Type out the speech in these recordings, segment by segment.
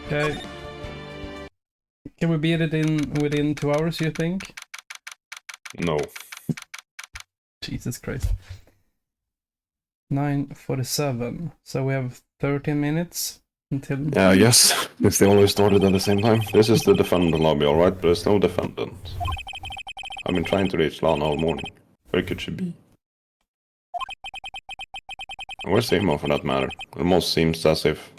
Okay. Can we beat it within 2 hours, you think? No. Jesus Christ. 9:47. So we have 13 minutes until... Yeah, I guess. If they always started at the same time. This is the defendant lobby, alright? But there's no defendant. I've been trying to reach Lana all morning. Where could she be? And where's Simo for that matter? It almost seems as if...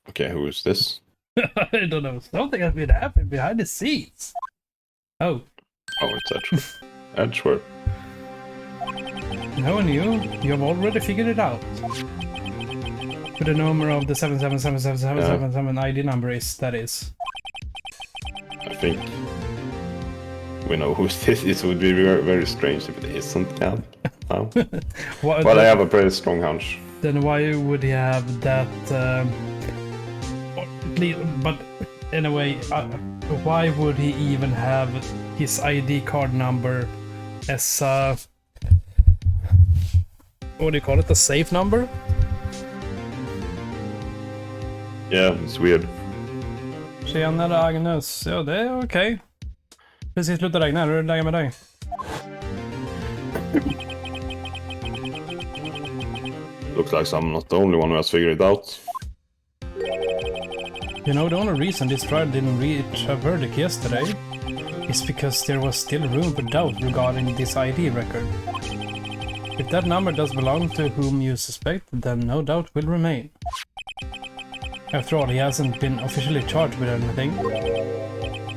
Okay, who is this? I don't know. Something has been happening behind the scenes. Oh. Oh, it's Edgeworth. Edgeworth. No one knew. You have already figured it out. Who the number of the 7777777 ID number is, that is. I think we know who this is. It would be very, very strange if it isn't Cal. No. Well, I have a pretty strong hunch. Then why would he have that? But anyway, why would he even have his ID card number as what do you call it? A safe number? Yeah, it's weird. Tjenare Agnes. Ja, det är okej. Precis slutat regna. Hur är det läget med dig? Looks like I'm not the only one who has figured it out. You know, the only reason this trial didn't reach a verdict yesterday is because there was still room for doubt regarding this ID record. If that number does belong to whom you suspect, then no doubt will remain. After all, he hasn't been officially charged with anything.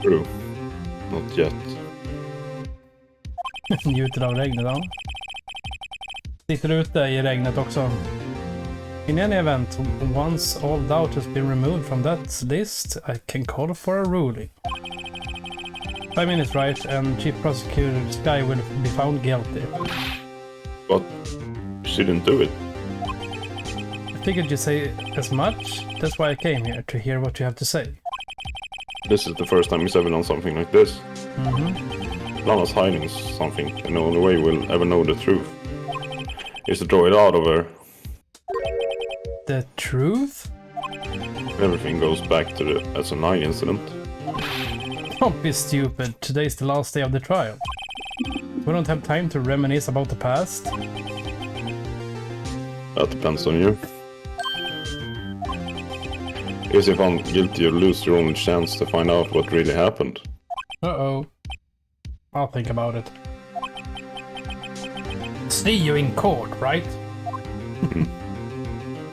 True. Not yet. Njuter av regnet, ja. Sitter ute i regnet också. In any event, once all doubt has been removed from that list, I can call for a ruling. 5 minutes, right, and Chief Prosecutor Sky will be found guilty. But she didn't do it. I figured you'd say as much. That's why I came here, to hear what you have to say. This is the first time he's ever done something like this. Lana's hiding something, and the only way we'll ever know the truth is to draw it out of her. The truth? Everything goes back to the SNI incident. Don't be stupid. Today's the last day of the trial. We don't have time to reminisce about the past. That depends on you. If you found guilty, you lose your only chance to find out what really happened. Uh-oh. I'll think about it. See you in court, right?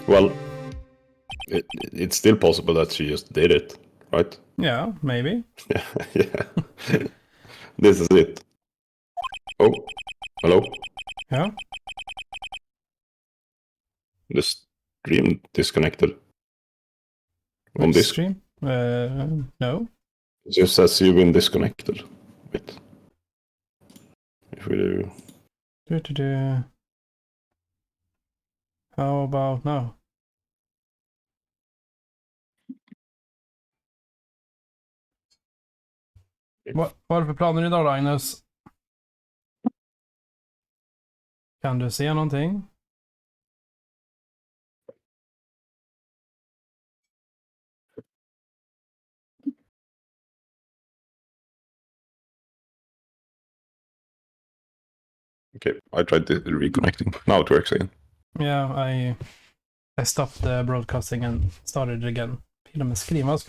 Well, it's still possible that she just did it, right? Yeah, maybe. Yeah. This is it. Oh, hello? Yeah? The stream disconnected. On this stream? No. It just says you've been disconnected. Wait. If we do... How about now? Vad är det för planer idag, Agnes? Kan du se någonting? Okay, I tried reconnecting. Now it works again. Yeah, I stopped the broadcasting and started it again. Till och med skriva. Vad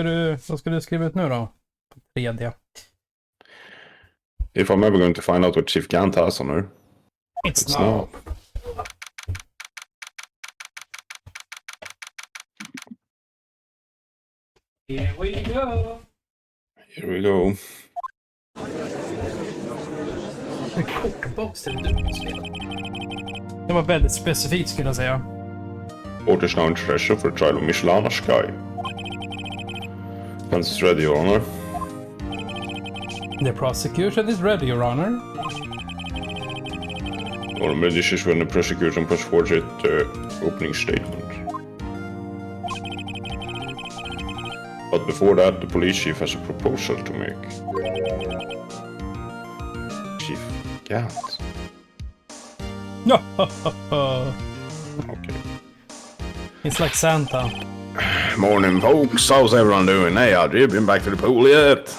ska du skriva ut nu då? På 3D. If I'm ever going to find out what Chief Gant has on her, It's now. Here we go. Here we go. En kortbox till du spelar. Det var väldigt specifikt skulle jag säga. Court is now in session for the trial of Miss Lana Sky. Defense is ready, Your Honor. The prosecution is ready, Your Honor. Or medicis when the prosecution puts forward its opening statement. But before that, the police chief has a proposal to make. Chief Gant. Okay. It's like Santa. Morning, folks. How's everyone doing? Hey, have you been back to the pool yet?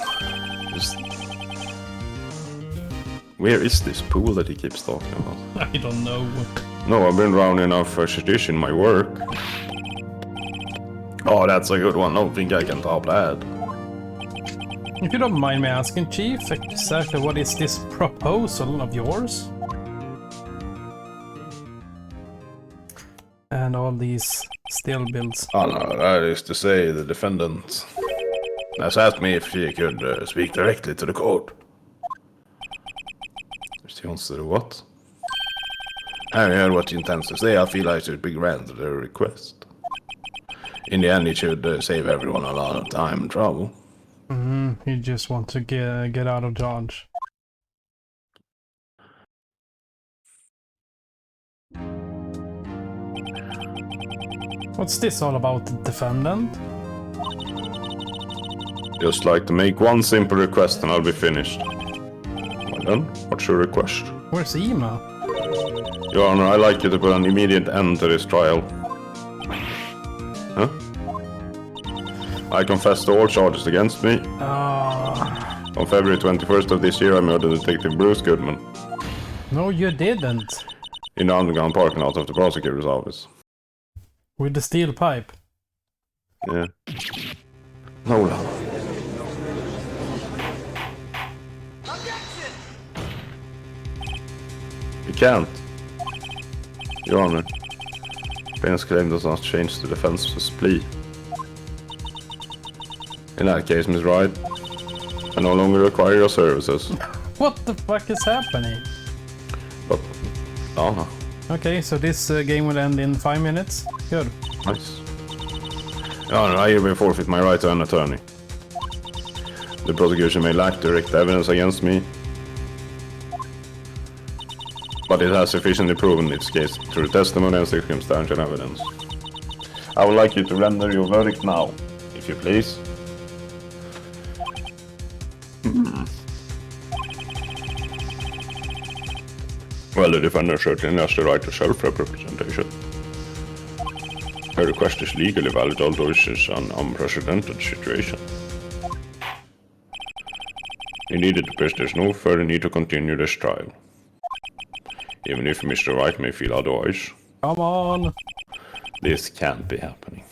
Where is this pool that he keeps talking about? I don't know. No, I've been rounding off first edition in my work. Oh, that's a good one. Don't think I can top that. If you don't mind me asking, Chief, exactly what is this proposal of yours? And all these still builds. Oh no, that is to say the defendant has asked me if she could speak directly to the court. She wants to do what? Having heard what she intends to say, I feel I should be granted her request. In the end, it should save everyone a lot of time and trouble. You just want to get out of Dodge. What's this all about, the defendant? Just like to make one simple request and I'll be finished. Well then, what's your request? Where's Ema? Your Honor, I'd like you to put an immediate end to this trial. Huh? I confess to all charges against me. On February 21st of this year, I murdered Detective Bruce Goodman. No, you didn't. In the underground parking lot of the prosecutor's office. With the steel pipe. Yeah. No, Lana. You can't. Your Honor. Payne's claim does not change the defense's plea. In that case, Ms. Wright, I no longer require your services. What the fuck is happening? But, Lana. Okay, so this game will end in 5 minutes. Good. Nice. Your Honor, I hereby forfeit my right to an attorney. The prosecution may lack direct evidence against me, but it has sufficiently proven its case through testimony and circumstantial evidence. I would like you to render your verdict now, if you please. Well, the defender certainly has the right to self-representation. Her request is legally valid, although it is an unprecedented situation. Indeed, it appears there's no further need to continue this trial. Even if Mr. Wright may feel otherwise. Come on! This can't be happening.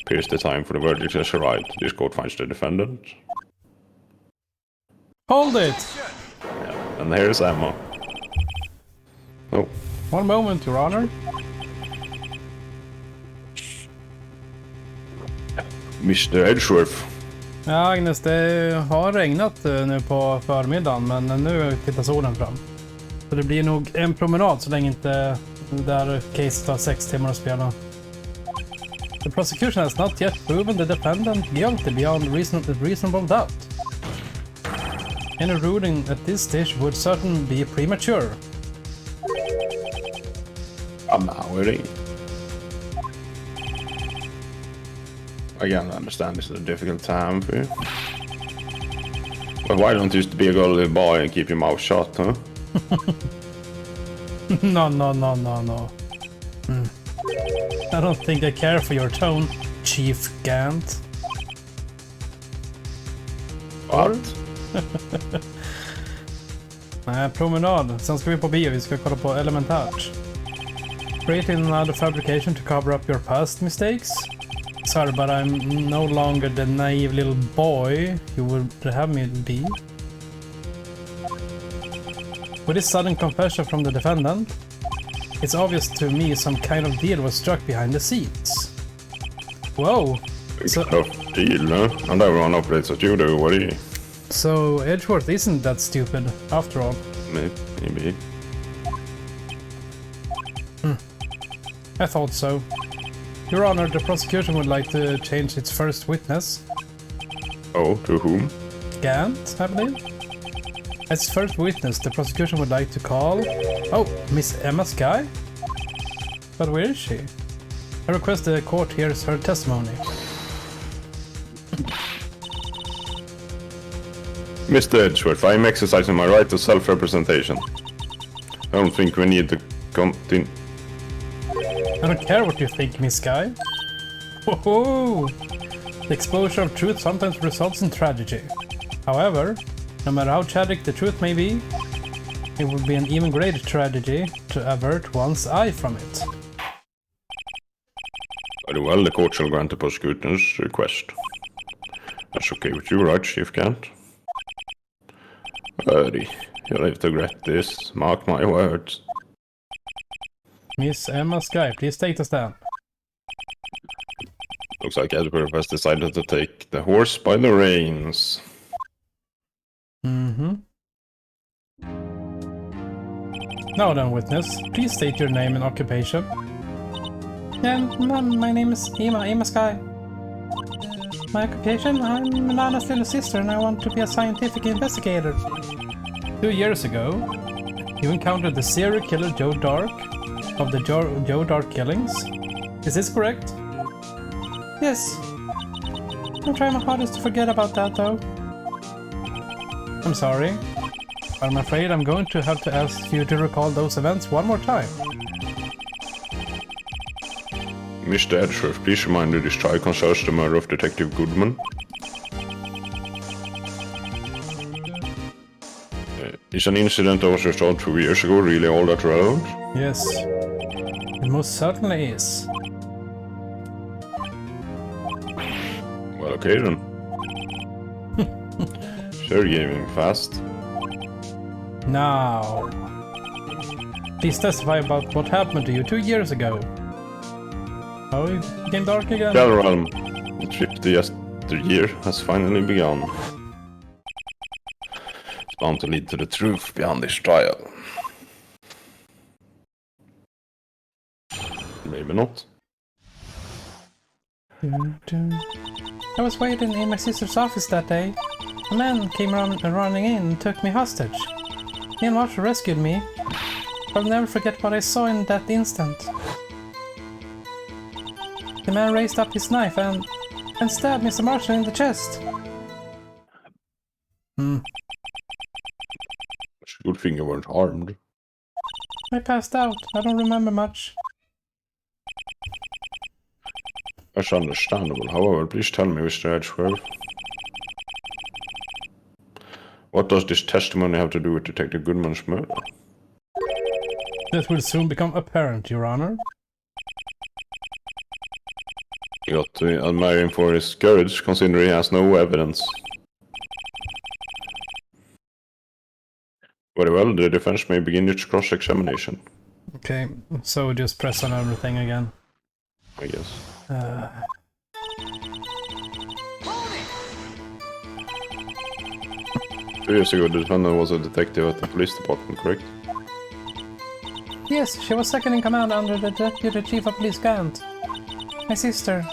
Appears the time for the verdict has arrived. This court finds the defendant. Hold it! Yeah, and here's Emma. Oh. One moment, Your Honor. Mr. Edgeworth. Ja, Agnes, det har regnat nu på förmiddagen, men nu tittar solen fram. Så det blir nog en promenad så länge inte det där caset tar 6 timmar att spela. The prosecution has not yet proven the defendant guilty beyond reasonable doubt. Any ruling at this stage would certainly be premature. I'm not worried. Again, I understand this is a difficult time for you. But why don't you just be a good little boy and keep your mouth shut, huh? No. I don't think I care for your tone, Chief Gant. What? Nej, promenad. Sen ska vi på bio, vi ska kolla på elementärt. Creating another fabrication to cover up your past mistakes? Sorry, but I'm no longer the naive little boy you would have me be. With this sudden confession from the defendant, it's obvious to me some kind of deal was struck behind the scenes. Whoa! So, deal, huh? And everyone operates as you do, what do you? So Edgeworth isn't that stupid, after all. Maybe. I thought so. Your Honor, the prosecution would like to change its first witness. Oh, to whom? Gant, I believe. As first witness, the prosecution would like to call... Oh, Miss Emma Skye? But where is she? I request the court hears her testimony. Mr. Edgeworth, I am exercising my right to self-representation. I don't think we need to continue. I don't care what you think, Miss Guy. Whoa! The exposure of truth sometimes results in tragedy. However, no matter how tragic the truth may be, it would be an even greater tragedy to avert one's eye from it. Very well, the court shall grant the prosecutor's request. That's okay with you, right, Chief Kent? Buddy, you'll have to regret this. Mark my words. Miss Emma Sky, please take the stand. Looks like Edward has decided to take the horse by the reins. Mm-hmm. Now then, witness, please state your name and occupation. My name is Emma Sky. My occupation? I'm Lana's little sister and I want to be a scientific investigator. 2 years ago, you encountered the serial killer Joe Dark of the Joe Dark killings. Is this correct? Yes. I'm trying my hardest to forget about that though. I'm sorry. I'm afraid I'm going to have to ask you to recall those events one more time. Mr. Edgeworth, please remind me this trial concerns the murder of Detective Goodman. Is an incident that was resolved 2 years ago really all that relevant? Yes. It most certainly is. Well, okay then. Sure, gaming fast. Now, please testify about what happened to you 2 years ago. Oh, it became dark again. Galrealm, the trip to yesteryear has finally begun. It's bound to lead to the truth behind this trial. Maybe not. I was waiting in my sister's office that day. A man came running in and took me hostage. He and Marshall rescued me. I'll never forget what I saw in that instant. The man raised up his knife and stabbed Mr. Marshall in the chest. It's a good thing you weren't harmed. I passed out. I don't remember much. That's understandable. However, please tell me, Mr. Edgeworth. What does this testimony have to do with Detective Goodman's murder? That will soon become apparent, Your Honor. You got to admire him for his courage, considering he has no evidence. Very well, the defense may begin its cross-examination. Okay, so just press on everything again. I guess. 2 years ago, the defendant was a detective at the police department, correct? Yes, she was second in command under the Deputy Chief of Police Gant. My sister.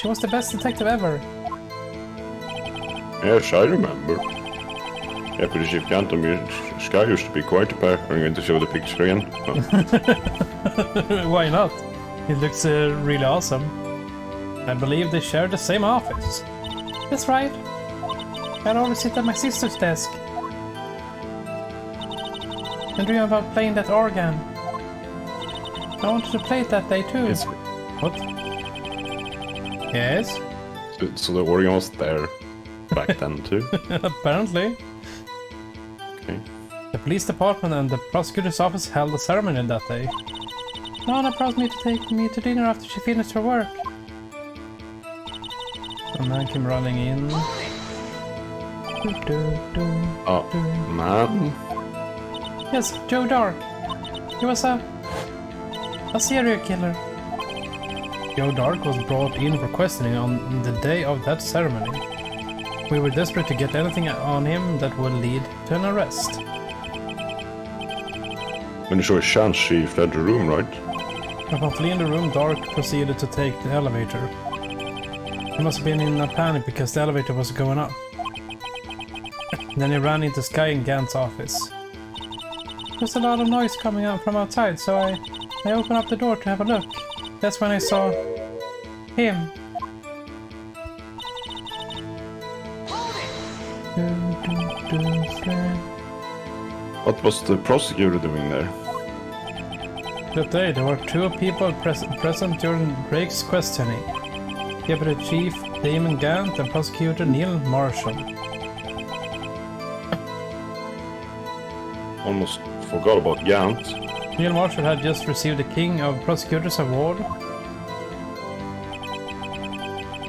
She was the best detective ever. Yes, I remember. Deputy Chief Gant and Sky used to be quite a pair. Are you going to show the picture again? Why not? It looks really awesome. I believe they share the same office. That's right. I'd always sit at my sister's desk and dream about playing that organ. I wanted to play it that day too. Yes. What? Yes? So the organ was there back then too? Apparently. Okay. The police department and the prosecutor's office held a ceremony that day. Lana promised me to take me to dinner after she finished her work. A man came running in. Oh, man. Yes, Joe Dark. He was a serial killer. Joe Dark was brought in for questioning on the day of that ceremony. We were desperate to get anything on him that would lead to an arrest. When you saw his chance, she fled the room, right? Upon fleeing the room, Dark proceeded to take the elevator. He must have been in a panic because the elevator was going up. Then he ran into Sky and Gant's office. There's a lot of noise coming out from outside, so I opened up the door to have a look. That's when I saw him. What was the prosecutor doing there? That day, there were two people present during Drake's questioning. Deputy Chief Damon Gant and Prosecutor Neil Marshall. Almost forgot about Gant. Neil Marshall had just received the King of Prosecutors Award.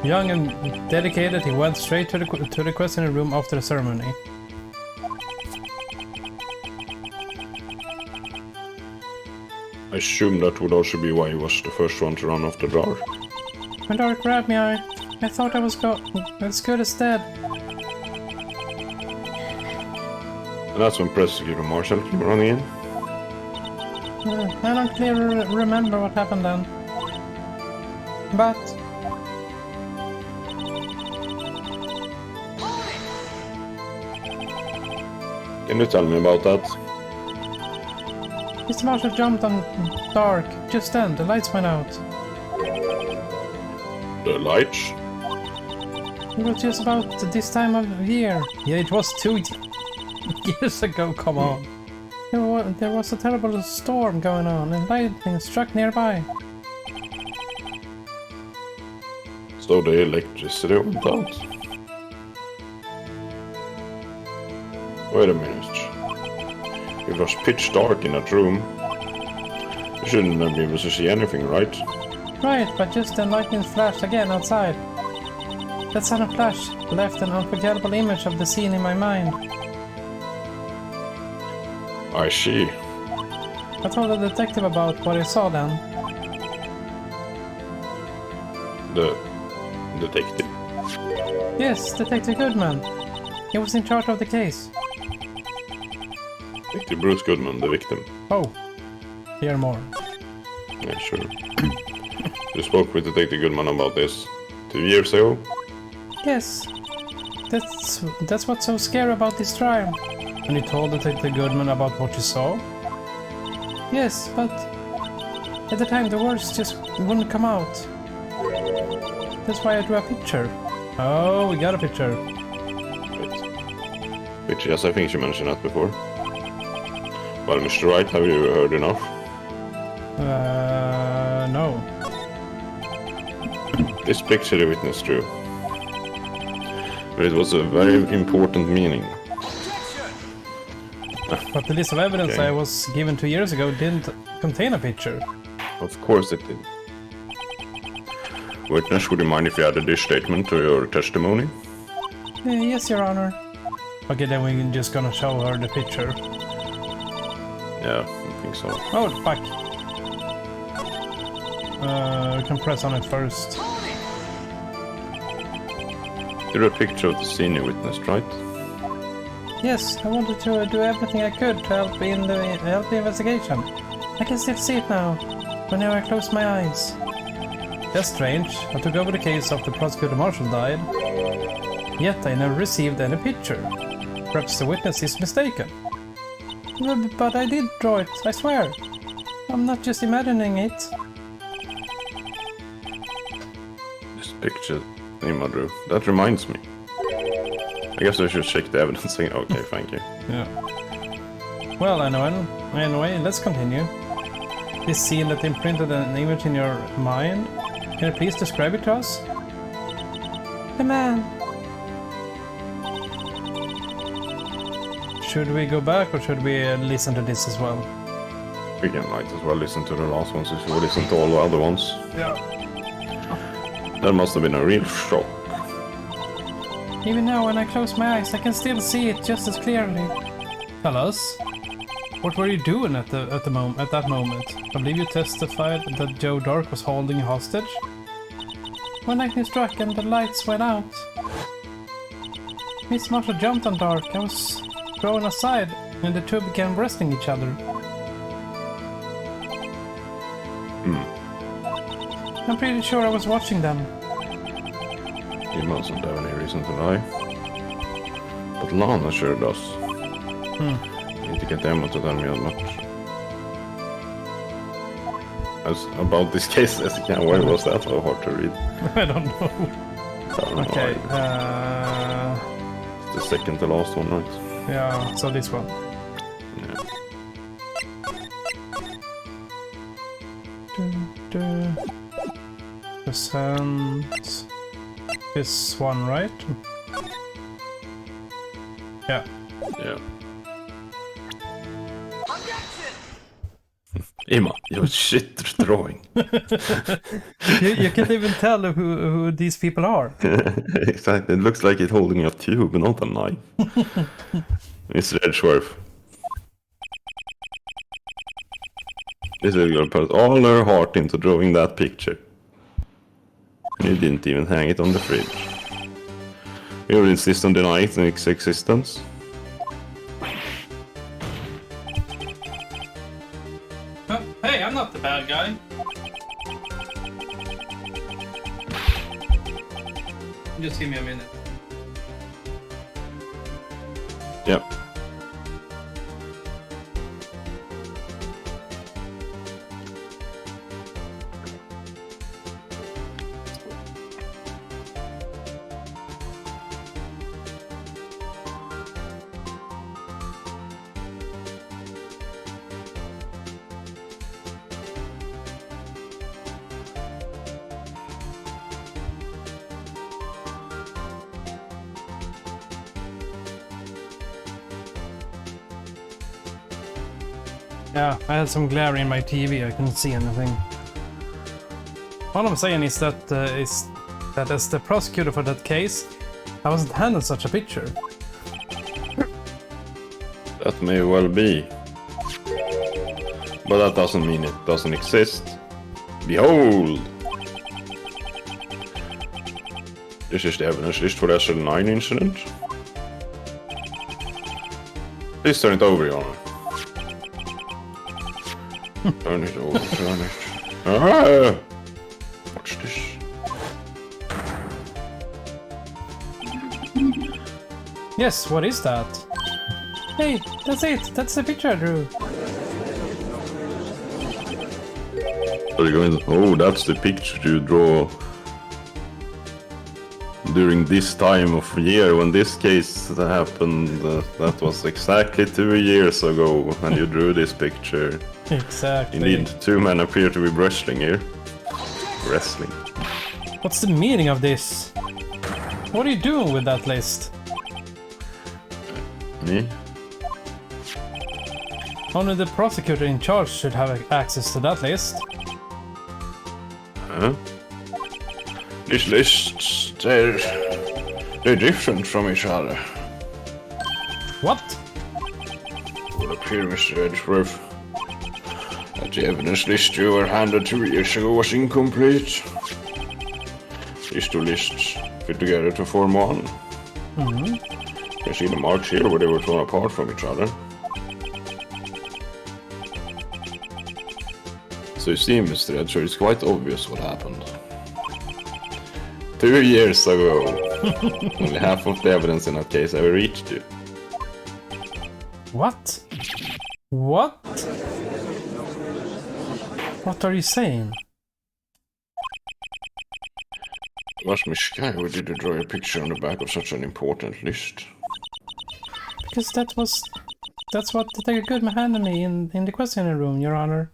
Young and dedicated, he went straight to the questioning room after the ceremony. I assume that would also be why he was the first one to run off the Dark. When Dark grabbed me, I thought I was as good as dead. And that's when Prosecutor Marshall came running in. I don't clearly remember what happened then. But... Can you tell me about that? Mr. Marshall jumped on Dark. Just then, the lights went out. The lights? It was just about this time of year. Yeah, it was 2 years ago, come on. There was a terrible storm going on and lightning struck nearby. So the electricity went out? Wait a minute. It was pitch dark in that room. You shouldn't have been able to see anything, right? Right, but just then lightning flashed again outside. That sudden flash left an unforgettable image of the scene in my mind. I see. I told the detective about what I saw then. The detective? Yes, Detective Goodman. He was in charge of the case. Detective Bruce Goodman, the victim. Oh, hear more. Yeah, sure. You spoke with Detective Goodman about this 2 years ago? Yes. That's what's so scary about this trial. And you told Detective Goodman about what you saw? Yes, but at the time the words just wouldn't come out. That's why I drew a picture. Oh, we got a picture. Wait. Which, yes, I think you mentioned that before. Well, Mr. Wright, have you heard enough? No. This picture the witness drew. But it was a very important meaning. But the list of evidence Okay. I was given 2 years ago didn't contain a picture. Of course it did. Witness, would you mind if you added this statement to your testimony? Yes, Your Honor. Okay, then we're just gonna show her the picture. Yeah, I think so. Oh, fuck. We can press on it first. You're a picture of the scene you witnessed, right? Yes, I wanted to do everything I could to help the investigation. I can still see it now, whenever I close my eyes. That's strange. I took over the case after Prosecutor Marshall died. Yet I never received any picture. Perhaps the witness is mistaken. But I did draw it, I swear. I'm not just imagining it. This picture Nima drew. That reminds me. I guess I should check the evidence. Okay, thank you. Yeah. Well, anyway, let's continue. This scene that imprinted an image in your mind. Can you please describe it to us? The man. Should we go back or should we listen to this as well? We can might as well listen to the last ones if we listen to all the other ones. Yeah. That must have been a real shock. Even now, when I close my eyes, I can still see it just as clearly. Tell us. What were you doing at that moment? I believe you testified that Joe Dark was holding you hostage. When lightning struck and the lights went out, Miss Marshall jumped on Dark. I was thrown aside, and the two began wrestling each other. I'm pretty sure I was watching them. He mustn't have any reason to lie. But Lana sure does. Need to get Emma to tell me as much as about this case as you can. Why was that so hard to read? I don't know. Okay, It's the second to last one, right? yeah, so this one. Yeah. Present this one, right? Yeah. Yeah. Emma, you're shit drawing. You can't even tell who these people are. Exactly. It looks like it's holding a tube, not a knife. It's Edgeworth. This is gonna put all their heart into drawing that picture. And you didn't even hang it on the fridge. You will insist on denying its existence. Hey, I'm not the bad guy. Just give me a minute. Yep. Yeah, I had some glare in my TV. I couldn't see anything. All I'm saying is that as the prosecutor for that case, I wasn't handed such a picture. That may well be. But that doesn't mean it doesn't exist. Behold! This is the evidence list for the SL9 incident. Please turn it over, Your Honor. Turn it over, turn it. Ah! What's this? Yes, what is that? Hey, that's it. That's the picture I drew. Are you going to... Oh, that's the picture you draw during this time of year when this case happened. That was exactly 2 years ago, and you drew this picture. Exactly. Indeed, two men appear to be wrestling here. Wrestling. What's the meaning of this? What are you doing with that list? Me? Only the prosecutor in charge should have access to that list. Huh? These lists, they're different from each other. What? It would appear, Mr. Edgeworth, that the evidence list you were handed 2 years ago was incomplete. These two lists fit together to form one. You can see the marks here where they were torn apart from each other. So you see, Mr. Edgeworth, it's quite obvious what happened. 2 years ago, only half of the evidence in that case ever reached you. What? What? What are you saying? What's my sky? Why did you draw a picture on the back of such an important list? Because that's what Detective Goodman handed me in the questioning room, Your Honor.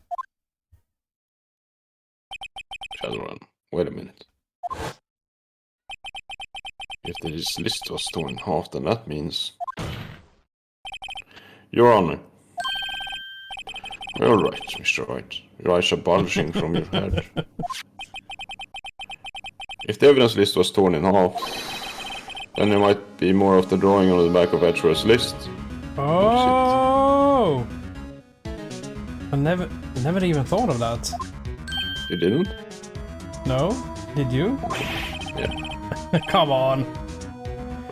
Shadowrun, wait a minute. If this list was torn in half, then that means... Your Honor. You're right, Mr. Wright. Your eyes are bulging from your head. If the evidence list was torn in half, then there might be more of the drawing on the back of Edgeworth's list. Oh! I never even thought of that. You didn't? No? Did you? Yeah. Come on.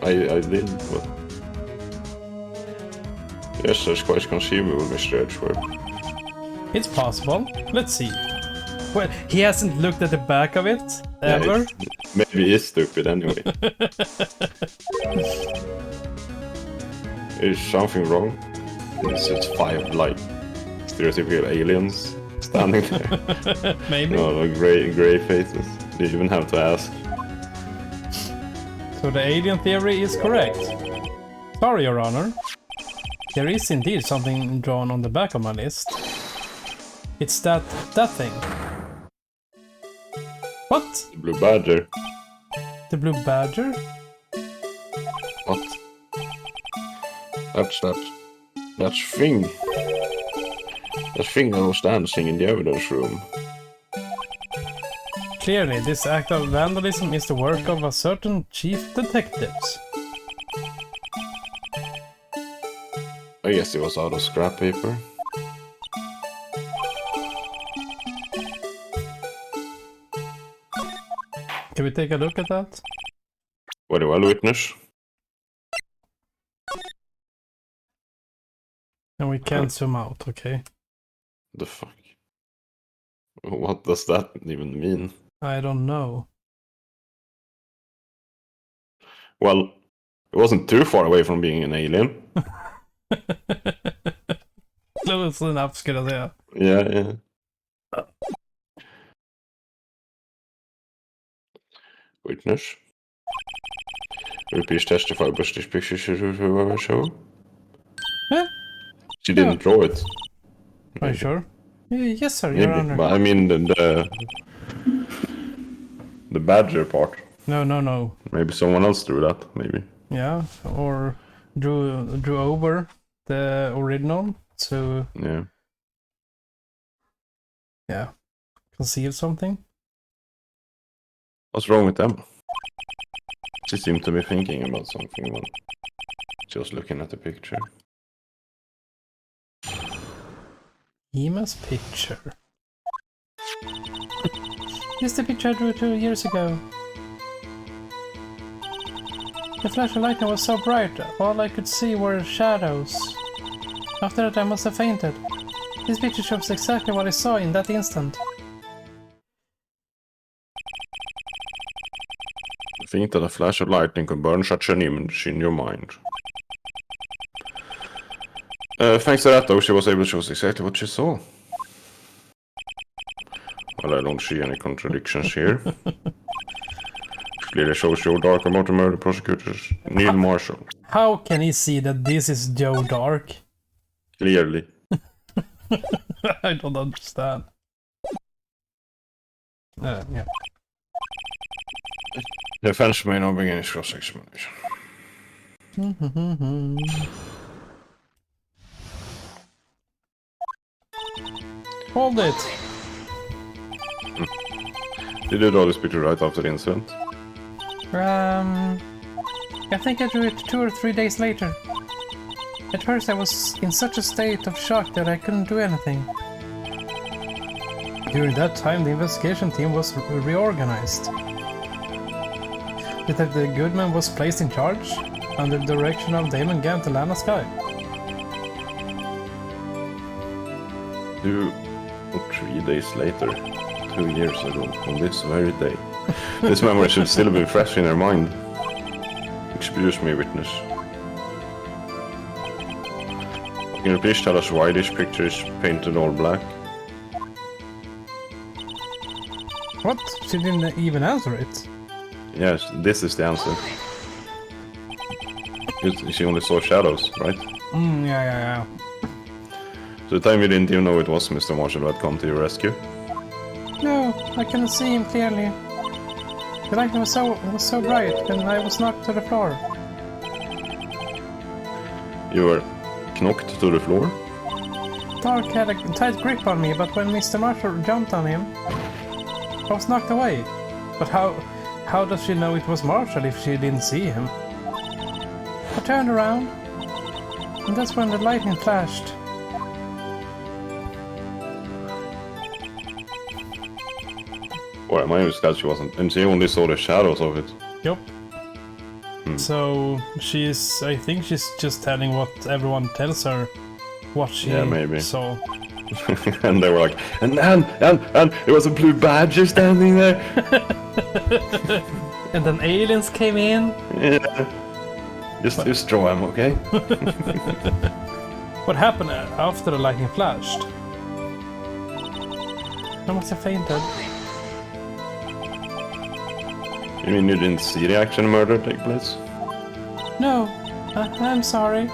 I did, but... Yes, that's quite conceivable, Mr. Edgeworth. It's possible. Let's see. Well, he hasn't looked at the back of it, ever. Yeah, maybe he is stupid anyway. Is something wrong? It's just 5 like stereotypical aliens standing there. Maybe. No, gray faces. You even have to ask. So the alien theory is correct. Sorry, Your Honor. There is indeed something drawn on the back of my list. It's that thing. What? The blue badger. The blue badger? What? That's thing. That thing that was dancing in the evidence room. Clearly, this act of vandalism is the work of a certain chief detectives. I guess it was out of scrap paper. Can we take a look at that? Very well, witness. And we can't zoom out, okay? The fuck? What does that even mean? I don't know. Well, it wasn't too far away from being an alien. Close enough, skulle jag säga. Yeah. Witness. Will you please testify about this picture she show? Huh? She didn't draw it. Are you sure? Yes, sir, Your Maybe, Honor. but I mean the badger part. No. Maybe someone else drew that. Maybe. Yeah, or drew over the original to conceal something. What's wrong with them? She seemed to be thinking about something when she was looking at the picture. Ima's picture. Here's the picture I drew 2 years ago. The flash of lightning was so bright, all I could see were shadows. After that I must have fainted. This picture shows exactly what I saw in that instant. Think that a flash of lightning could burn such an image in your mind. Thanks to that though, she was able to show us exactly what she saw. Well, I don't see any contradictions here. Clearly shows Joe Dark about the murder prosecutors, Neil Marshall. How can he see that this is Joe Dark? Clearly. I don't understand. Yeah. The offense may now begin its cross-examination. Hold it! Did you draw this picture right after the incident? I think I drew it 2 or 3 days later. At first I was in such a state of shock that I couldn't do anything. During that time the investigation team was reorganized. Detective Goodman was placed in charge, under the direction of Damon Gant and Lana Sky. 2 or 3 days later, 2 years ago, on this very day. This memory should still be fresh in her mind. Excuse me, witness. Can you please tell us why this picture is painted all black? What? She didn't even answer it. Yes, this is the answer. She only saw shadows, right? Yeah. So the time you didn't even know it was Mr. Marshall who had come to your rescue? No, I couldn't see him clearly. The light was so bright, and I was knocked to the floor. You were knocked to the floor? Dark had a tight grip on me, but when Mr. Marshall jumped on him, I was knocked away. But how does she know it was Marshall if she didn't see him? I turned around, and that's when the lightning flashed. Well, my understanding she wasn't, and she only saw the shadows of it. Yep. So I think she's just telling what everyone tells her, what she saw. And they were like, and there was a blue badger standing there. And then aliens came in. Yeah. Just draw him, okay? What happened after the lightning flashed? I must have fainted. You mean you didn't see the action murder take place? No, I'm sorry.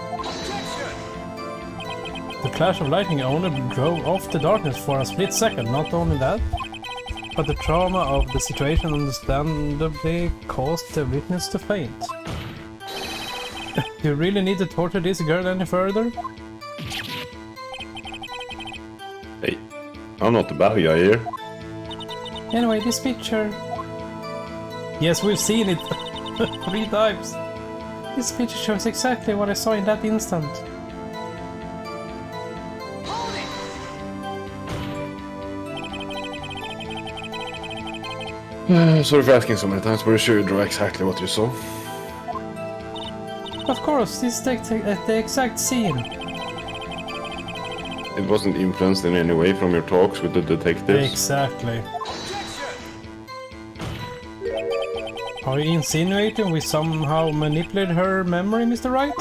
The flash of lightning only drove off the darkness for a split second, not only that. but the trauma of the situation understandably caused the witness to faint. Do you really need to torture this girl any further? Hey, I'm not the bad guy here. Anyway, this picture... Yes, we've seen it 3 times. This picture shows exactly what I saw in that instant. Sorry for asking so many times, but you sure you draw exactly what you saw? Of course, this is the exact scene. It wasn't influenced in any way from your talks with the detectives? Exactly. Are you insinuating we somehow manipulated her memory, Mr. Wright?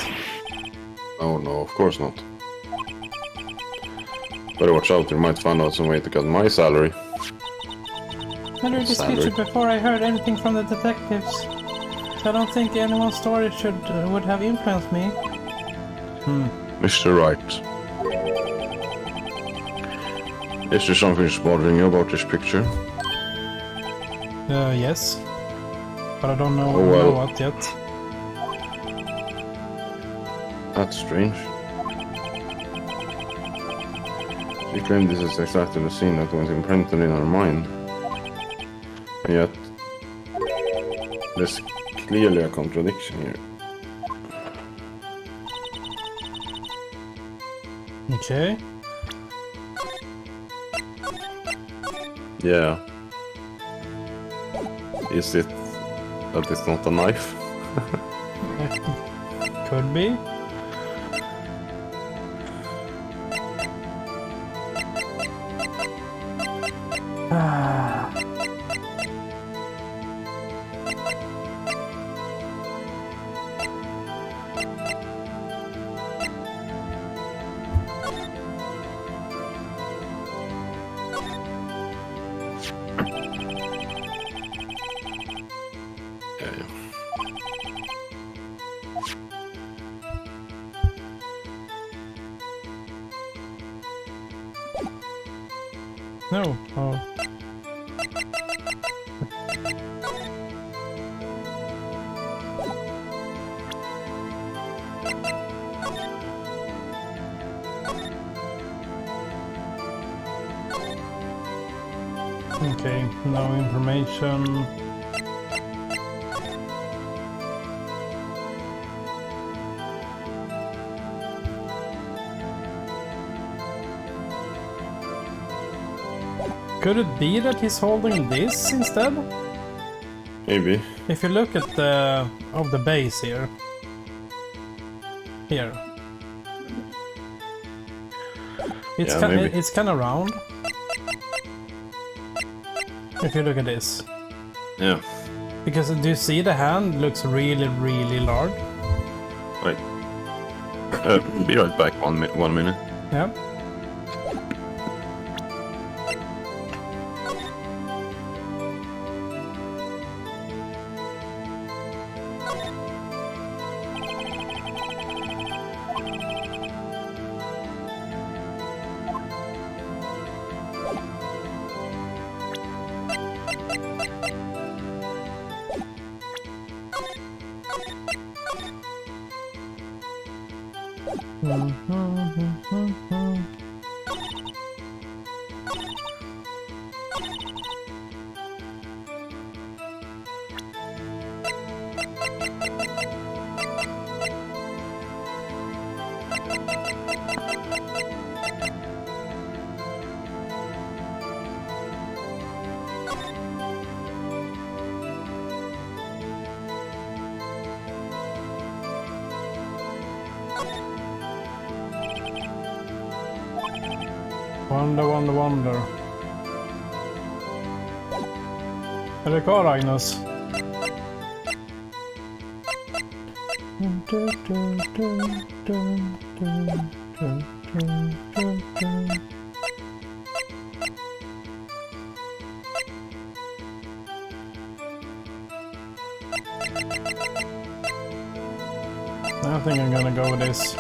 Oh no, of course not. Better watch out, you might find out some way to cut my salary. I read this picture before I heard anything from the detectives. So I don't think anyone's story would have influenced me. Mr. Wright. Is there something that's bothering you about this picture? Yes. But I don't know, well. what yet. That's strange. She claimed this is exactly the scene that was imprinted in her mind. And yet, there's clearly a contradiction here. Okay. Yeah. Is it that it's not a knife? Could be. No. Oh. Okay, no information. Could it be that he's holding this instead? Maybe. If you look at the base here. Here. It's Yeah, maybe. it's kind of round. If you look at this. Yeah. Because do you see the hand looks really, really large? Wait. Be right back. 1 minute. Yeah. Wonder. Är det kvar, Agnes? I think I'm gonna go with this.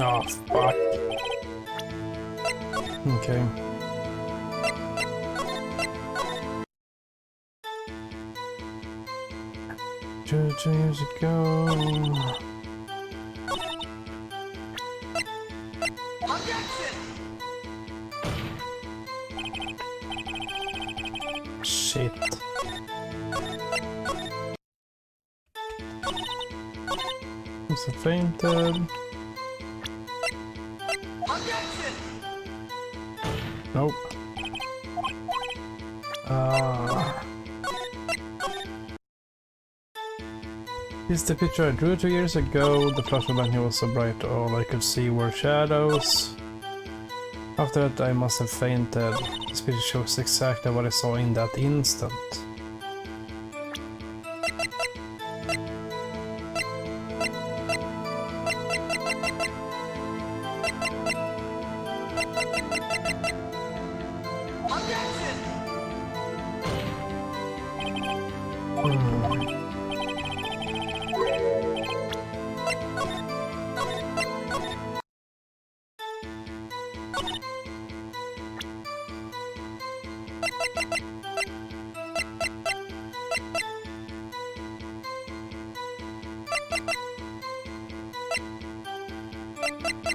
Oh, fuck. Okay. Two years ago. Shit. Was it fainted? Nope. This is the picture I drew 2 years ago. The plasma band here was so bright all I could see were shadows. After that I must have fainted. This picture shows exactly what I saw in that instant.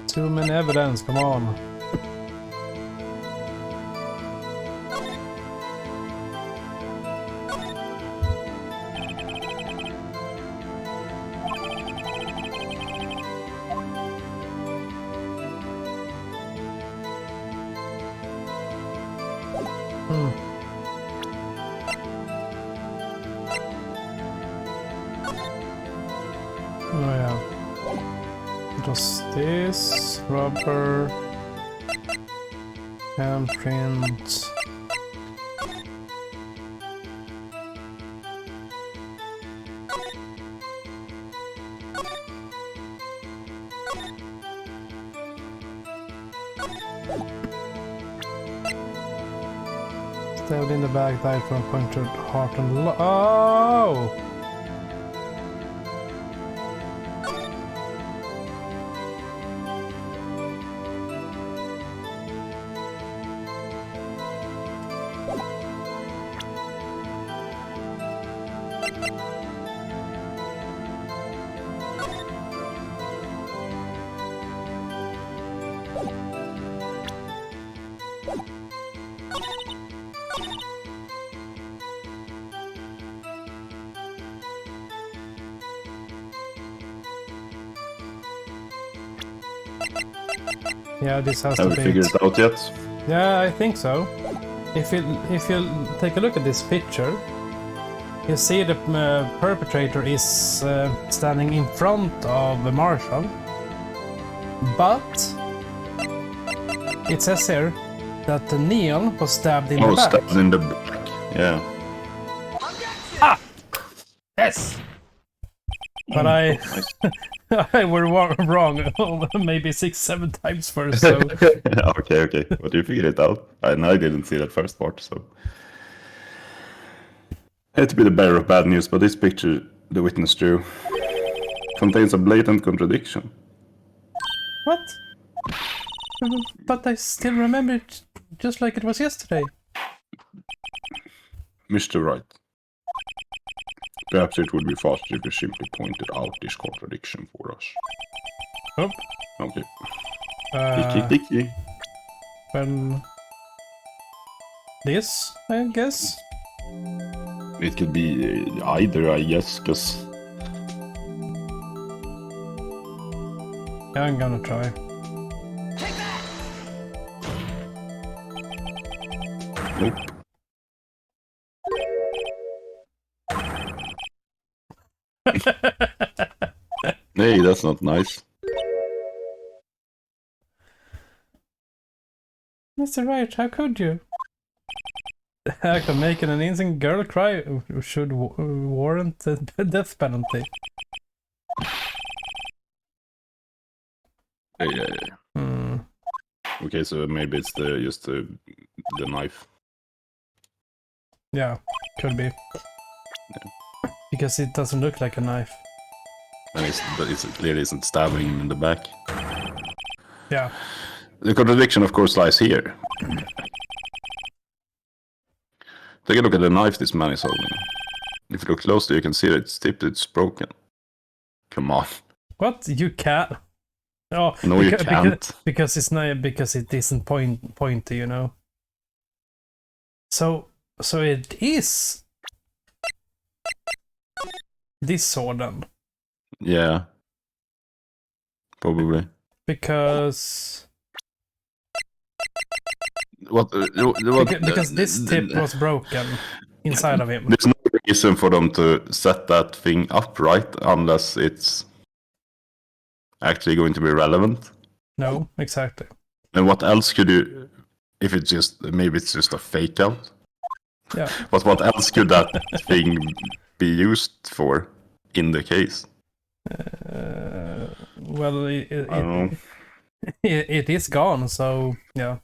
Too many evidence, come on. Oh yeah. It was this rubber handprint. Stabbed in the back, died from punctured heart and oh! Yeah, this has to be. Have we figured it out yet? Yeah, I think so. If you take a look at this picture, you see the perpetrator is standing in front of the marshal, but it says here that Neil was stabbed in the back. Stabbed in the back. Yeah. Ah! Yes! But I were wrong maybe 6-7 times first, so... Okay. But you figured it out. And I didn't see that first part, so... I hate to be the bearer of bad news, but this picture the witness drew contains a blatant contradiction. What? But I still remember it just like it was yesterday. Mr. Wright. Perhaps it would be faster if you simply pointed out this contradiction for us. Oh. Okay. Icky. Well... This, I guess? It could be either, I guess, because... Yeah, I'm gonna try. Nope. Hey, that's not nice. Mr. Wright, how could you? The act of making an innocent girl cry should warrant the death penalty. Yeah. Okay, so maybe it's just the knife. Yeah, could be. Because it doesn't look like a knife. And it clearly isn't stabbing him in the back. Yeah. The contradiction, of course, lies here. Take a look at the knife this man is holding. If you look closely, you can see that it's tipped, it's broken. Come on. What? You can't? Oh, No, you can't. Because it's not, because it isn't pointy, you know. So it is this sword then. Yeah. Probably. Because What? because this tip was broken inside of him. There's no reason for them to set that thing upright unless it's actually going to be relevant. No, exactly. And what else could you, if it's just, maybe it's just a fake out? Yeah. But what else could that thing be used for in the case? Well, I don't know. it is gone, so yeah.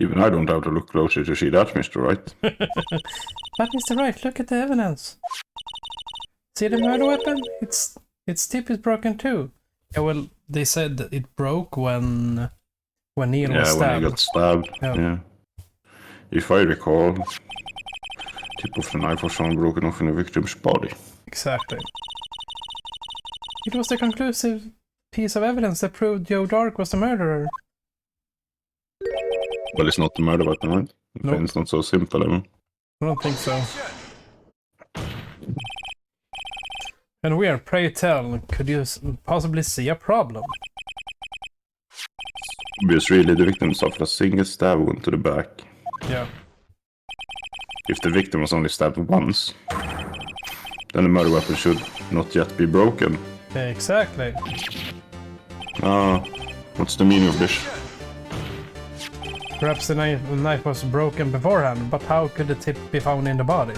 Even I don't have to look closer to see that, Mr. Wright. But Mr. Wright, look at the evidence. See the murder weapon? Its tip is broken too. Yeah, well, they said that it broke when Neil was stabbed. Yeah, when he got stabbed. Yeah. If I recall, tip of the knife was found broken off in the victim's body. Exactly. It was the conclusive piece of evidence that proved Joe Dark was the murderer. Well, it's not the murder weapon, right? Nope. It's not so simple, I mean. I don't think so. And where, pray tell, could you possibly see a problem? Because really, the victim suffered a single stab wound to the back. Yeah. If the victim was only stabbed once, then the murder weapon should not yet be broken. Exactly. What's the meaning of this? Perhaps the knife was broken beforehand, but how could the tip be found in the body?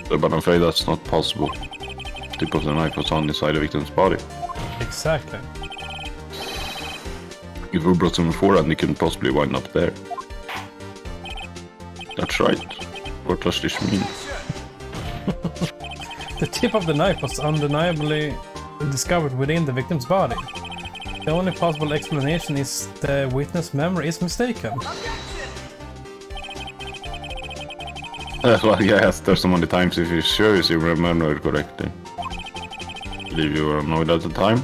But I'm afraid that's not possible. The tip of the knife was found inside the victim's body. Exactly. If it were brought him beforehand, it couldn't possibly wind up there. That's right. What does this mean? The tip of the knife was undeniably discovered within the victim's body. The only possible explanation is the witness' memory is mistaken. Well, yes, there's so many times if you're sure you remember it correctly. I believe you were annoyed at the time.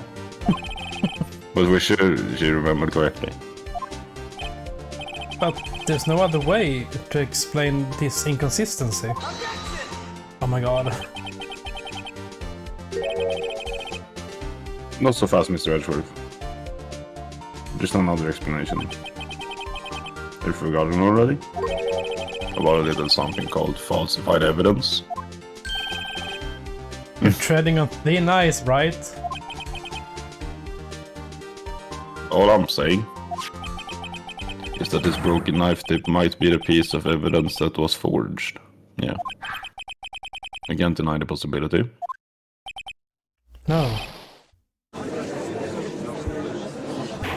But we're sure she remembered correctly. But there's no other way to explain this inconsistency. Oh my god. Not so fast, Mr. Edgeworth. Just another explanation. Have you forgotten already? About a little something called falsified evidence. You're treading on thin ice, right? All I'm saying is that this broken knife tip might be the piece of evidence that was forged. Yeah. I can't deny the possibility. No.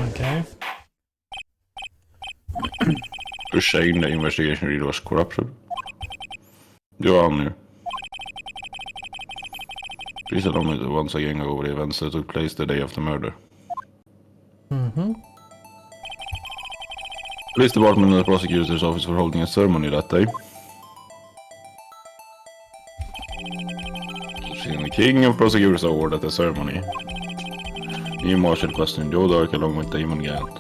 Okay. You're saying the investigation really was corrupted? Your Honor. Please allow me to once again go over the events that took place the day of the murder. Police department and the prosecutor's office were holding a ceremony that day. Seeing the king and prosecutor's award at the ceremony. New Marshal questioned Joe Dark along with Damon Gant.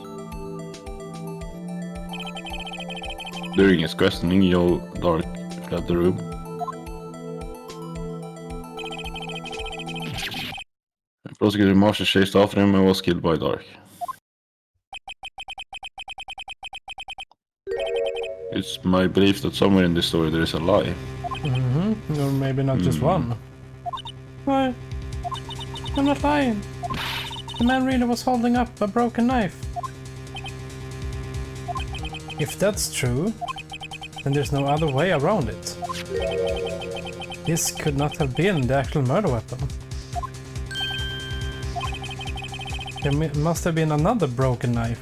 During his questioning, Joe Dark fled the room. Prosecutor Marshall chased after him and was killed by Dark. It's my belief that somewhere in this story there is a lie. Or maybe not just one. Why? I'm not lying. The man really was holding up a broken knife. If that's true, then there's no other way around it. This could not have been the actual murder weapon. There must have been another broken knife.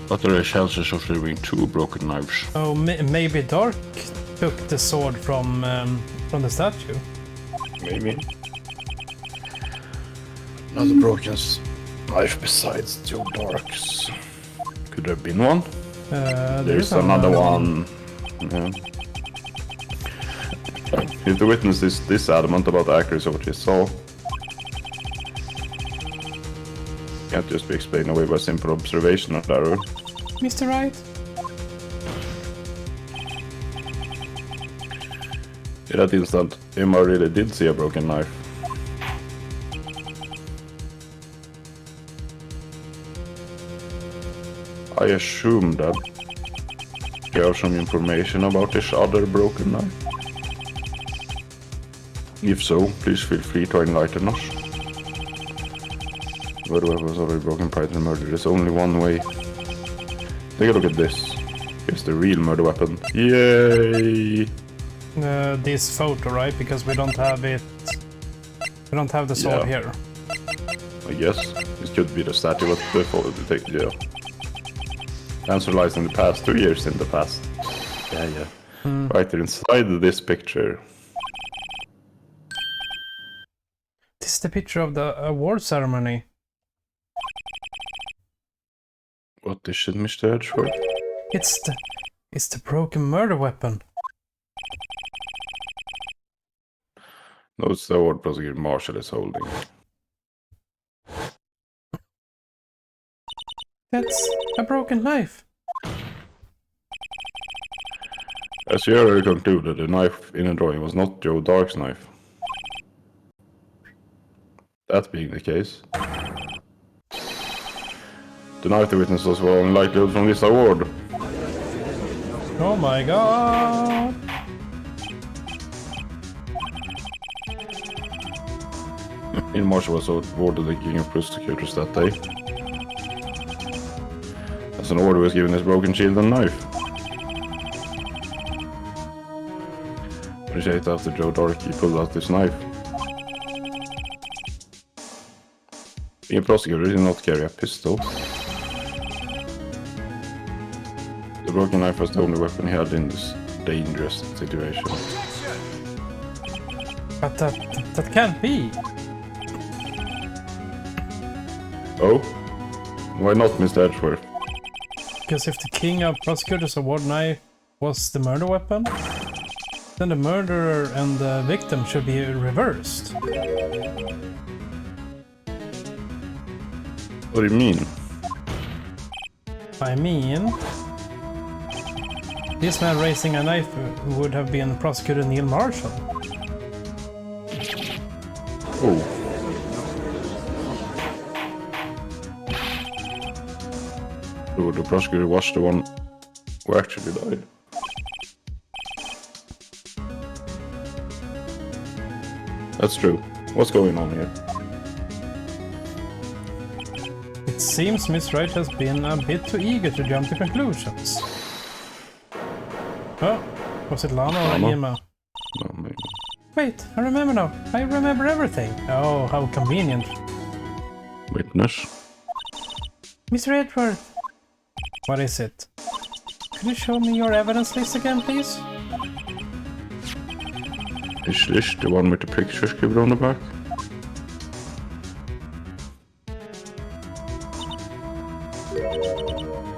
What are the chances of there being 2 broken knives? Oh, maybe Dark took the sword from the statue. Maybe. Another broken knife besides Joe Dark's. Could there have been one? There's another one. Yeah. If the witness is this adamant about the accuracy of what he saw, can't just be explained away by simple observation of error. Mr. Wright? In that instant, Emma really did see a broken knife. I assume that you have some information about this other broken knife. If so, please feel free to enlighten us. Murder weapon was already broken prior to the murder. There's only one way. Take a look at this. Here's the real murder weapon. Yay! This photo, right? Because we don't have it. We don't have the sword here. I guess. This could be the statue of the photo detected, yeah. Answer lies in the past, 2 years in the past. Yeah. Right there inside this picture. This is the picture of the award ceremony. What is it, Mr. Edgeworth? It's the broken murder weapon. No, it's the award prosecutor Marshall is holding. That's a broken knife. As you earlier concluded, the knife in the drawing was not Joe Dark's knife. That being the case, the knife the witness was well unlikely from this award. Oh my god! In Marshall was awarded the King of Prosecutors that day. As an order was given his broken shield and knife. Appreciate after Joe Dark he pulled out his knife. Being a prosecutor did not carry a pistol. The broken knife was the only weapon he had in this dangerous situation. But that can't be. Oh? Why not, Mr. Edgeworth? Because if the King of Prosecutors Award knife was the murder weapon, then the murderer and the victim should be reversed. What do you mean? I mean, this man raising a knife would have been Prosecutor Neil Marshall. Oh. So the prosecutor was the one who actually died. That's true. What's going on here? It seems Miss Wright has been a bit too eager to jump to conclusions. Oh, was it Lana or Lana? Emma? No, maybe. Wait, I remember now. I remember everything. Oh, how convenient. Witness? Mr. Edgeworth! What is it? Could you show me your evidence list again, please? Is this the one with the picture scribbled on the back?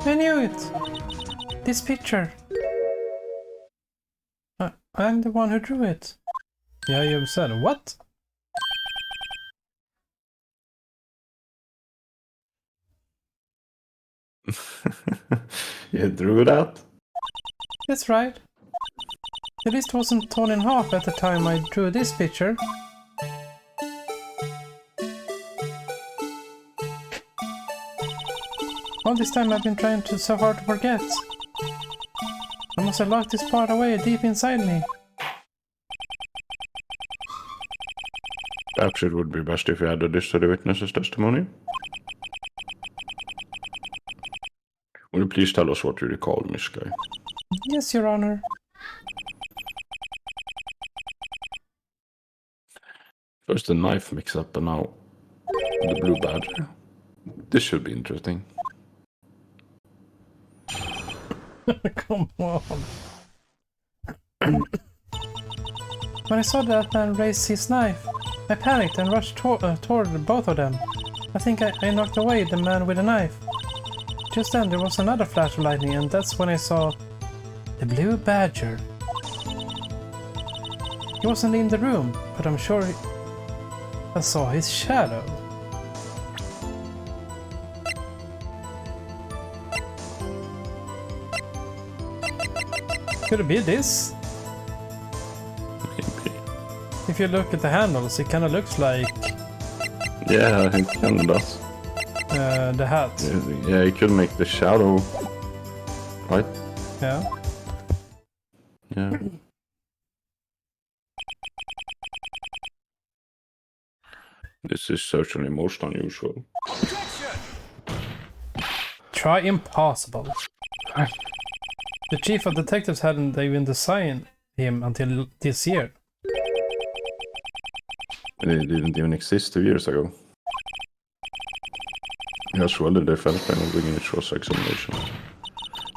I knew it! This picture. I'm the one who drew it. Yeah, you said what? You drew that? That's right. The list wasn't torn in half at the time I drew this picture. All this time I've been trying so hard to forget. I must have locked this part away deep inside me. Perhaps it would be best if you added this to the witness's testimony. Will you please tell us what you recall, Miss Guy? Yes, Your Honor. First the knife mix-up and now the blue badger. This should be interesting. Come on. When I saw that man raise his knife, I panicked and rushed toward both of them. I think I knocked away the man with the knife. Just then there was another flash of lightning, and that's when I saw the blue badger. He wasn't in the room, but I'm sure I saw his shadow. Could it be this? Maybe. If you look at the handles, it kind of looks like Yeah, I think it kind of does. the hat. Yeah, you could make the shadow. Right? Yeah. Yeah. This is certainly most unusual. Try impossible. The chief of detectives hadn't even designed him until this year. It didn't even exist 2 years ago. Yes, well, they felt kind of bringing it cross-examination.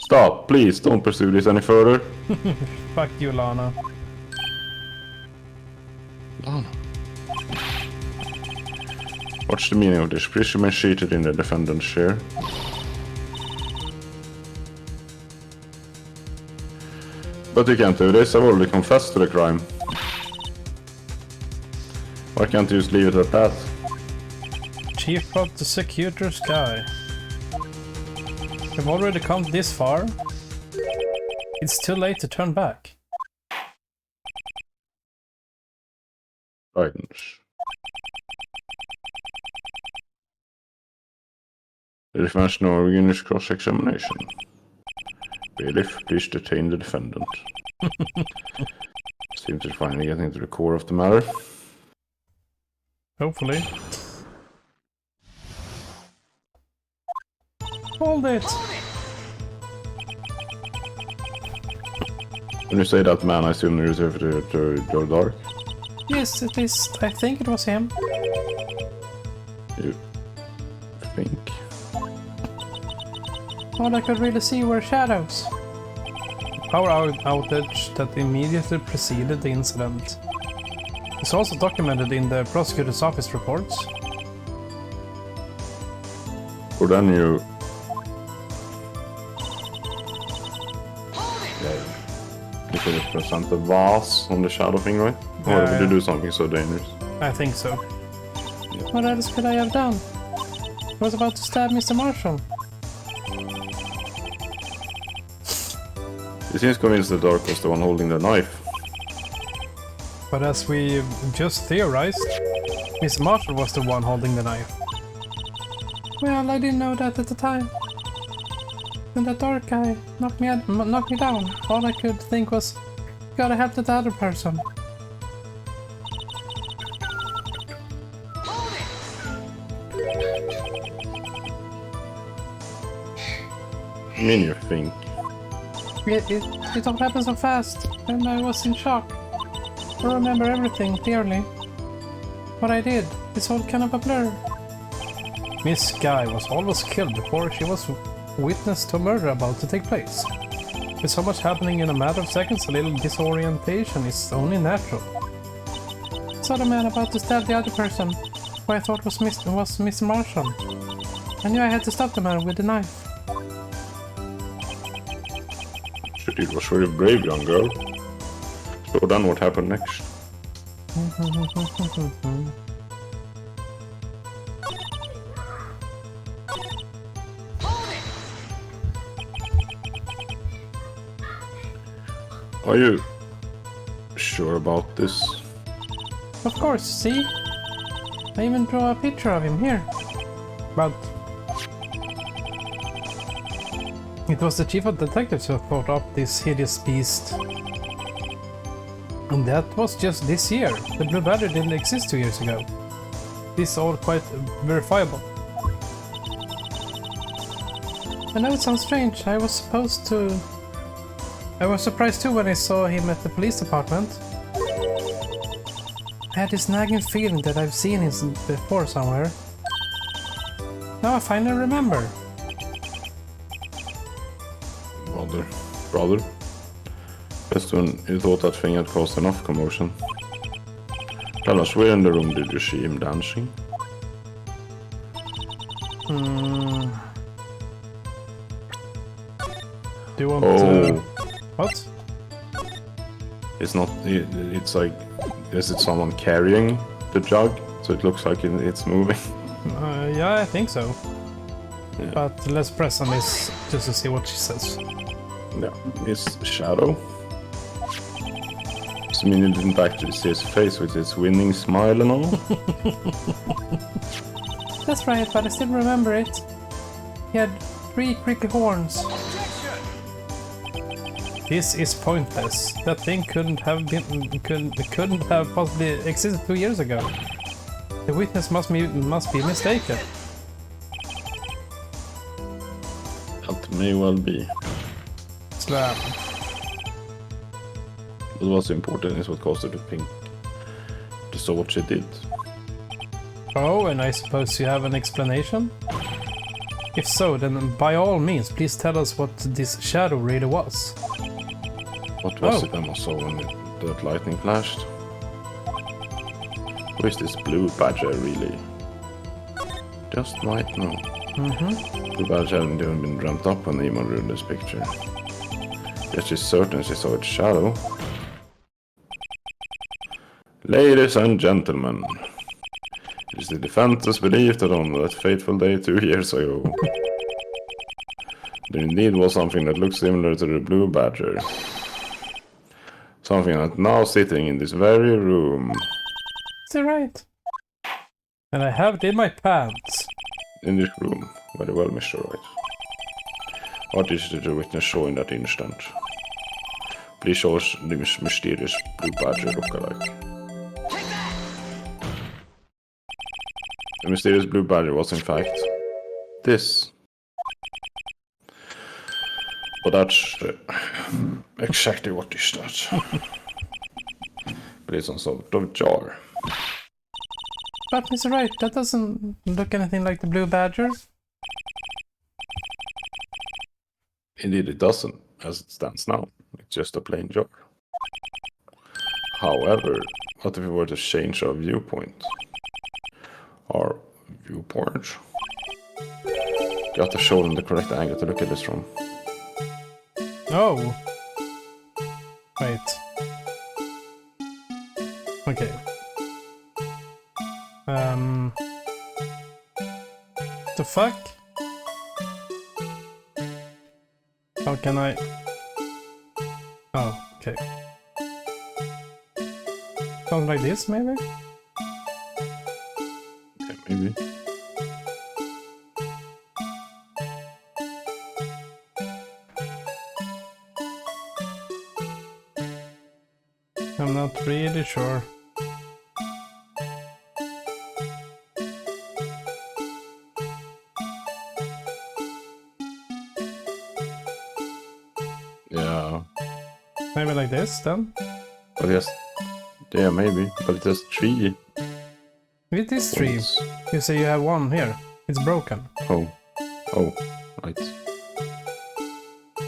Stop! Please, don't pursue this any further. Fuck you, Lana. Lana. What's the meaning of this? Prisoner seated in the defendant's chair. But you can't do this, I've already confessed to the crime. Why can't you just leave it at that? Chief of the Secutor's guy. We've already come this far. It's too late to turn back. Guidance. The defense no begins cross-examination. Bailiff, please detain the defendant. Seems to finally getting to the core of the matter. Hopefully. Hold it! When you say that man, I assume you refer to Joe Dark? Yes, at least I think it was him. You think? All I could really see were shadows. Power outage that immediately preceded the incident. It's also documented in the prosecutor's office reports. Or then you... You could present the vase on the shadow thing, right? Or Yeah, would you yeah. do something so dangerous? I think so. What else could I have done? I was about to stab Mr. Marshall. He seems convinced the Dark was the one holding the knife. But as we just theorized, Mr. Marshall was the one holding the knife. Well, I didn't know that at the time. When that dark guy knocked me down, all I could think was, gotta help that other person. I mean, you think. It all happened so fast, and I was in shock. I remember everything clearly. What I did, it's all kind of a blur. Miss Guy was almost killed before she was witness to a murder about to take place. With so much happening in a matter of seconds, a little disorientation is only natural. I saw the man about to stab the other person, who I thought was Mr. Marshall. I knew I had to stop the man with the knife. Shit, it was very brave, young girl. So then what happened next? Are you sure about this? Of course, see? I even drew a picture of him here. But it was the chief of detectives who thought up this hideous beast. And that was just this year. The Blue Badger didn't exist 2 years ago. This is all quite verifiable. I know it sounds strange. I was surprised too when I saw him at the police department. I had this nagging feeling that I've seen him before somewhere. Now I finally remember. Bother. brother. Just when you thought that thing had caused enough commotion. Tell us, where in the room did you see him dancing? Do you want what? It's not, it's like, is it someone carrying the jug? So it looks like it's moving. Yeah, I think so. Yeah. But let's press on this just to see what she says. Yeah, it's Shadow. So I mean, you didn't actually see his face with his winning smile and all? That's right, but I still remember it. He had 3 prickly horns. This is pointless. That thing couldn't have possibly existed 2 years ago. The witness must be mistaken. That may well be. Slam. But what's important is what caused her to pink. Just saw what she did. Oh, and I suppose you have an explanation? If so, then by all means, please tell us what this shadow really was. What was it Emma saw when that lightning flashed? Who is this blue badger really? Just might know. Blue badger hadn't even been dreamt up when Emma drew this picture. Yet she's certain she saw its shadow. Ladies and gentlemen, it is the defense's belief that on that fateful day 2 years ago, there indeed was something that looked similar to the blue badger. Something that's now sitting in this very room. Is that right? And I have it in my pants. In this room. Very well, Mr. Wright. What is it the witness saw in that instant? Please show us the mysterious blue badger lookalike. The mysterious blue badger was in fact this. But that's exactly what is that. But it's some sort of jar. But Mr. Wright, that doesn't look anything like the blue badger. Indeed it doesn't, as it stands now. It's just a plain jar. However, what if we were to change our viewpoint? Our viewport? You have to show them the correct angle to look at this from. Oh. Wait. Okay. The fuck? How can I... Oh, okay. Something like this, maybe? Okay, maybe. I'm not really sure. Yeah. Maybe like this, then? But yes. Yeah, maybe. But it has 3. With this tree, points. you say you have one here. It's broken. Oh. Oh. Right.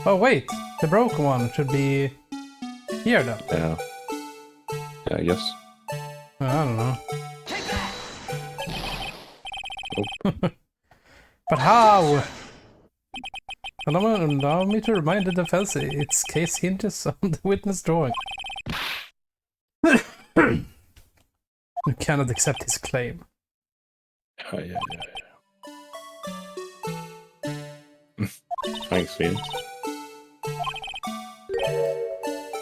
Oh, wait! The broken one should be here, then. Yeah. Yeah, I guess. I don't know. Oh. But how? Allow me to remind the defense its case hinges on the witness drawing. You cannot accept his claim. Yeah. Thanks, Vince.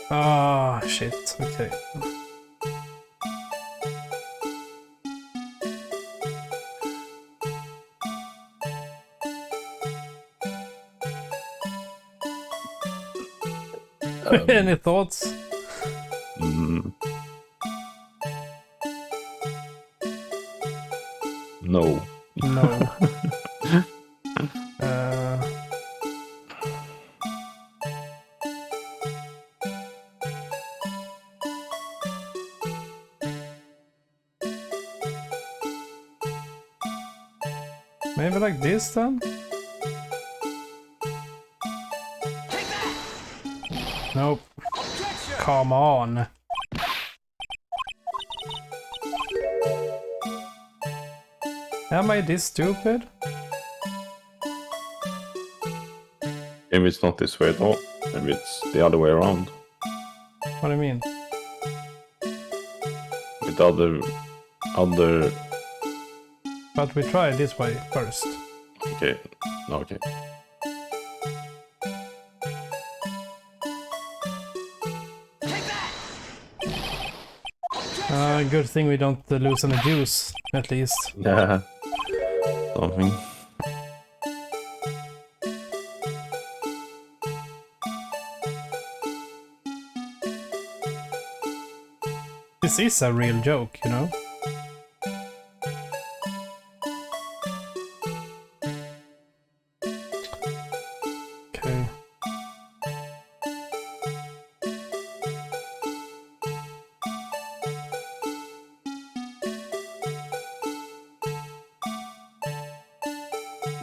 Ah, shit. Okay. Any thoughts? No. No. Maybe like this then? Nope. Come on. Am I this stupid? Maybe it's not this way at all. Maybe it's the other way around. What do you mean? With other... But we try this way first. Okay. Okay. Good thing we don't lose any juice, at least. Yeah. Something. This is a real joke, you know? Okay.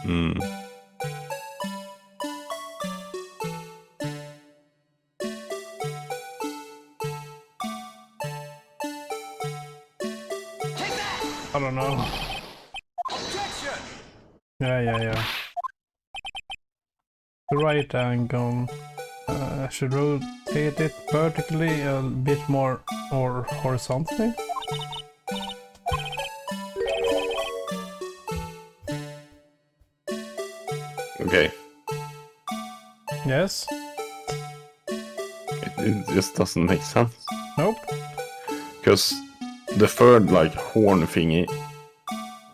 Hmm. I don't know. Yeah. The right angle. I should rotate it vertically a bit more or horizontally. Okay. Yes? It just doesn't make sense. Nope. Because the third, like, horn thingy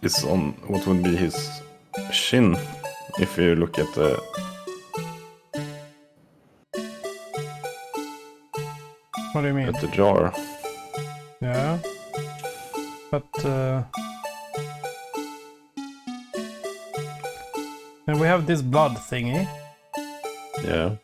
is on what would be his shin. If you look at the... What do you mean? At the jar. Yeah. But, and we have this blood thingy. Yeah.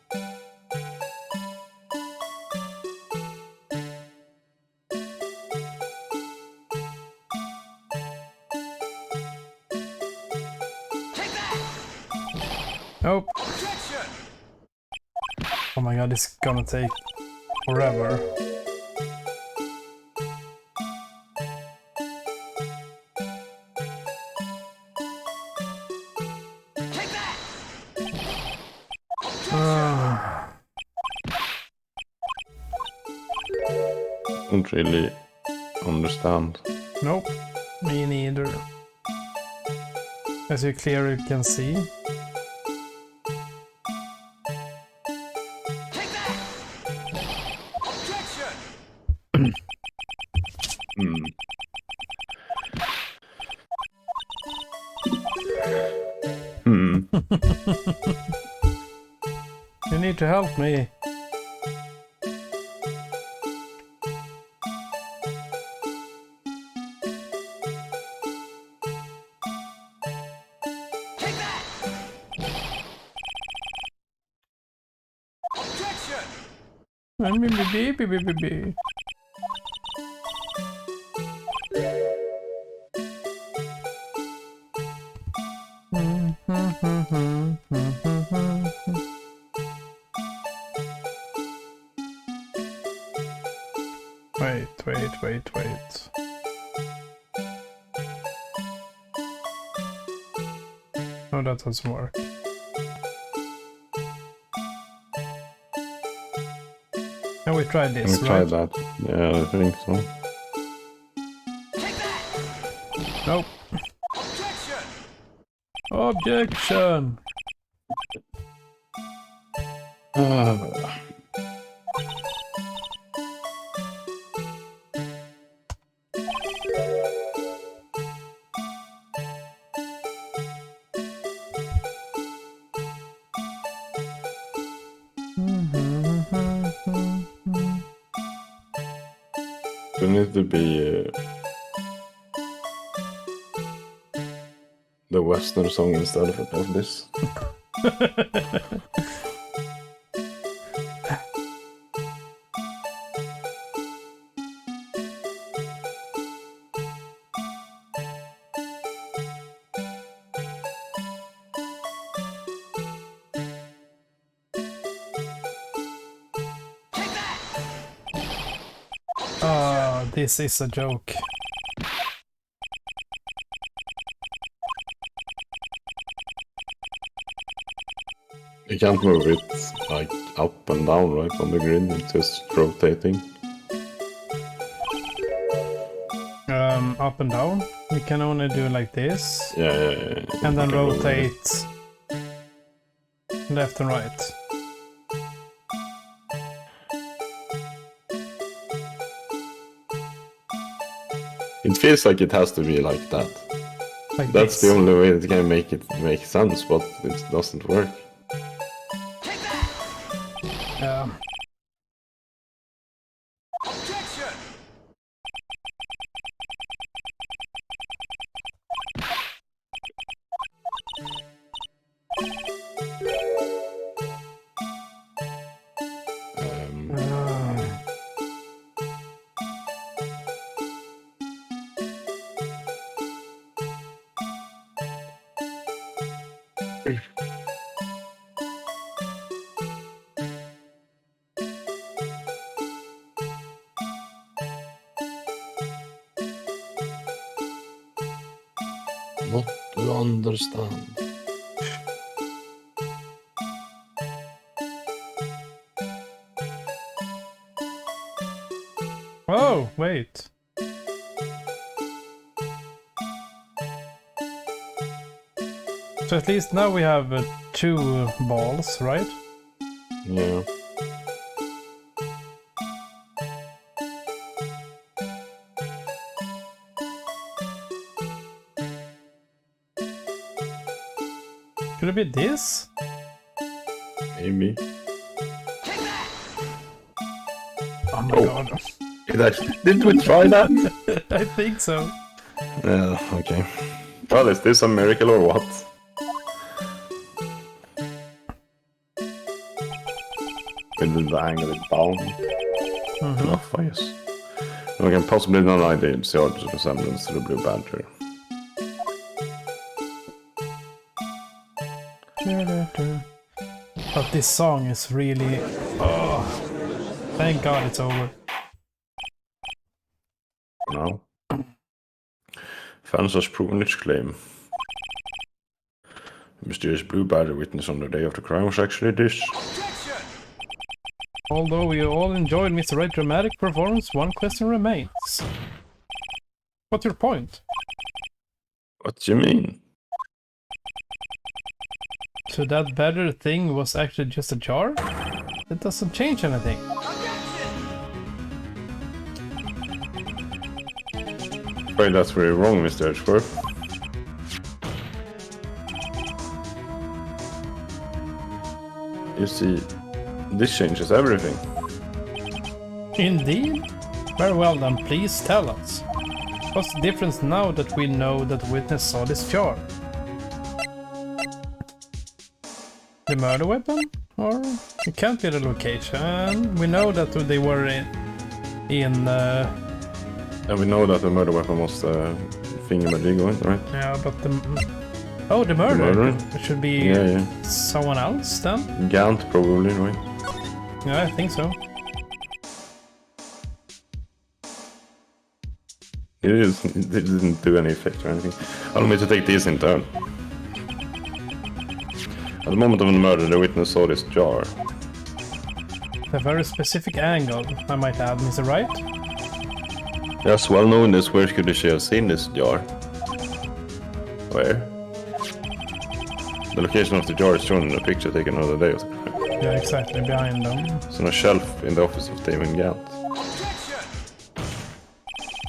Nope. Oh my god, this is gonna take forever. Don't really understand. Nope, me neither. As you clearly can see. Hmm. Hmm. You need to help me. Baby. Wait. Oh, that doesn't work. And we tried this, Can we try right? that? Yeah, I think so. Nope. Objection! There needs to be the Western song instead of this. This is a joke. You can't move it like up and down, right, on the grid. It's just rotating. Up and down. You can only do like this. Yeah. And then You can move it. rotate left and right. It feels like it has to be like that. Like That's this. the only way that can make it make sense, but it doesn't work. Yeah. Not to understand. Oh, wait. So at least now we have 2 balls, right? Yeah. Could it be this? Maybe. Oh my Oh. god. It actually, did we try that? I think so. Yeah, okay. Well, is this a miracle or what? With the angle it down. Enough, I guess. And we can possibly not ID George's resemblance to the Blue Badger. But this song is really... Oh, thank god it's over. Now. Fans has proven its claim. The mysterious Blue Badger witnessed on the day of the crime was actually this. Although we all enjoyed Mr. Wright's dramatic performance, one question remains. What's your point? What do you mean? So that better thing was actually just a jar? That doesn't change anything. Well, that's very wrong, Mr. Edgeworth. You see, this changes everything. Indeed? Very well then, please tell us. What's the difference now that we know that witness saw this jar? The murder weapon? Or it can't be the location. We know that they were in And we know that the murder weapon was the thingamajig, right? yeah, but the... Oh, the murder! murderer? It should be Yeah. someone else then? Gant, probably, right? Yeah, I think so. It didn't do any effect or anything. Allow me to take these in turn. At the moment of the murder, the witness saw this jar. A very specific angle, I might add, Mr. Wright. Yes, well known this, where could she have seen this jar? Where? The location of the jar is shown in a picture taken on the day of the crime. Yeah, exactly, behind them. It's on a shelf in the office of Damon Gant.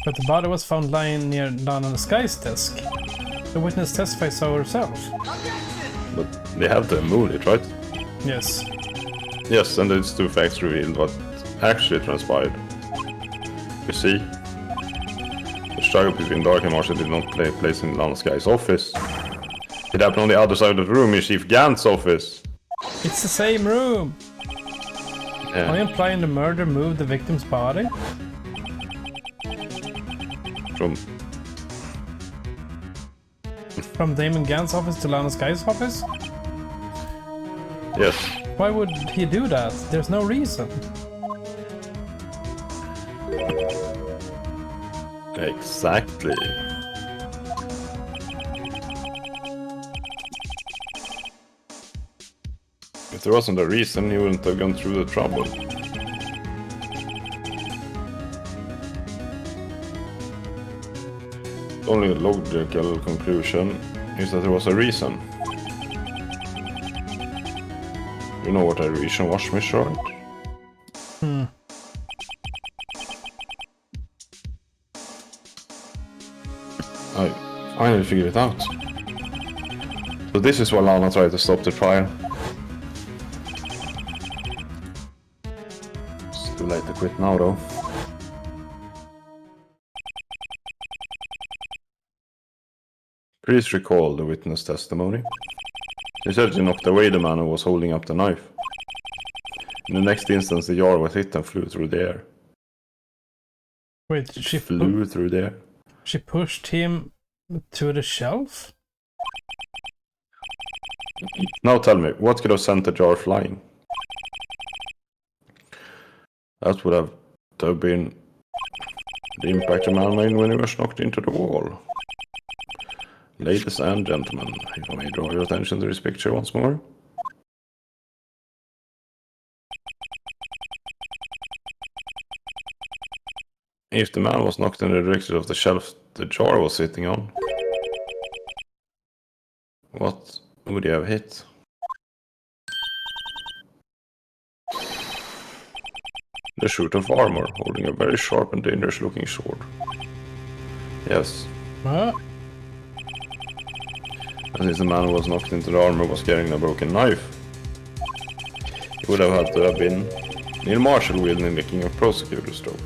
But the body was found lying near Lana Sky's desk. The witness testified so herself. But they have to have moved it, right? Yes. Yes, and these 2 facts revealed what actually transpired. You see, the struggle between Dark and Marshall did not take place in Lana Sky's office. It happened on the other side of the room in Chief Gant's office. It's the same room! Are you implying the murder moved the victim's body? From Damon Gant's office to Lana Sky's office? Yes. Why would he do that? There's no reason. Exactly. If there wasn't a reason, he wouldn't have gone through the trouble. The only logical conclusion is that there was a reason. You know what a reason was, Mr. Wright? I finally figured it out. So this is why Lana tried to stop the trial. It's too late to quit now, though. Please recall the witness testimony. She said she knocked away the man who was holding up the knife. In the next instance, the jar was hit and flew through the air. Wait, she Flew through the air. She pushed him to the shelf? Now tell me, what could have sent the jar flying? That would have been the impact the man made when he was knocked into the wall. Ladies and gentlemen, if I may draw your attention to this picture once more. If the man was knocked in the direction of the shelf the jar was sitting on, what would he have hit? The suit of armor, holding a very sharp and dangerous looking sword. Yes. Huh? And since the man who was knocked into the armor was carrying a broken knife, it would have had to have been Neil Marshall wielding the King of Prosecutors stroke.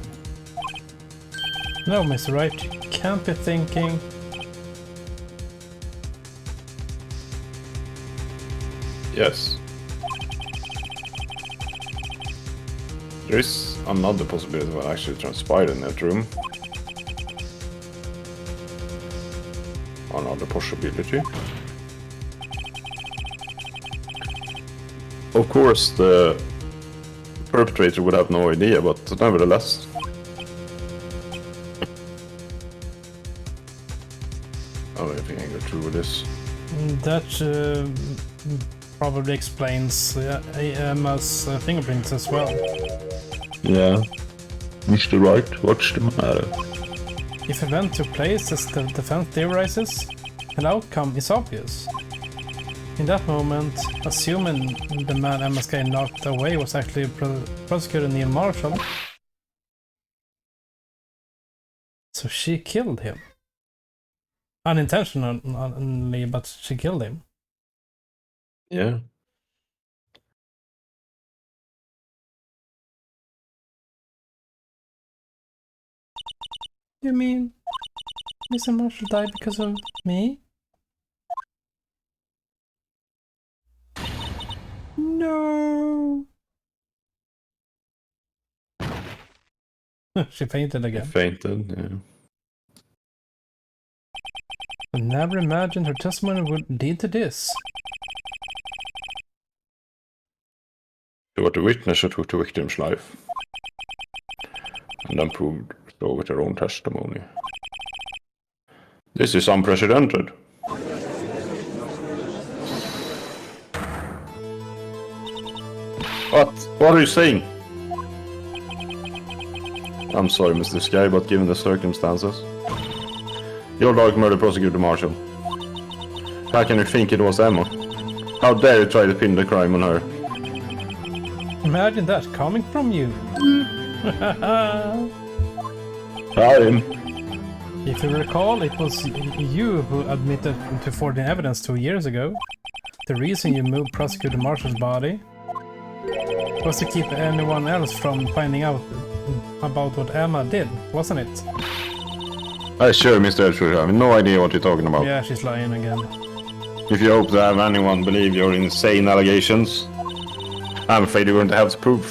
No, Mr. Wright, you can't be thinking... Yes. There is another possibility of what actually transpired in that room. Another possibility. Of course, the perpetrator would have no idea, but nevertheless. I don't think I can go through with this. That probably explains Emma's fingerprints as well. Yeah. Mr. Wright, what's the matter? If event took place as the defense theorizes, an outcome is obvious. In that moment, assuming the man MSK knocked away was actually prosecutor Neil Marshall, so she killed him. Unintentionally, but she killed him. Yeah. You mean Mr. Marshall died because of me? No. She fainted He again. fainted, yeah. I never imagined her testimony would lead to this. They were the witness who took the victim's life. And then proved so with their own testimony. This is unprecedented. What? What are you saying? I'm sorry, Mr. Sky, but given the circumstances... Your dog murdered Prosecutor Marshall. How can you think it was Emma? How dare you try to pin the crime on her? Imagine that coming from you. Time. If you recall, it was you who admitted to forging evidence 2 years ago. The reason you moved Prosecutor Marshall's body was to keep anyone else from finding out about what Emma did, wasn't it? Sure, Mr. Edgeworth, I have no idea what you're talking about. Yeah, she's lying again. If you hope to have anyone believe your insane allegations, I'm afraid you're going to have to prove.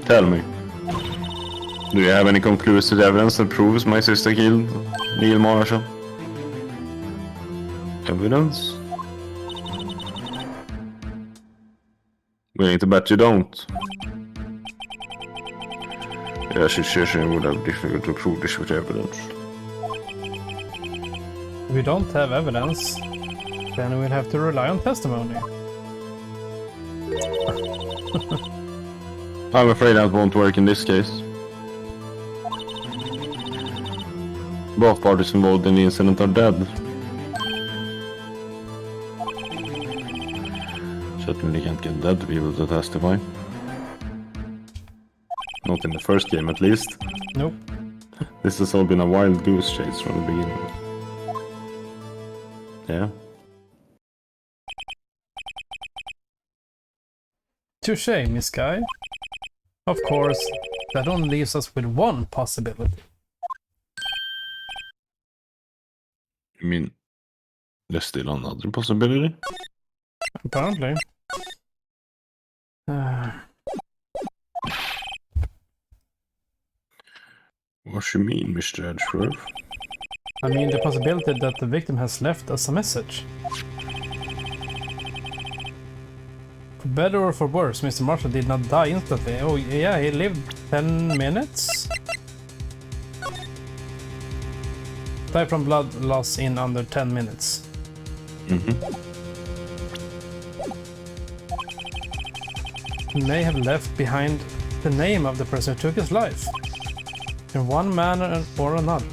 Tell me. Do you have any conclusive evidence that proves my sister killed Neil Marshall? Evidence? Willing to bet you don't. The situation would have difficult to prove this with evidence. If we don't have evidence, then we'll have to rely on testimony. I'm afraid that won't work in this case. Both parties involved in the incident are dead. Certainly can't get dead people to testify. Not in the first game, at least. Nope. This has all been a wild goose chase from the beginning. Yeah. Touché, Miss Guy. Of course, that only leaves us with one possibility. You mean there's still another possibility? Apparently. What you mean, Mr. Edgeworth? I mean the possibility that the victim has left us a message. For better or for worse, Mr. Marshall did not die instantly. Oh yeah, he lived 10 minutes? Died from blood loss in under 10 minutes. He may have left behind the name of the person who took his life. In one manner or another.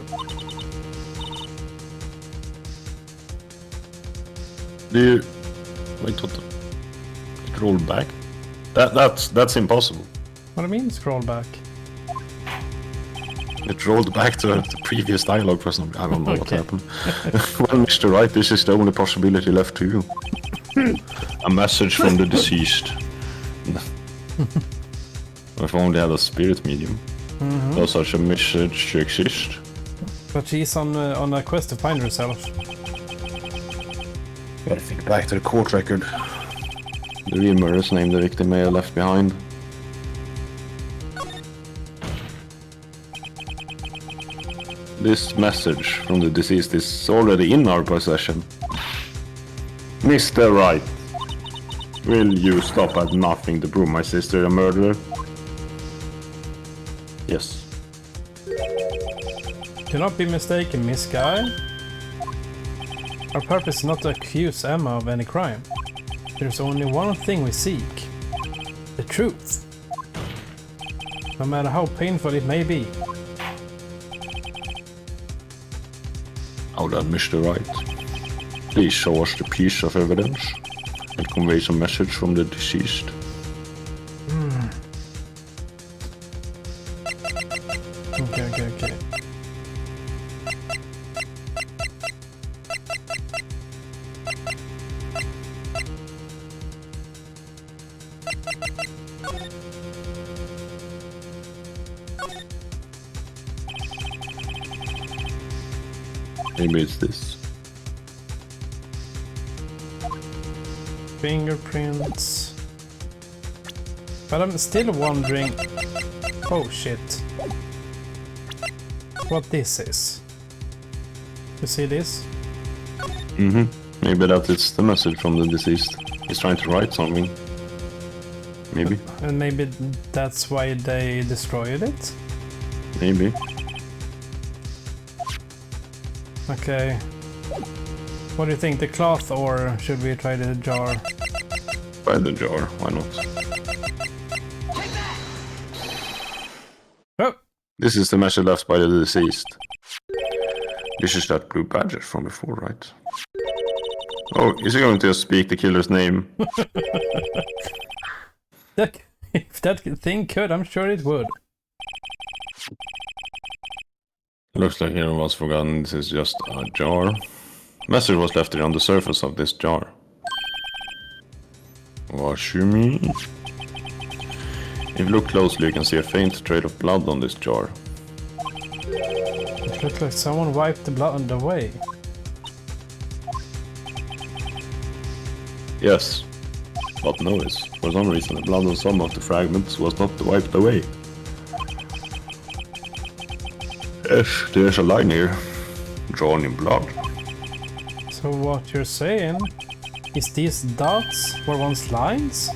Do you... Wait, what the... It rolled back? That's impossible. What do you mean scroll back? It rolled back to the previous dialogue for some... I don't know what happened. Well, Mr. Wright, this is the only possibility left to you. A message from the deceased. If only had a spirit medium. Does such a message exist? But she's on a quest to find herself. Gotta think back to the court record. The real murderer's name the victim may have left behind. This message from the deceased is already in our possession. Mr. Wright, will you stop at nothing to prove my sister a murderer? Yes. Do not be mistaken, Miss Guy. Our purpose is not to accuse Emma of any crime. There's only one thing we seek. The truth. No matter how painful it may be. Now then, Mr. Wright, please show us the piece of evidence and convey some message from the deceased. Okay. Maybe it's this. Fingerprints. But I'm still wondering... Oh shit. What this is. You see this? Maybe that is the message from the deceased. He's trying to write something. Maybe. And maybe that's why they destroyed it? Maybe. Okay. What do you think, the cloth or should we try the jar? Try the jar, why not? Oh! This is the message left by the deceased. This is that blue badger from before, right? Oh, is he going to speak the killer's name? If that thing could, I'm sure it would. Looks like it was forgotten. This is just a jar. Message was left here on the surface of this jar. What you mean? If you look closely, you can see a faint trail of blood on this jar. It looks like someone wiped the blood away. Yes, but notice, for some reason the blood on some of the fragments was not wiped away. Yes, there's a line here, drawn in blood. So what you're saying is these dots were once lines?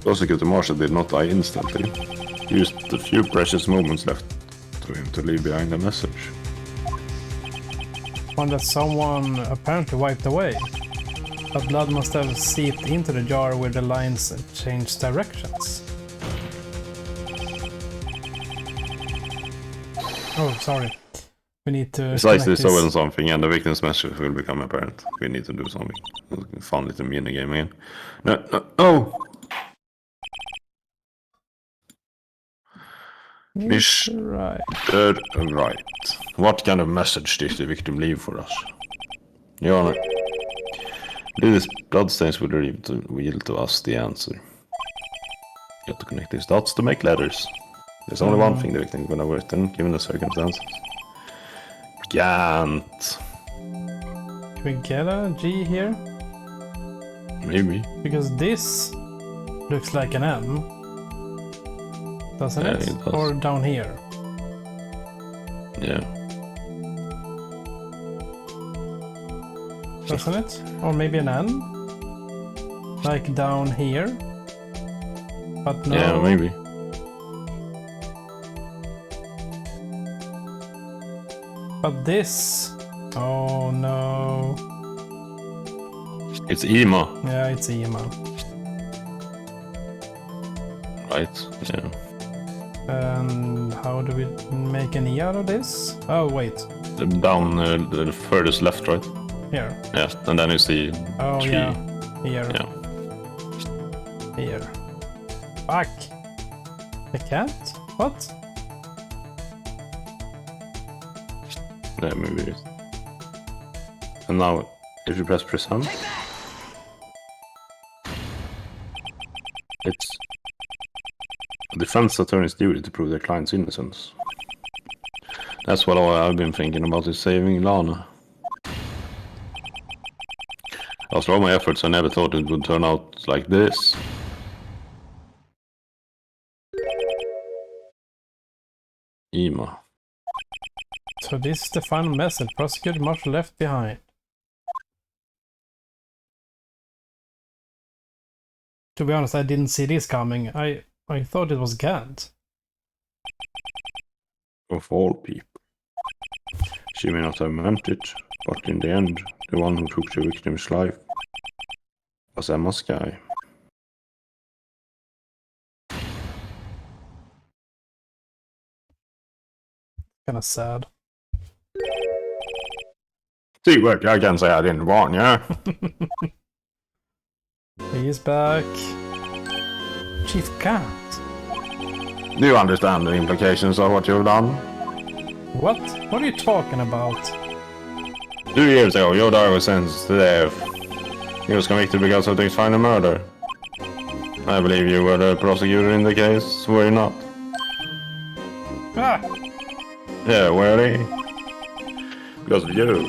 Prosecutor Marshall did not die instantly. He used the few precious moments left to him to leave behind a message. One that someone apparently wiped away. But blood must have seeped into the jar where the lines changed directions. Oh, sorry. We need to... Precisely so and something, and the victim's message will become apparent. We need to do something. Fun little minigame again. No! Mr. Wright. What kind of message did the victim leave for us? Your Honor, these bloodstains will reveal to us the answer. You have to connect these dots to make letters. There's only one thing the victim could have written, given the circumstances. Can't. Can we get a G here? Maybe. Because this looks like an M. Doesn't Yeah, it? it does. Or down here. Yeah. Doesn't it? Or maybe an N? Like down here? But no. Yeah, maybe. But this... Oh no. It's Ima. Yeah, it's Ema. Right, yeah. And how do we make an E out of this? Oh, wait. Down the furthest left, right? Here. Yeah, and then you see Oh, G. yeah. Here. Yeah. Here. Fuck. I can't? What? Yeah, maybe it is. And now, if you press present, it's a defense attorney's duty to prove their client's innocence. That's what I've been thinking about, is saving Lana. After all my efforts, I never thought it would turn out like this. Ima. So this is the final message. Prosecutor Marshall left behind. To be honest, I didn't see this coming. I thought it was Gant. Of all people. She may not have meant it, but in the end, the one who took the victim's life was Emma's guy. Kinda sad. See, what I can say I didn't warn you. He's back. Chief Gant. Do you understand the implications of what you've done? What? What are you talking about? 2 years ago, your daughter was sentenced to death. He was convicted because of this final murder. I believe you were the prosecutor in the case, were you not? Ah! Yeah, were they? Because of you,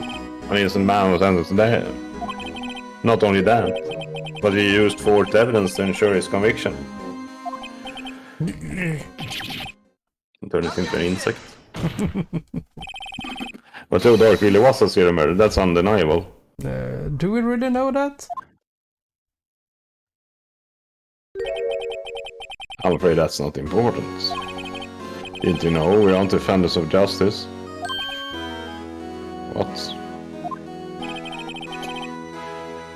an innocent man was sentenced to death. Not only that, but he used forged evidence to ensure his conviction. Turn it into an insect. But Joe Dark really was a serial murder, that's undeniable. Do we really know that? I'm afraid that's not important. Didn't you know we aren't defenders of justice? What?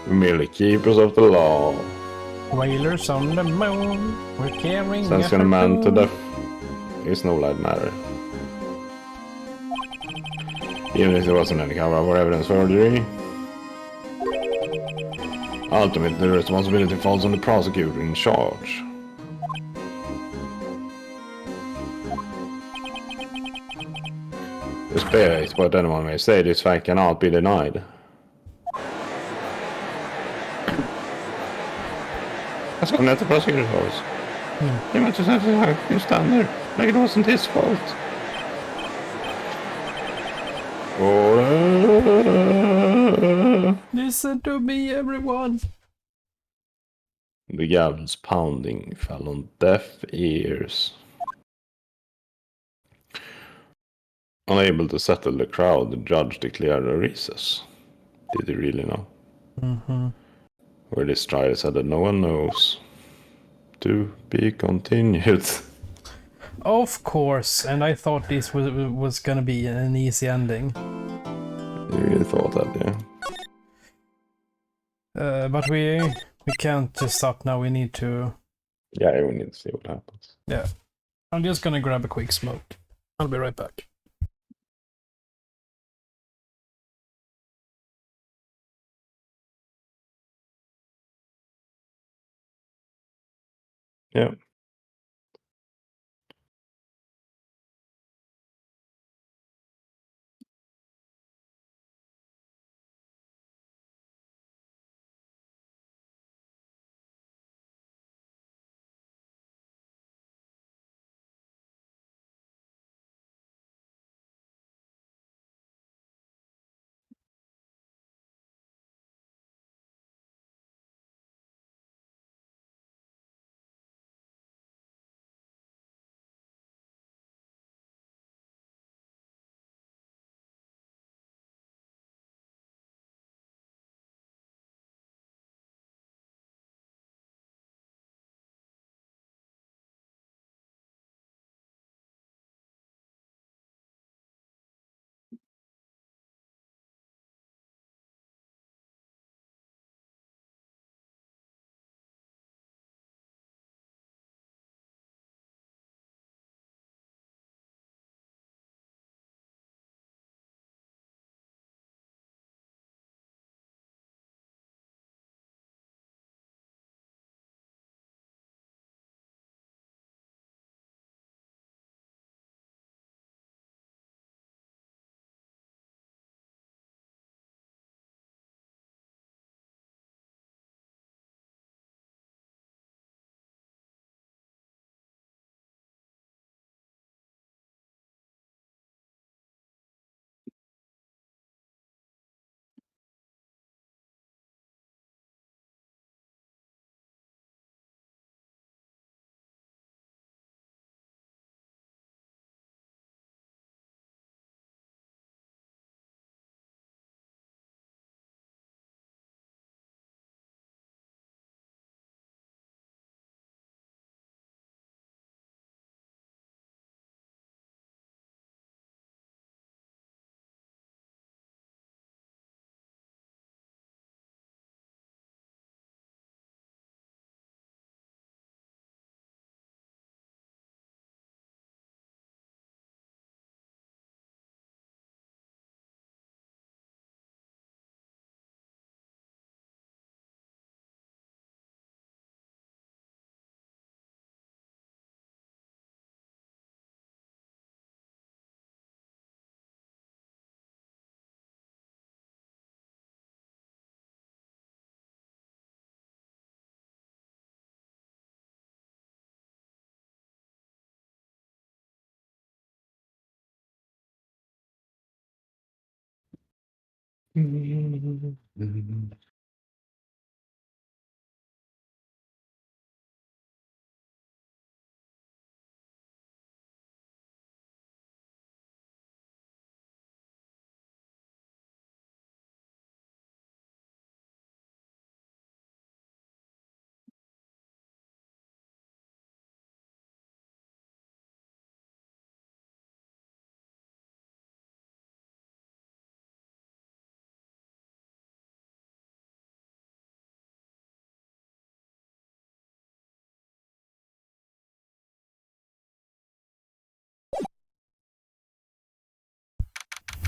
We're merely keepers of the law. Whalers on the moon, we're carrying Sentencing a man to death is no light matter. Even if there wasn't any cover or evidence forgery. Ultimately, the responsibility falls on the prosecutor in charge. Despite what anyone may say, this fact cannot be denied. Jag ska ner till prosecutor's office. He went to say how you stand there, like it wasn't his fault. Listen to me, everyone! The gavel's pounding fell on deaf ears. Unable to settle the crowd, the judge declared a recess. Did he really know? Mm-hmm. Where this trial said that no one knows. to be continued. Of course, and I thought this was gonna be an easy ending. You really thought that, yeah? But we can't just stop now, we need to... Yeah, we need to see what happens. Yeah. I'm just gonna grab a quick smoke. I'll be right back. Yeah.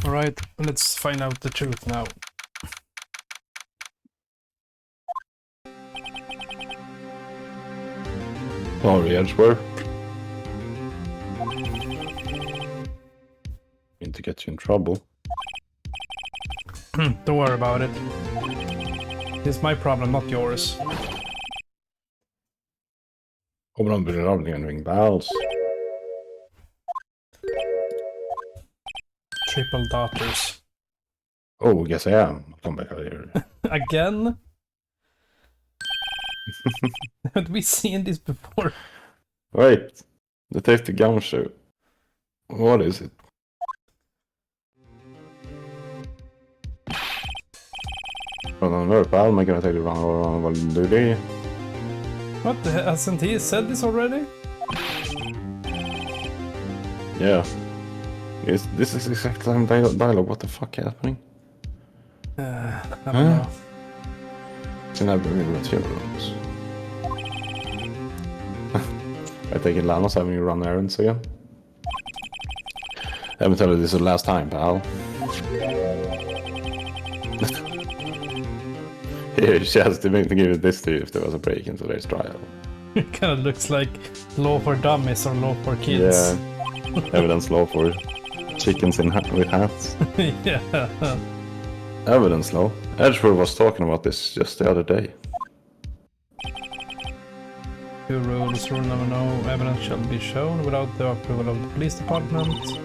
Alright, let's find out the truth now. Sorry, Edgeworth. Mean to get you in trouble. Don't worry about it. It's my problem, not yours. Kommer de bli ravningen ring bells? Triple daughters. Oh, guess I am. I'll come back out here. Again? Had we seen this before? Wait. Detective Gumshoe. What is it? Från en rörpall, man kan tänka around vad du det. What? Hasn't he said this already? Yeah. Yes, this is exactly the same dialogue. What the fuck is happening? I don't know. It's never really materials. I take it Lano's having you run errands again. I haven't told you this is the last time, pal. Here, she has to give it this to you if there was a break in today's trial. It kind of looks like law for dummies or law for kids. Yeah, evidence law for chickens with hats. Yeah. Evidence law. Edgeworth was talking about this just the other day. 2 rules. Rule number no evidence shall be shown without the approval of the police department.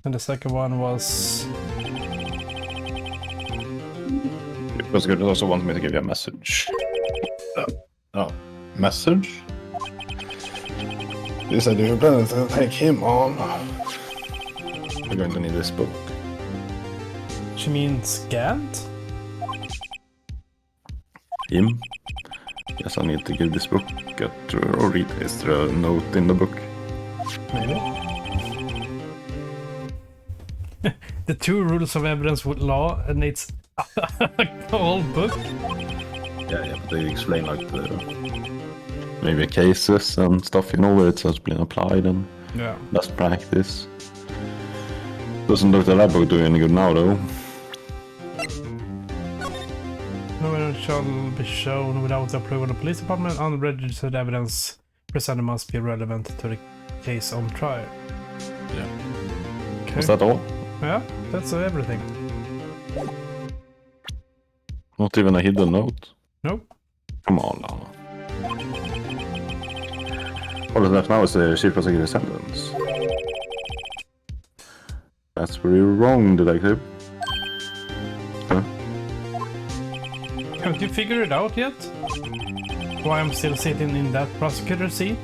And the second one was... The prosecutor also wants me to give you a message. Oh, message? He said you're going to take him on. We're going to need this book. She means Gant? Him? Yes, I need to give this book or read. Is there a note in the book? Maybe. The 2 rules of evidence with law, and it's a whole book. Yeah, but they explain like the maybe cases and stuff, you know, where it has been applied and best practice. Doesn't look that book doing any good now, though. No evidence shall be shown without the approval of the police department. Unregistered evidence presented must be relevant to the case on trial. Yeah. Okay. Was that all? Yeah, that's everything. Not even a hidden note? Nope. Come on, Lana. All that's left now is the chief prosecutor's sentence. That's very wrong, detective. Huh? Haven't you figured it out yet? Why I'm still sitting in that prosecutor's seat?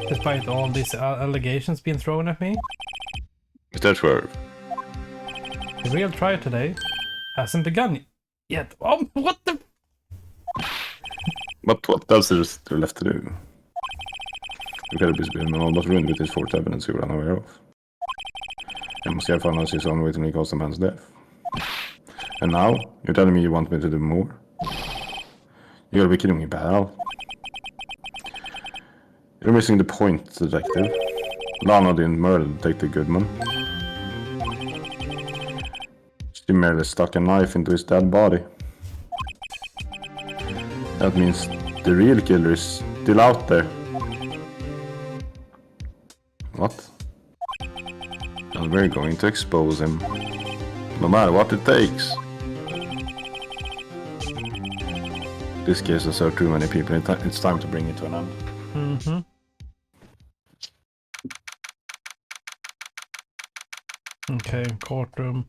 Despite all these allegations being thrown at me? Mr. Edgeworth. The real trial today hasn't begun yet. Oh, what the... But what else is there left to do? You could have been almost ruined with his fourth evidence you were unaware of. And must have found out his own way to recall the man's death. And now, you're telling me you want me to do more? You gotta be kidding me, pal. You're missing the point, detective. Lana didn't murder Detective Goodman. She merely stuck a knife into his dead body. That means the real killer is still out there. What? And we're going to expose him. No matter what it takes. This case has served too many people. It's time to bring it to an end. Mm-hmm. Okay, courtroom.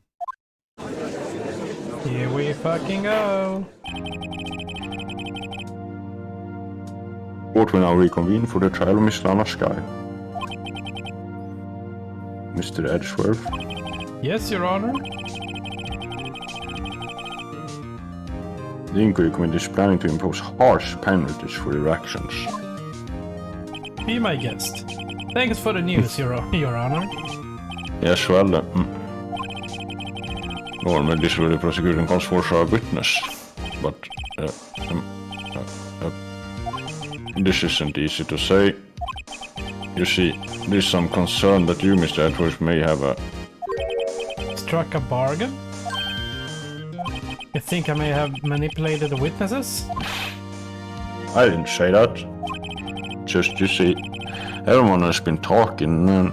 Here we fucking go. Court will now reconvene for the trial of Miss Lana Sky. Mr. Edgeworth. Yes, Your Honor. The inquiry committee is planning to impose harsh penalties for your actions. Be my guest. Thanks for the news, Your Honor. Yes, well, normally this will the prosecution calls for a witness, but this isn't easy to say. You see, there's some concern that you, Mr. Edgeworth, may have Struck a bargain? You think I may have manipulated the witnesses? I didn't say that. Just, you see, everyone has been talking and...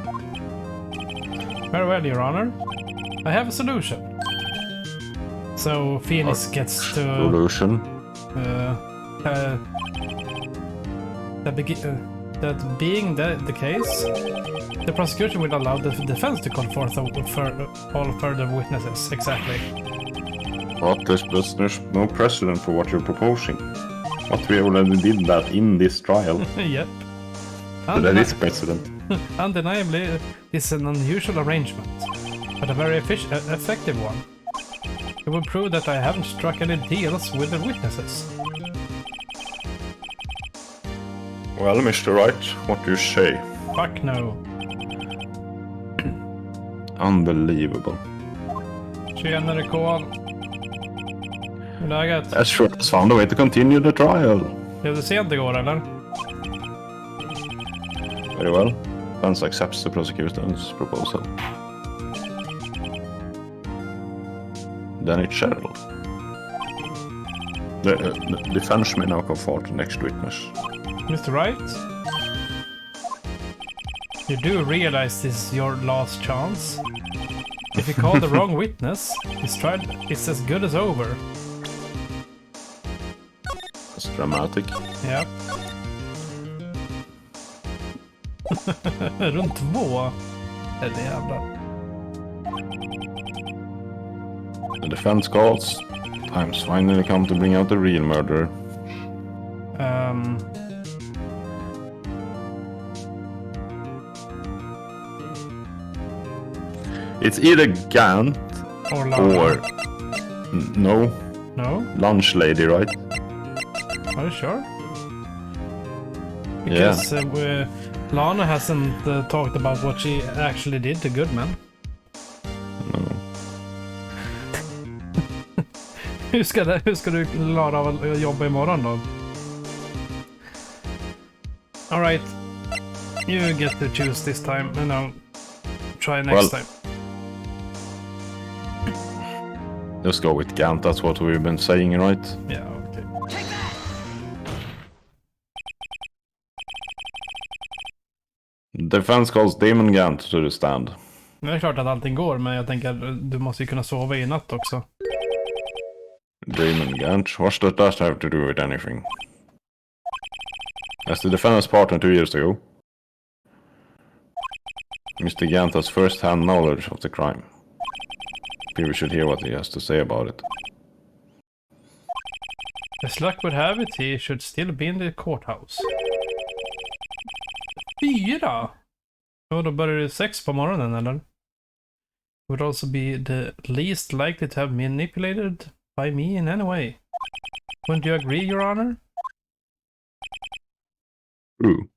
Very well, Your Honor. I have a solution. So Phoenix gets to... Solution? That being the case, the prosecution will allow the defense to call forth all further witnesses. Exactly. What? There's no precedent for what you're proposing. But we already did that in this trial. Yep. So there is precedent. Undeniably, it's an unusual arrangement, but a very effective one. It would prove that I haven't struck any deals with the witnesses. Well, Mr. Wright, what do you say? Fuck no. Unbelievable. Tjenare Kol. Hur är läget? That's sure it's found a way to continue the trial. Blev det sent igår eller? Very well. Defense accepts the prosecution's proposal. Then it's Cheryl. The defense may now come forward to the next witness. Mr. Wright? You do realize this is your last chance? If you call the wrong witness, this trial is as good as over. That's dramatic. Ja. Runt 2. Eller jävlar. The defense calls. Time's finally come to bring out the real murderer. It's either Gant Or Lara. or... No, No? lunch lady, right? Are you sure? Because Lana hasn't talked about what she actually did to Goodman. No. hur ska du klara av att jobba imorgon då? Alright. You get to choose this time and I'll try next time. Let's go with Gant, that's what we've been saying, right? Yeah, okay. Defense calls Damon Gant to the stand. Det är klart att allting går, men jag tänker att du måste ju kunna sova i natt också. Damon Gant, what does that have to do with anything? As the defendant's partner 2 years ago, Mr. Gant has first-hand knowledge of the crime. People should hear what he has to say about it. As luck would have it, he should still be in the courthouse. 4? Och då börjar det 6 på morgonen, eller? Would also be the least likely to have manipulated by me in any way. Wouldn't you agree, Your Honor? True.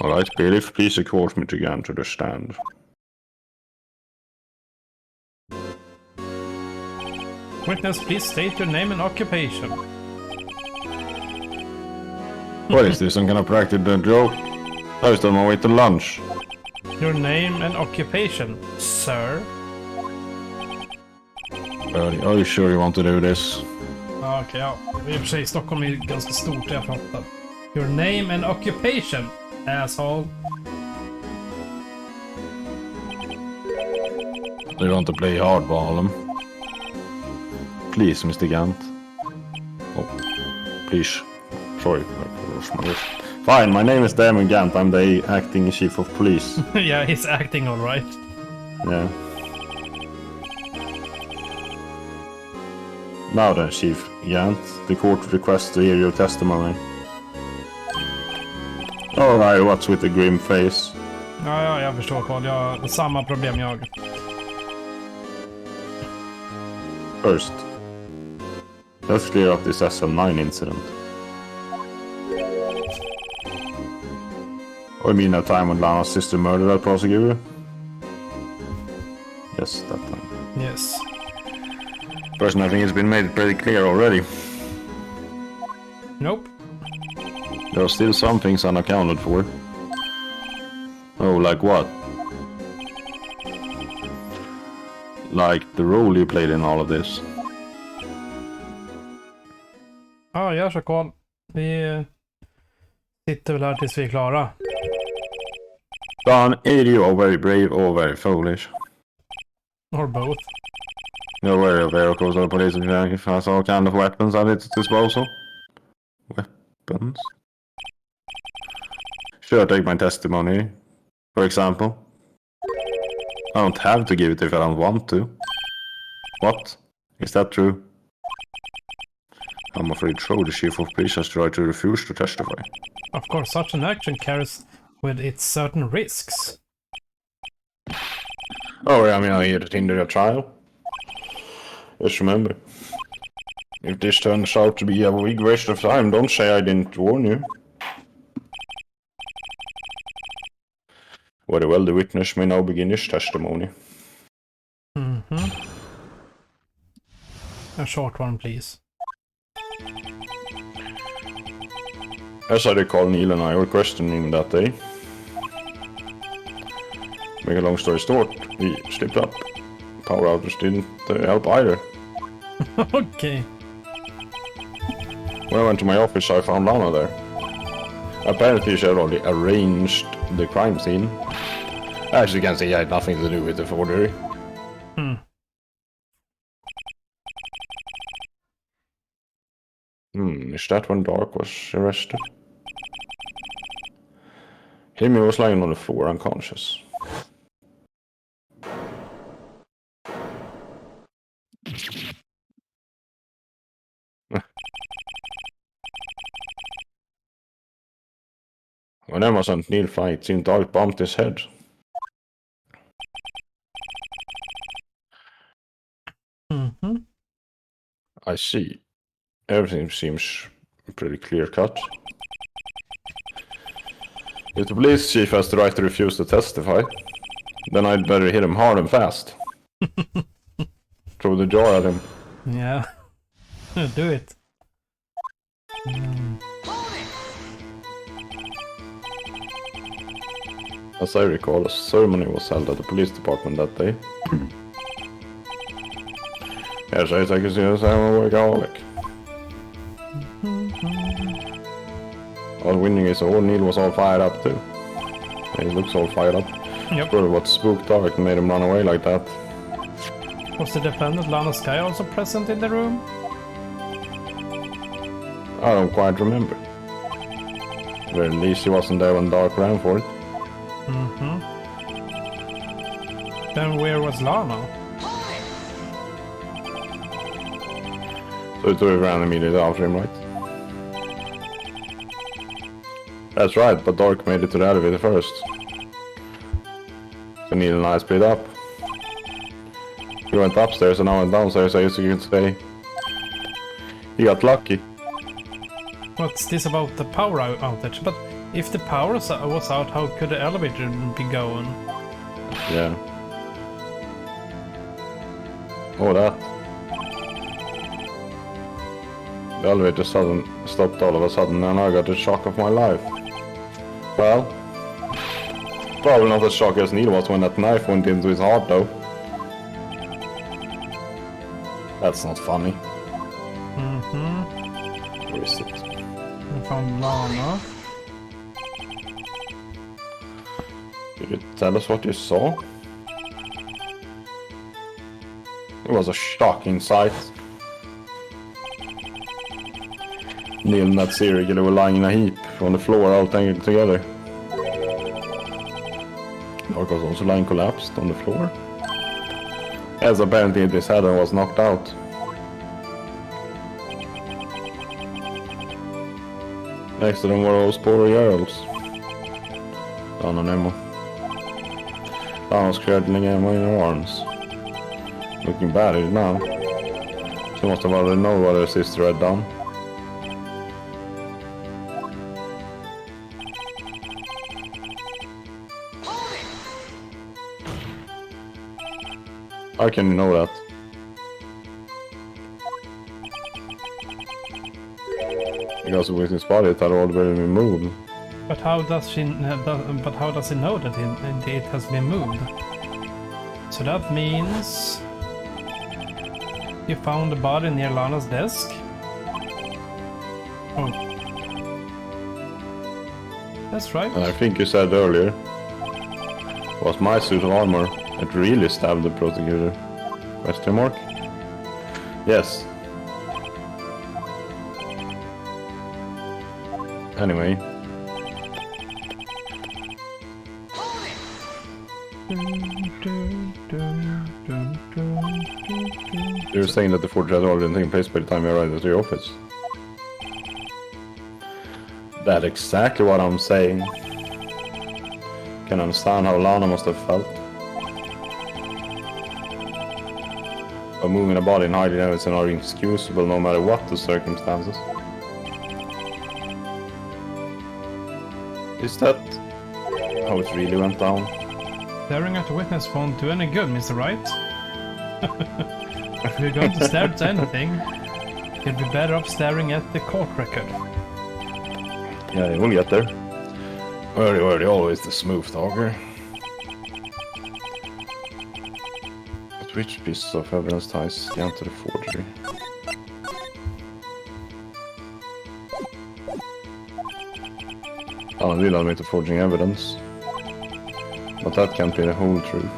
Alright, bailiff, please escort me to Gant to the stand. Witness, please state your name and occupation. What is this, some kind of practical joke? I was on my way to lunch. Your name and occupation, sir. Are you sure you want to do this? Okej, ja. I och för sig, Stockholm är ju ganska stort, jag fattar. Your name and occupation, asshole. Do you want to play hardball? Please, Mr. Gant. Oh, please. Sorry. Fine, my name is Damon Gant. I'm the acting chief of police. Yeah, he's acting all right. Yeah. Now then, Chief Gant, the court requests to hear your testimony. Alright, what's with the grim face? Ja, jag förstår, Carl. Jag har samma problem jag. First, let's clear up this SM9 incident. Oh, you mean that time when Lana's sister murdered that prosecutor? Yes, that time. Yes. Personally, I think it's been made pretty clear already. Nope. There are still some things unaccounted for. Oh, like what? Like the role you played in all of this. Ja, gör så, Carl. Vi sitter väl här tills vi är klara. Don, either you are very brave or very foolish. Or both. You're very aware, of course, of the police has all kind of weapons at its disposal. Weapons? Sure, take my testimony, for example. I don't have to give it if I don't want to. What? Is that true? I'm afraid so. The chief of police has tried to refuse to testify. Of course, such an action carries with it certain risks. Oh, I mean, are you here to hinder your trial? Just remember, if this turns out to be a big waste of time, don't say I didn't warn you. Very well, the witness may now begin his testimony. A short one, please. As I recall, Neil and I were questioning him that day. Make a long story short, he slipped up. Power outage didn't help either. Okay. When I went to my office, I found Lana there. Apparently, she had already arranged the crime scene. As you can see, I had nothing to do with the forgery. Is that when Dark was arrested? Himmy was lying on the floor, unconscious. When Emma sent Neil flight, it seemed Dark bumped his head. I see. Everything seems pretty clear-cut. If the police chief has the right to refuse to testify, then I'd better hit him hard and fast. Throw the jar at him. Yeah. Do it. As I recall, a ceremony was held at the police department that day. Yes, I take it serious, I'm a workaholic. All winning is all, Neil was all fired up too. He looks all fired up. Yep. Probably what spooked Dark made him run away like that. Was the defendant Lana Skye also present in the room? I don't quite remember. At very least he wasn't there when Dark ran for it. Then where was Lana? So he ran immediately after him, right? That's right, but Dark made it to the elevator first. So Neil and I split up. He went upstairs and I went downstairs, so you can say he got lucky. What's this about the power outage? But if the power was out, how could the elevator be going? Yeah. Oh, that. The elevator stopped all of a sudden and I got the shock of my life. Well, probably not as shocked as Neil was when that knife went into his heart though. That's not funny. Where is it? I found Lana. Could you tell us what you saw? It was a shocking sight. Neil and that serial killer were lying in a heap on the floor, all tangled together. Dark was also lying collapsed on the floor. As apparently his head was knocked out. Next to them were those poor girls. Lana and Emma. Lana was cradling Emma in her arms. Looking bad at it now. She must have already known what her sister had done. How can you know that? Because with his body it had already been moved. But how does he know that it has been moved? So that means you found the body near Lana's desk? Oh. That's right. And I think you said earlier, was my suit of armor that really stabbed the prosecutor? Question mark? Yes. Anyway. You're saying that the forgery had already taken place by the time you arrived at your office? That's exactly what I'm saying. Can understand how Lana must have felt. But moving a body in highly levels are inexcusable no matter what the circumstances. Is that how it really went down? Staring at the witness won't do any good, Mr. Wright. If you're going to stare at anything, you'd be better off staring at the court record. Yeah, we'll get there. Early, always the smooth talker. But which piece of evidence ties Scan to the forgery? Han vill admit to forging evidence. But that can't be the whole truth.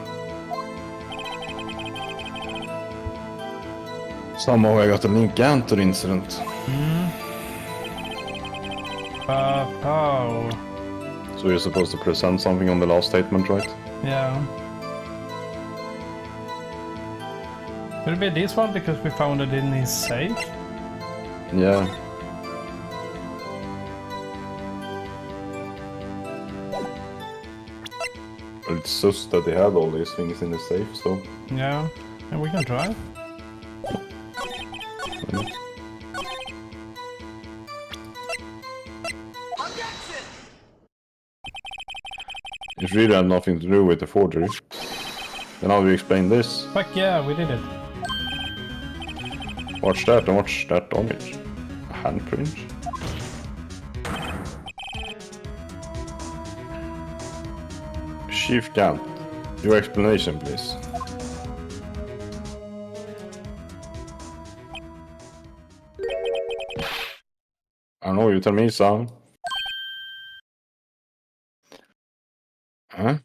Somehow I got a link to the incident. Oh. So you're supposed to present something on the last statement, right? Yeah. Could it be this one because we found it in his safe? Yeah. But it's just that they had all these things in the safe, so... Yeah, and we can try. It really had nothing to do with the forgery. Then how do you explain this? Fuck yeah, we did it. Watch that and watch that on it. A handprint. Chief Gant, your explanation, please. I know you tell me, son. Huh?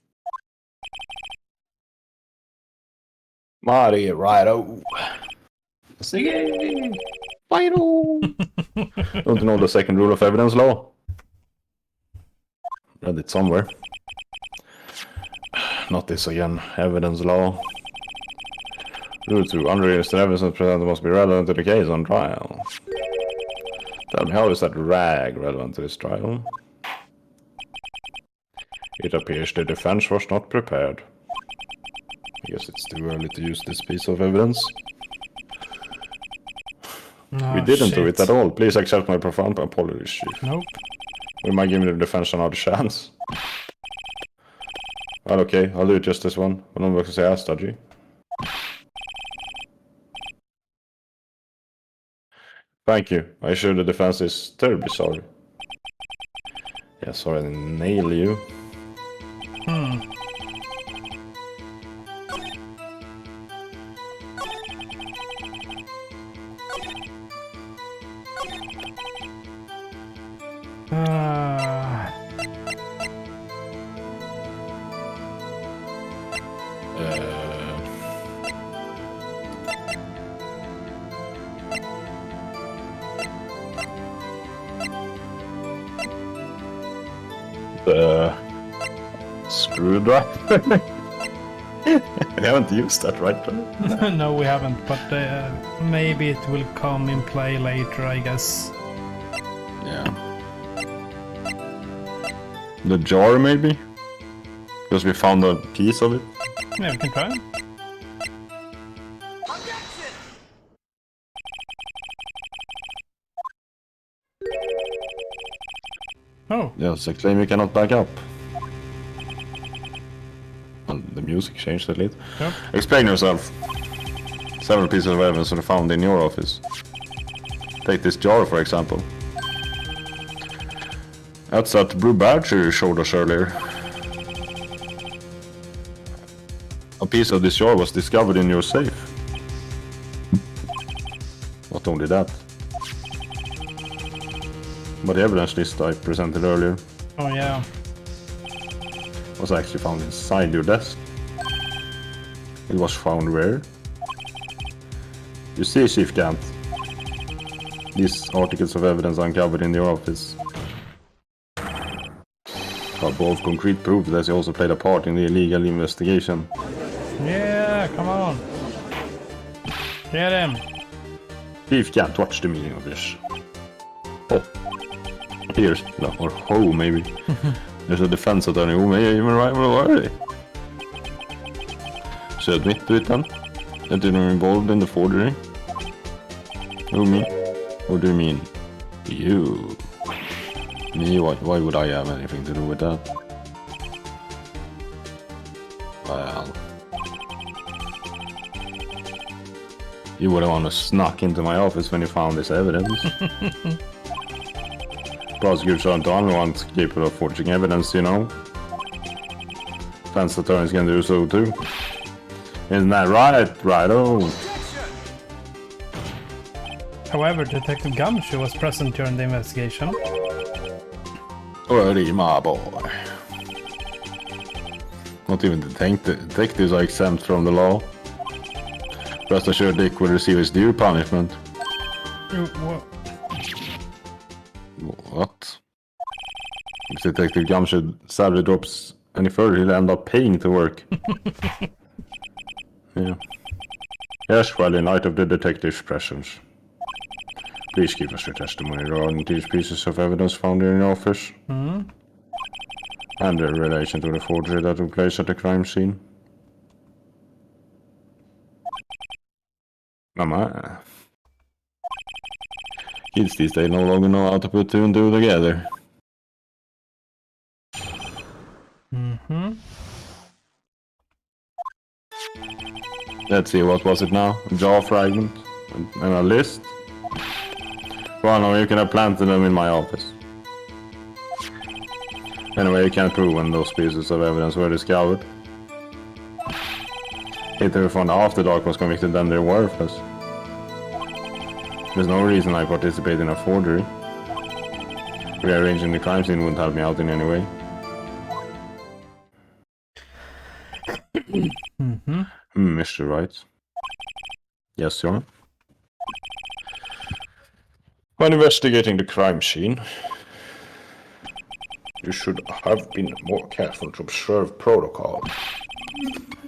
Marty, righto. Sige! Righto! Don't you know the second rule of evidence law? Read it somewhere. Not this again. Evidence law. Rule 2. Unrealistic evidence presented must be relevant to the case on trial. Tell me, how is that rag relevant to this trial? It appears the defense was not prepared. I guess it's too early to use this piece of evidence. Oh, We didn't do shit. it at all. Please accept my profound apologies, Chief. Nope. We might give the defense another chance. Well, okay, I'll do it just this one. But I'm going to say Astagi. Thank you. I assure the defense is terribly sorry. Yeah, sorry I didn't nail you. The screwdriver? We haven't used that, right? No, we haven't, but maybe it will come in play later, I guess. Yeah. The jar, maybe? Because we found a piece of it. Yeah, we can try. Oh. Yes, a claim you cannot back up. Well, the music changed a little. Yep. Explain yourself. Several pieces of evidence were found in your office. Take this jar, for example. That's that blue badge you showed us earlier. A piece of this jar was discovered in your safe. Not only that, but the evidence list I presented earlier Oh, yeah. was actually found inside your desk. It was found where? You see, Chief Gant, these articles of evidence uncovered in your office are both concrete proof that you also played a part in the illegal investigation. Yeah, come on. Get him. Chief Gant, watch the meaning of this. Oh, here's, no, or ho, maybe. There's a defense attorney who may even write already. So admit to it then. That they were involved in the forgery? Who, me? What do you mean? You. Me? Why would I have anything to do with that? Well... You would have want to snuck into my office when you found this evidence. Prosecutors aren't the only ones capable of forging evidence, you know. Defense attorneys can do so too. Isn't that right, Righto? However, Detective Gumshoe was present during the investigation. Well, my boy. Not even detectives are exempt from the law. Rest assured Dick will receive his due punishment. What? If Detective Gumshoe salary drops any further, he'll end up paying to work. Yeah. Yes, well, in light of the detective's presence. Please give us your testimony regarding these pieces of evidence found in your office. And in relation to the forgery that took place at the crime scene. Mama. Kids these days no longer know how to put two and two together. Let's see, what was it now? A jaw fragment? And a list? Well, no, you can have planted them in my office. Anyway, you can't prove when those pieces of evidence were discovered. If they were found after Dark was convicted, then they're worthless. There's no reason I participate in a forgery. Rearranging the crime scene wouldn't help me out in any way. Mr. Wright. Yes, sir. When investigating the crime scene, you should have been more careful to observe protocol.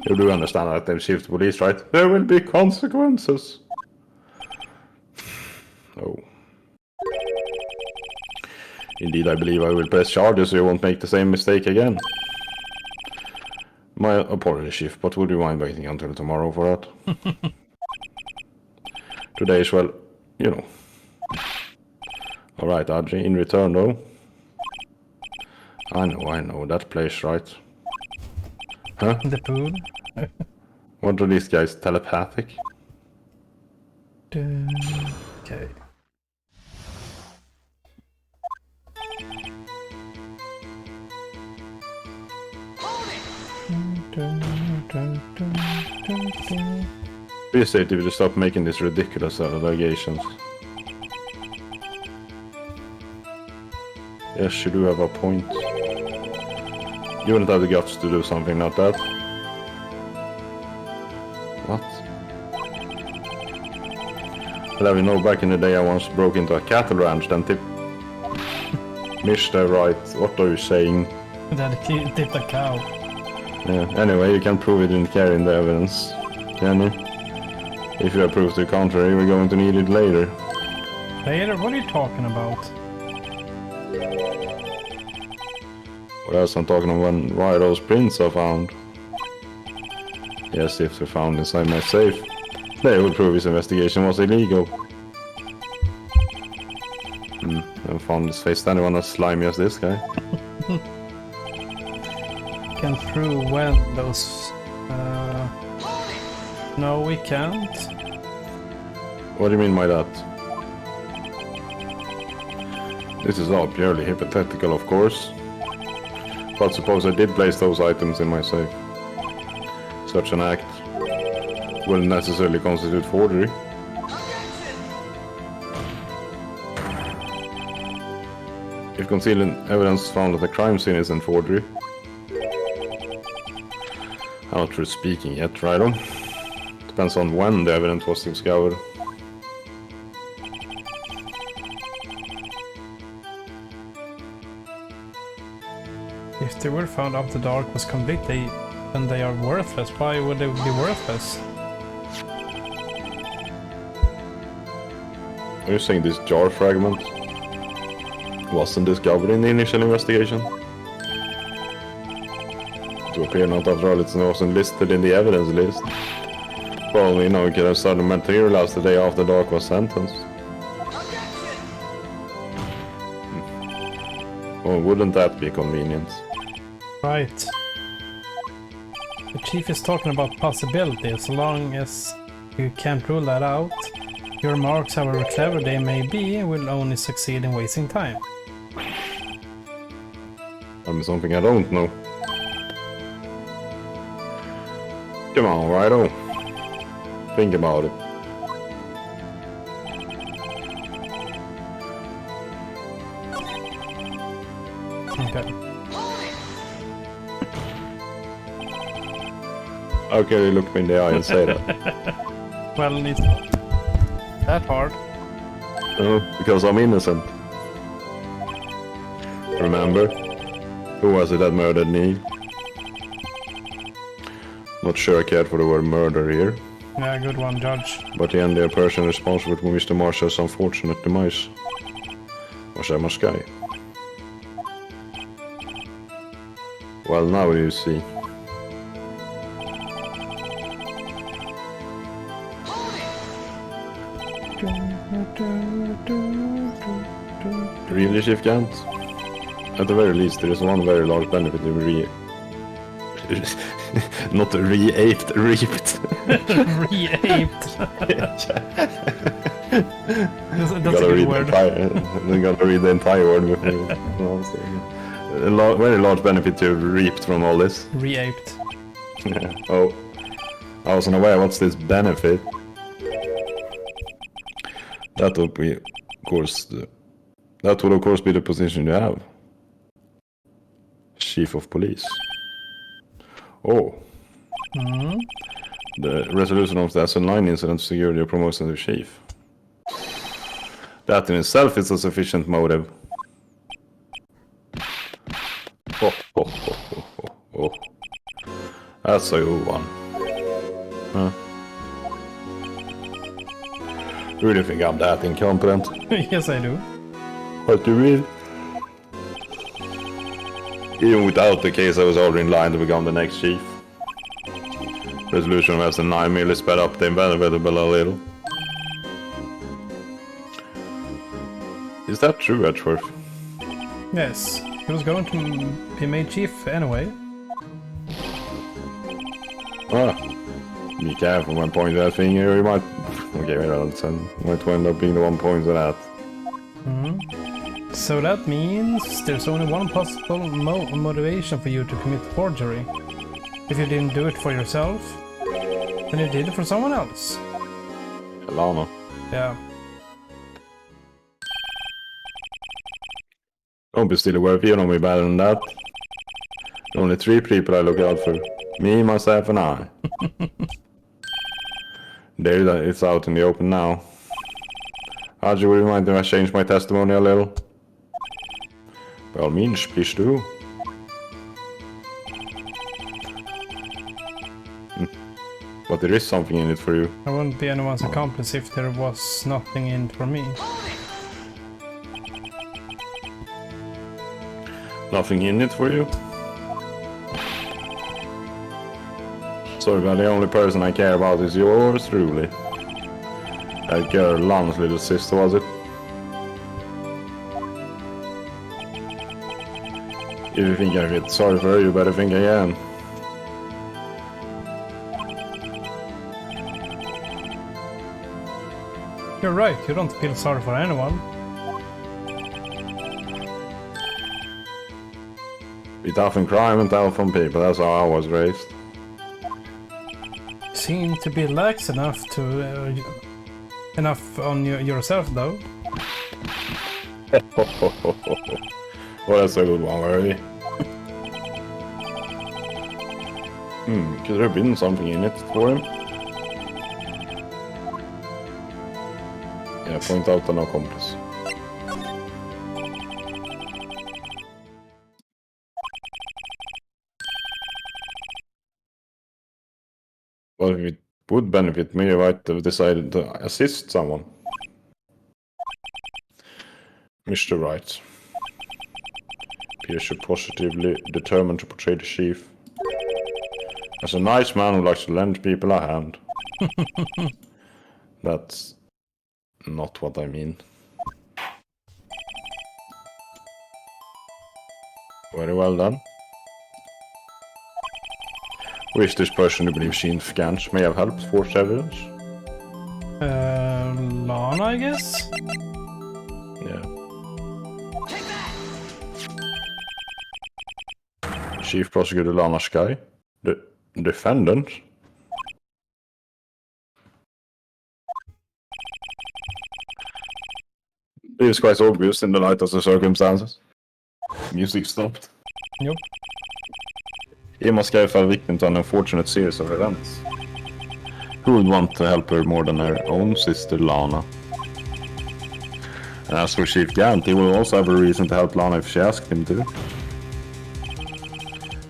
You do understand that they've chief police, right? There will be consequences. Oh. Indeed, I believe I will press charges so you won't make the same mistake again. My apologies, Chief, but would you mind waiting until tomorrow for that? Today is, well, you know. Alright, Audrey, in return though. I know, that place, right? Huh? The pool. What are these guys, telepathic? Okay. Please say if you stop making these ridiculous allegations. Yes, you do have a point. You wouldn't have the guts to do something like that. What? Well, you know, back in the day I once broke into a cattle ranch, then tipped... Mr. Wright, what are you saying? That tipped a cow. Yeah, anyway, you can prove it in carrying the evidence, can you? If you have proof to the contrary, we're going to need it later. Later? What are you talking about? Well, else I'm talking about why those prints are found. Yes, if they're found inside my safe, they would prove his investigation was illegal. Never found his face to anyone as slimy as this guy. Can prove when those... No, we can't. What do you mean by that? This is all purely hypothetical, of course. But suppose I did place those items in my safe. Such an act wouldn't necessarily constitute forgery. If concealing evidence found at the crime scene isn't forgery. I'm not really speaking yet, right? Depends on when the evidence was discovered. If they were found after Dark was convicted, then they are worthless. Why would they be worthless? Are you saying this jar fragment wasn't discovered in the initial investigation? To appear not after all, it wasn't listed in the evidence list. Well, you know, it could have started materialized the day after Dark was sentenced. Well, wouldn't that be convenient? Right. The chief is talking about possibilities. So long as you can't rule that out, your remarks, however clever they may be, will only succeed in wasting time. Tell me something I don't know. Come on, Righto. Think about it. Okay. How can you look me in the eye and say that? Well, it's not that hard. Because I'm innocent. Remember? Who was it that murdered me? Not sure I cared for the word murder here. Yeah, good one, Judge. But the only person responsible for Mr. Marshall's unfortunate demise was Emma Sky. Well, now you see. Really, Chief Gant? At the very least, there is one very large benefit to not re-aped, reaped. Re-aped. That's a good word. You gotta read the entire word before. Very large benefit to have reaped from all this. Re-aped. Yeah. Oh, I wasn't aware. What's this benefit? That would be, of course, that would of course be the position you have. Chief of Police. Oh. Mm-hmm. The resolution of the SN9 incident secured your promotion to chief. That in itself is a sufficient motive. Oh, oh, oh, oh, oh, oh. That's a good one. Huh? Really think I'm that incompetent? Yes, I do. What do you mean? Even without the case, I was already in line to become the next chief. Resolution of SN9 merely sped up the inevitable a little. Is that true, Edgeworth? Yes, he was going to be made chief anyway. Ah, be careful when pointing that finger, you might... Okay, wait, I'll send... Might end up being the one pointing at. Mm-hmm. So that means there's only one possible motivation for you to commit forgery. If you didn't do it for yourself, then you did it for someone else. Lana. Yeah. Don't be still aware if you know me better than that. Only 3 people I look out for. Me, myself, and I. There, it's out in the open now. Archie, would you mind if I change my testimony a little? By all means, please do. But there is something in it for you. I wouldn't be anyone's accomplice if there was nothing in it for me. Nothing in it for you? Sorry, but the only person I care about is yours truly. That girl, Lan's little sister, was it? If you think I feel sorry for her, you better think I am. You're right, you don't feel sorry for anyone. Be tough in crime and tell from people, that's how I was raised. You seem to be lax enough to... enough on yourself, though. Well, that's a good one, Mary. Could there have been something in it for him? Yeah, point out an accomplice. Well, it would benefit me if I have decided to assist someone. Mr. Wright. Appears you're positively determined to portray the chief as a nice man who likes to lend people a hand. That's not what I mean. Very well done. Wish this person who believes significance may have helped forge evidence. Lana, I guess? Yeah. Chief Prosecutor Lana Sky, the defendant. It is quite obvious in the light of the circumstances. Music stopped. Yep. Emma Sky fell victim to an unfortunate series of events. Who would want to help her more than her own sister Lana? And as for Chief Gant, he will also have a reason to help Lana if she asked him to.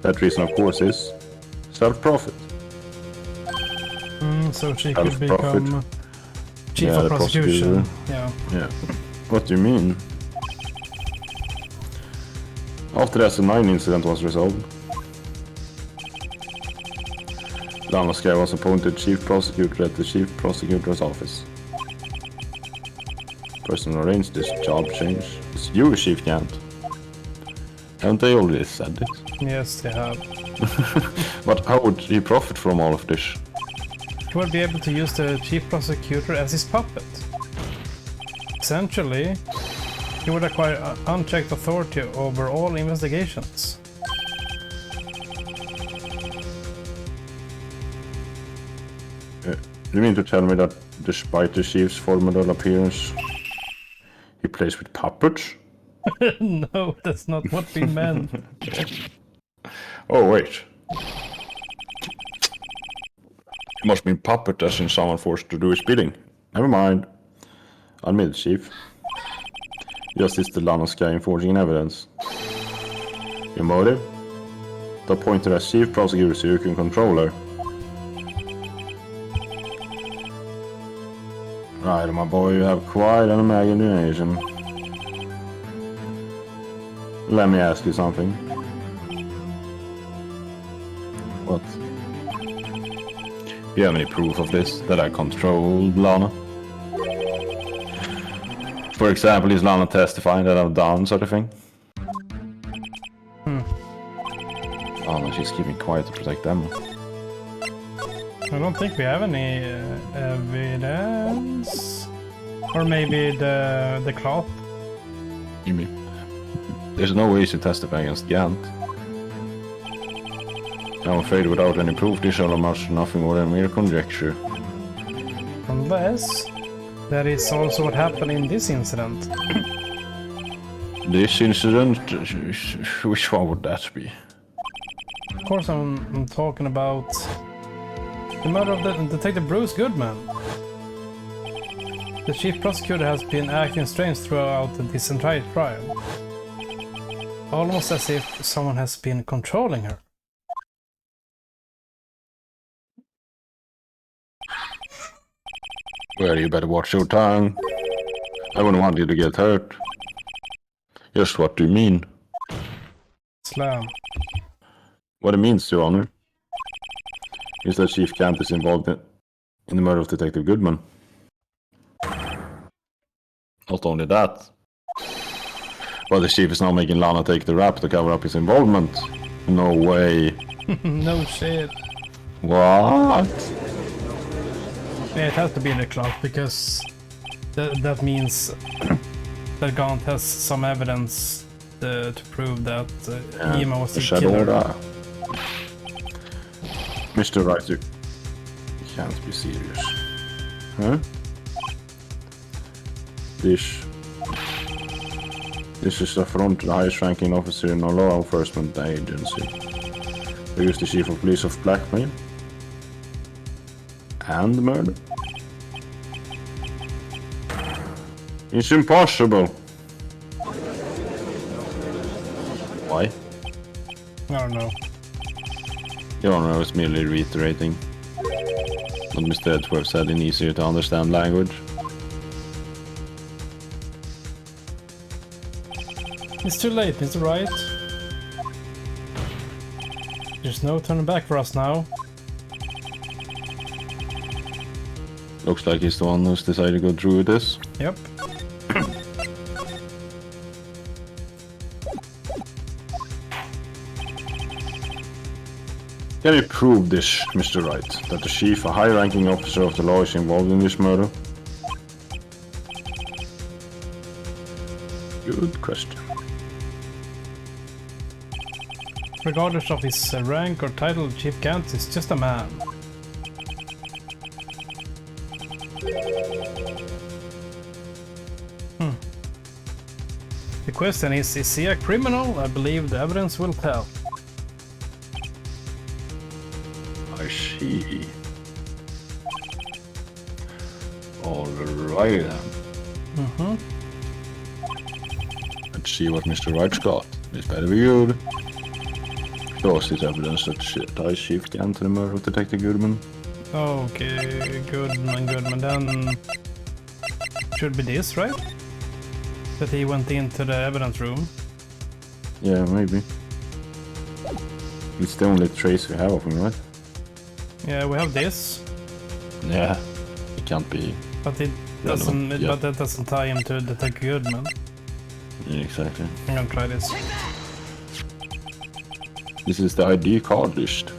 That reason, of course, is self-profit. So she could Self-profit. become chief Yeah, of the prosecution. prosecutor. Yeah. Yeah. What do you mean? After the S9 incident was resolved, Lana Sky was appointed chief prosecutor at the chief prosecutor's office. The person who arranged this job change is you, Chief Gant. Haven't they already said it? Yes, they have. But how would he profit from all of this? He would be able to use the chief prosecutor as his puppet. Essentially, he would acquire unchecked authority over all investigations. You mean to tell me that despite the chief's formidable appearance, he plays with puppets? No, that's not what we meant. Oh, wait. It must mean puppet as in someone forced to do his bidding. Never mind. Admit, Chief. You assisted Lana Sky in forging evidence. Your motive? To appoint her as chief prosecutor so you can control her. Right, my boy, you have quite an imagination. Let me ask you something. What? Do you have any proof of this, that I controlled Lana? For example, is Lana testifying that I've done sort of thing? Oh no, she's keeping quiet to protect them. I don't think we have any evidence. Or maybe the cloth. You mean? There's no way to testify against Gant. I'm afraid without any proof this shall amount to nothing more than mere conjecture. Unless that is also what happened in this incident. This incident? Which one would that be? Of course, I'm talking about the murder of the Detective Bruce Goodman. The chief prosecutor has been acting strange throughout this entire trial. Almost as if someone has been controlling her. Well, you better watch your tongue. I wouldn't want you to get hurt. Just what do you mean? Slam. What it means, Your Honor, is that Chief Gant is involved in the murder of Detective Goodman. Not only that, but the Chief is now making Lana take the rap to cover up his involvement. No way. No shit. What? Yeah, it has to be the clock because that means that Gaunt has some evidence to prove that Emma was the killer. Mr. Wright, you can't be serious. Huh? This is a affront to the highest ranking officer in our law enforcement agency. They use the chief of police of blackmail and murder. It's impossible. Why? I don't know. Your Honor, I was merely reiterating what Mr. Edgeworth said in easier to understand language. It's too late, Mr. Wright. There's no turning back for us now. Looks like he's the one who's decided to go through with this. Yep. Can you prove this, Mr. Wright, that the chief, a high-ranking officer of the law, is involved in this murder? Good question. Regardless of his rank or title, Chief Gantz is just a man. The question is he a criminal? I believe the evidence will tell. I see. Alright then. Let's see what Mr. Wright's got. This better be good. Shows this evidence that ties Chief Gant to the murder of Detective Goodman. Okay, Goodman. Then should be this, right? That he went into the evidence room. Yeah, maybe. It's the only trace we have of him, right? Yeah, we have this, Yeah. It can't be. but it doesn't. Yeah. But that doesn't tie him to Detective Goodman. Yeah, exactly. I'm gonna try this. This is the ID card list.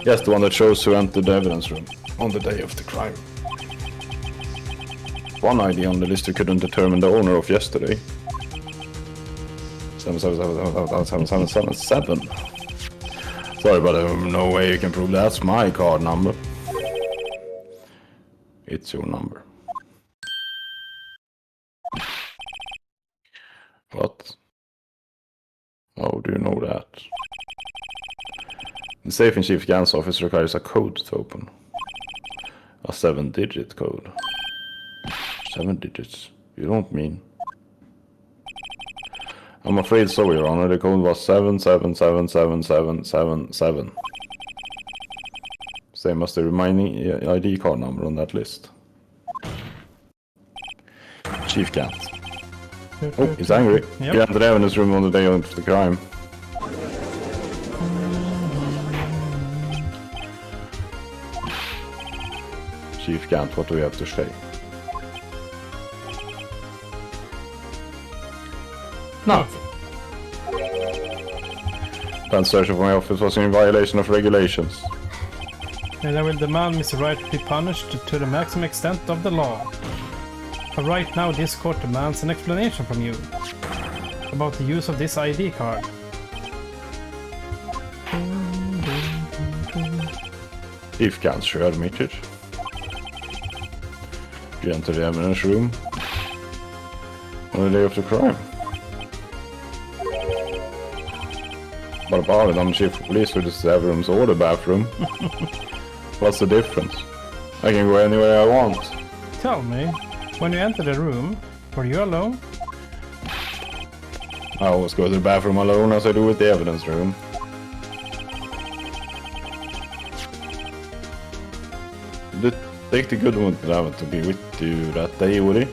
Yes, the one that shows who entered the evidence room on the day of the crime. One ID on the list you couldn't determine the owner of yesterday. 7777777. Sorry, but no way you can prove that's my card number. It's your number. What? How do you know that? The safe in Chief Gant's office requires a code to open. A 7-digit code. 7 digits? You don't mean? I'm afraid so, Your Honor. The code was 77777777. Same as the remaining ID card number on that list. Chief Gant. Oh, he's angry. Yep. He entered the evidence room on the day of the crime. Chief Gant, what do we have to say? Nothing. That search of my office was in violation of regulations. And I will demand Mr. Wright be punished to the maximum extent of the law. But right now this court demands an explanation from you about the use of this ID card. Chief Gant sure admitted. You entered the evidence room on the day of the crime. But about it, I'm chief of police for this room's or the bathroom. What's the difference? I can go anywhere I want. Tell me, when you entered the room, were you alone? I always go to the bathroom alone as I do with the evidence room. Take the good one to be with you that day, would he?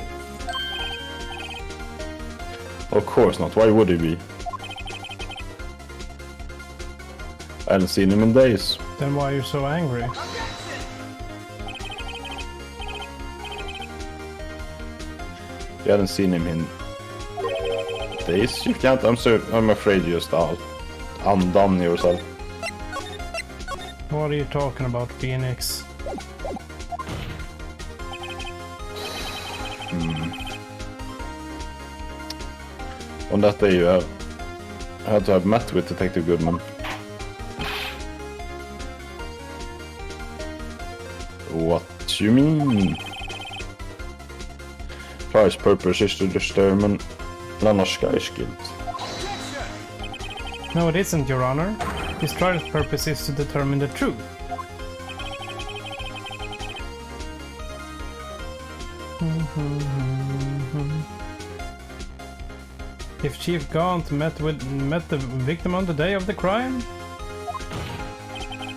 Of course not, why would he be? I hadn't seen him in days. Then why are you so angry? You hadn't seen him in days? You can't, I'm afraid you just undone yourself. What are you talking about, Phoenix? On that day you had to have met with Detective Goodman. What you mean? Trial's purpose is to determine Lanoshka's guilt. No, it isn't, Your Honor. His trial's purpose is to determine the truth. If Chief Gant met the victim on the day of the crime,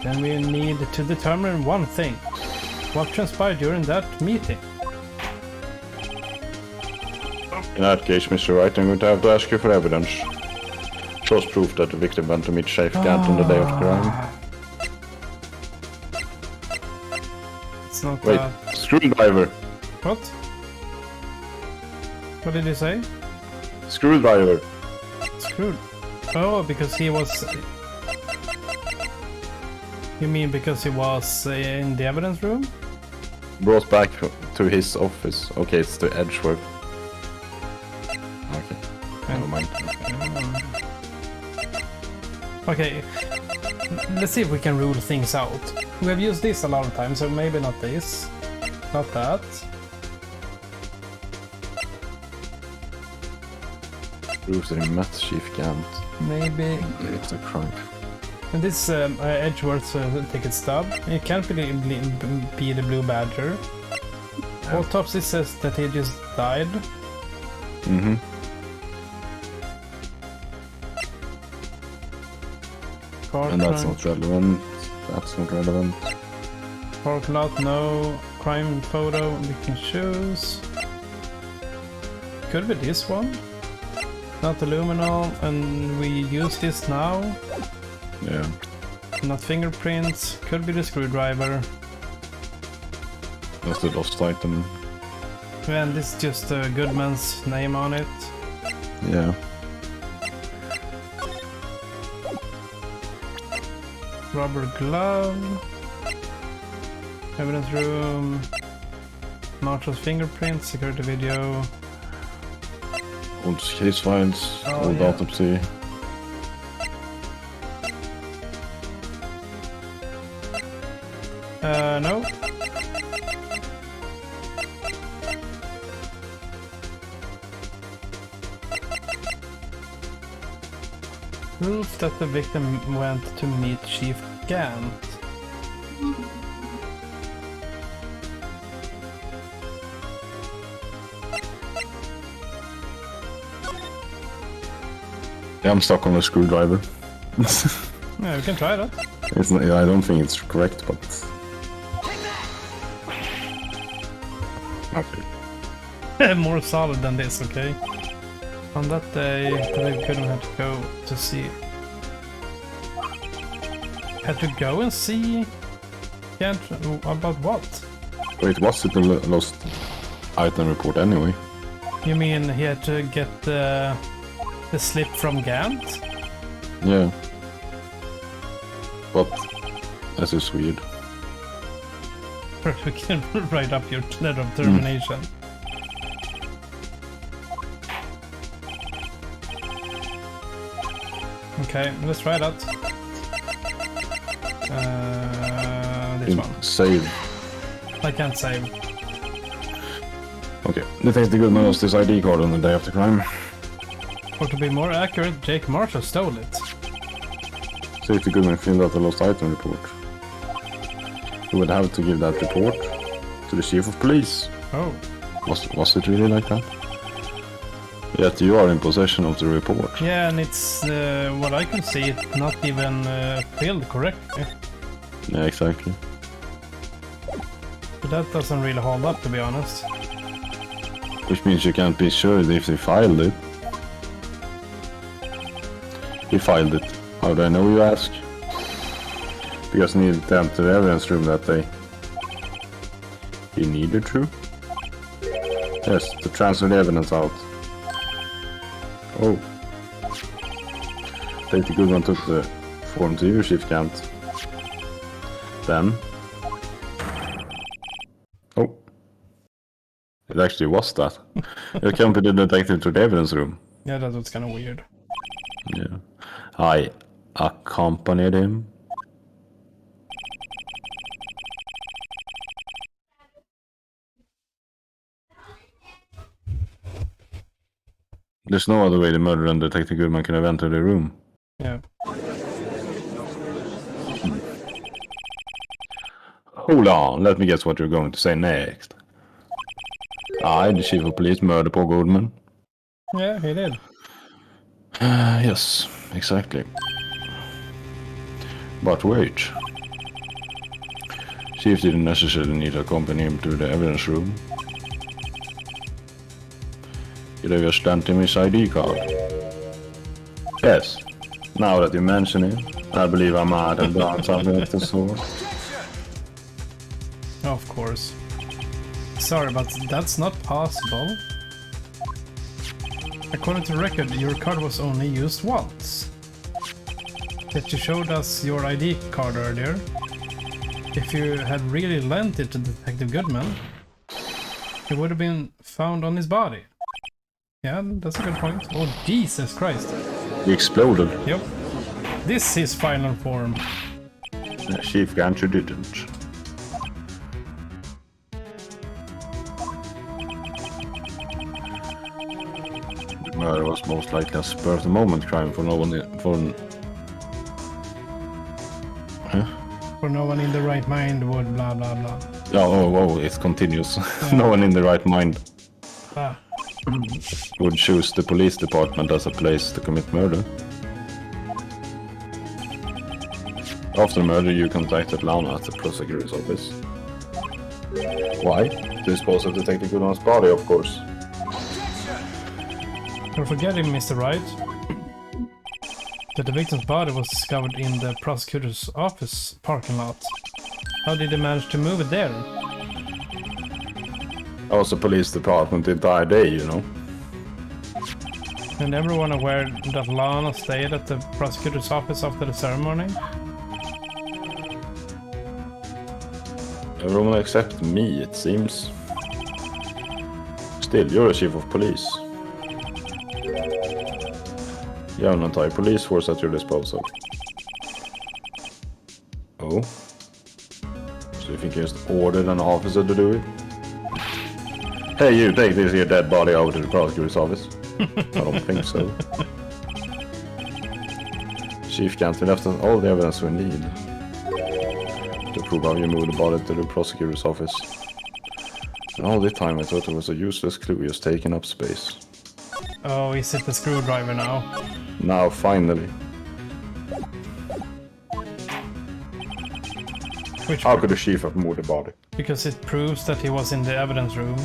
then we need to determine one thing. What transpired during that meeting? In that case, Mr. Wright, I'm going to have to ask you for evidence. Shows proof that the victim went to meet Chief Gant on the day of the crime. It's not Wait, screwdriver. What? What did you say? Screwdriver. Screwed. Oh, because he was... You mean because he was in the evidence room? Brought back to his office. Okay, it's the Edgeworth. Okay. Never mind. Okay, let's see if we can rule things out. We have used this a lot of times, so maybe not this. Not that. Proves in Matt Chief Gant. Maybe... It's a crime. And this Edgeworth ticket stub. It can't be the Blue Badger. Autopsy says that he just died. Mm-hmm. And that's not relevant. That's not relevant. Park lot, no. Crime photo, we can choose. Could be this one. Not Illuminal, and we use this now. Yeah. Not fingerprints. Could be the screwdriver. That's the lost item. And this is just Goodman's name on it. Yeah. Rubber glove. Evidence room. Marshall's fingerprints. Security video. Old case files. Oh, old yeah. autopsy. No. Proof that the victim went to meet Chief Gant. Yeah, I'm stuck on the screwdriver. Yeah, we can try that. It's not, I don't think it's correct, but... Okay. More solid than this, okay? On that day, we couldn't have to go to see. Had to go and see? Can't. About what? Wait, was it a lost item report anyway? You mean he had to get the slip from Gant? Yeah. But this is weird. We can write up your letter of termination. Okay, let's try that. This one. Save. I can't save. Okay. Detective Goodman lost his ID card on the day of the crime. Or to be more accurate, Jake Marshall stole it. Safety Goodman filled out the lost item report. He would have to give that report to the chief of police. Oh. Was it really like that? Yet you are in possession of the report. Yeah, and it's, what I can see, it's not even filled correctly. Yeah, exactly. But that doesn't really hold up, to be honest. Which means you can't be sure if they filed it. He filed it. How do I know, you ask? Because he needed to enter the evidence room that day. He needed to? Yes, to transfer the evidence out. Oh. Safety Goodman took the form to you, Chief Gant. Then... Oh. It actually was that. You accompanied the detective to the evidence room. Yeah, that was kind of weird. Yeah. I accompanied him. There's no other way the murderer and Detective Goodman can have entered the room. Yeah. Hold on, let me guess what you're going to say next. I, the chief of police, murdered Paul Goodman. Yeah, he did. Yes, exactly. But wait. Chief didn't necessarily need to accompany him to the evidence room. Could have just sent him his ID card. Yes. Now that you mention it, I believe I might have done something of the sort. Of course. Sorry, but that's not possible. According to the record, your card was only used once. Yet you showed us your ID card earlier. If you had really lent it to Detective Goodman, it would have been found on his body. Yeah, that's a good point. Oh, Jesus Christ. He exploded. Yep. This is final form. Chief Gantry didn't. The murder was most likely a spur-of-the-moment crime for no one For no one in the right mind would blah blah blah. Oh, it continues. No one in the right mind Ah. would choose the police department as a place to commit murder. After the murder, you contacted Lana at the prosecutor's office. Why? To dispose of Detective Goodman's body, of course. You're forgetting, Mr. Wright, that the victim's body was discovered in the prosecutor's office parking lot. How did they manage to move it there? I was the police department the entire day, you know. And everyone aware that Lana stayed at the prosecutor's office after the ceremony? Everyone except me, it seems. Still, you're a chief of police. You have an entire police force at your disposal. Oh? So you think you just ordered an officer to do it? Hey, you, take this here dead body over to the prosecutor's office. I don't think so. Chief Gantry left us all the evidence we need to prove how you moved the body to the prosecutor's office. And all the time I thought it was a useless clue just taking up space. Oh, is it the screwdriver now? Now, finally. Which How could the chief have moved the body? because it proves that he was in the evidence room.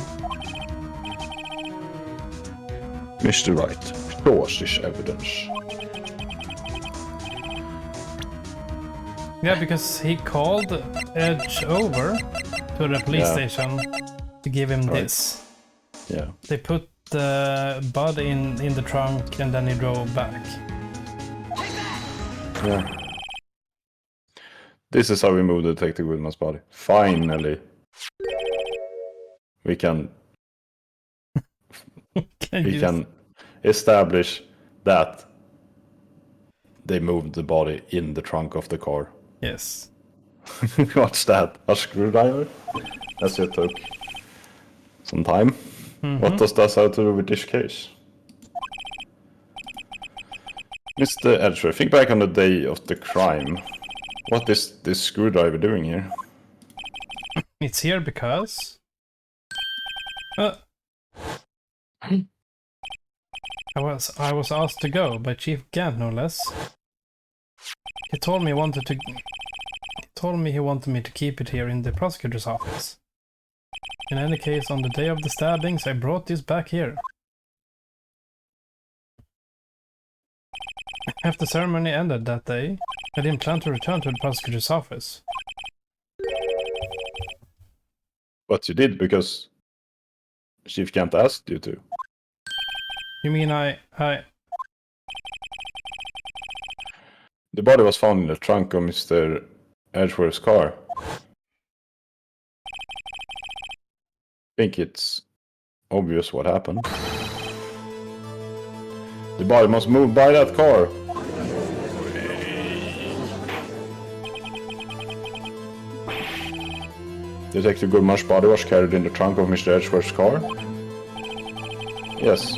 Mr. Wright, show us this evidence. Yeah, because he called Edge over to the police station to give him this. Yeah. They put the body in the trunk and then he drove back. Yeah. This is how we move the Detective Goodman's body. Finally. We can can establish that they moved the body in the trunk of the car. Yes. What's that? A screwdriver? That's it took some time. What does that have to do with this case? Mr. Edgeworth, think back on the day of the crime. What is this screwdriver doing here? It's here because... I was asked to go by Chief Gant, no less. He told me he wanted me to keep it here in the prosecutor's office. In any case, on the day of the stabbings, I brought this back here. After the ceremony ended that day, I didn't plan to return to the prosecutor's office. But you did because Chief Gant asked you to. You mean I... The body was found in the trunk of Mr. Edgeworth's car. I think it's obvious what happened. The body must move by that car. Detective Goodman's body was carried in the trunk of Mr. Edgeworth's car? Yes.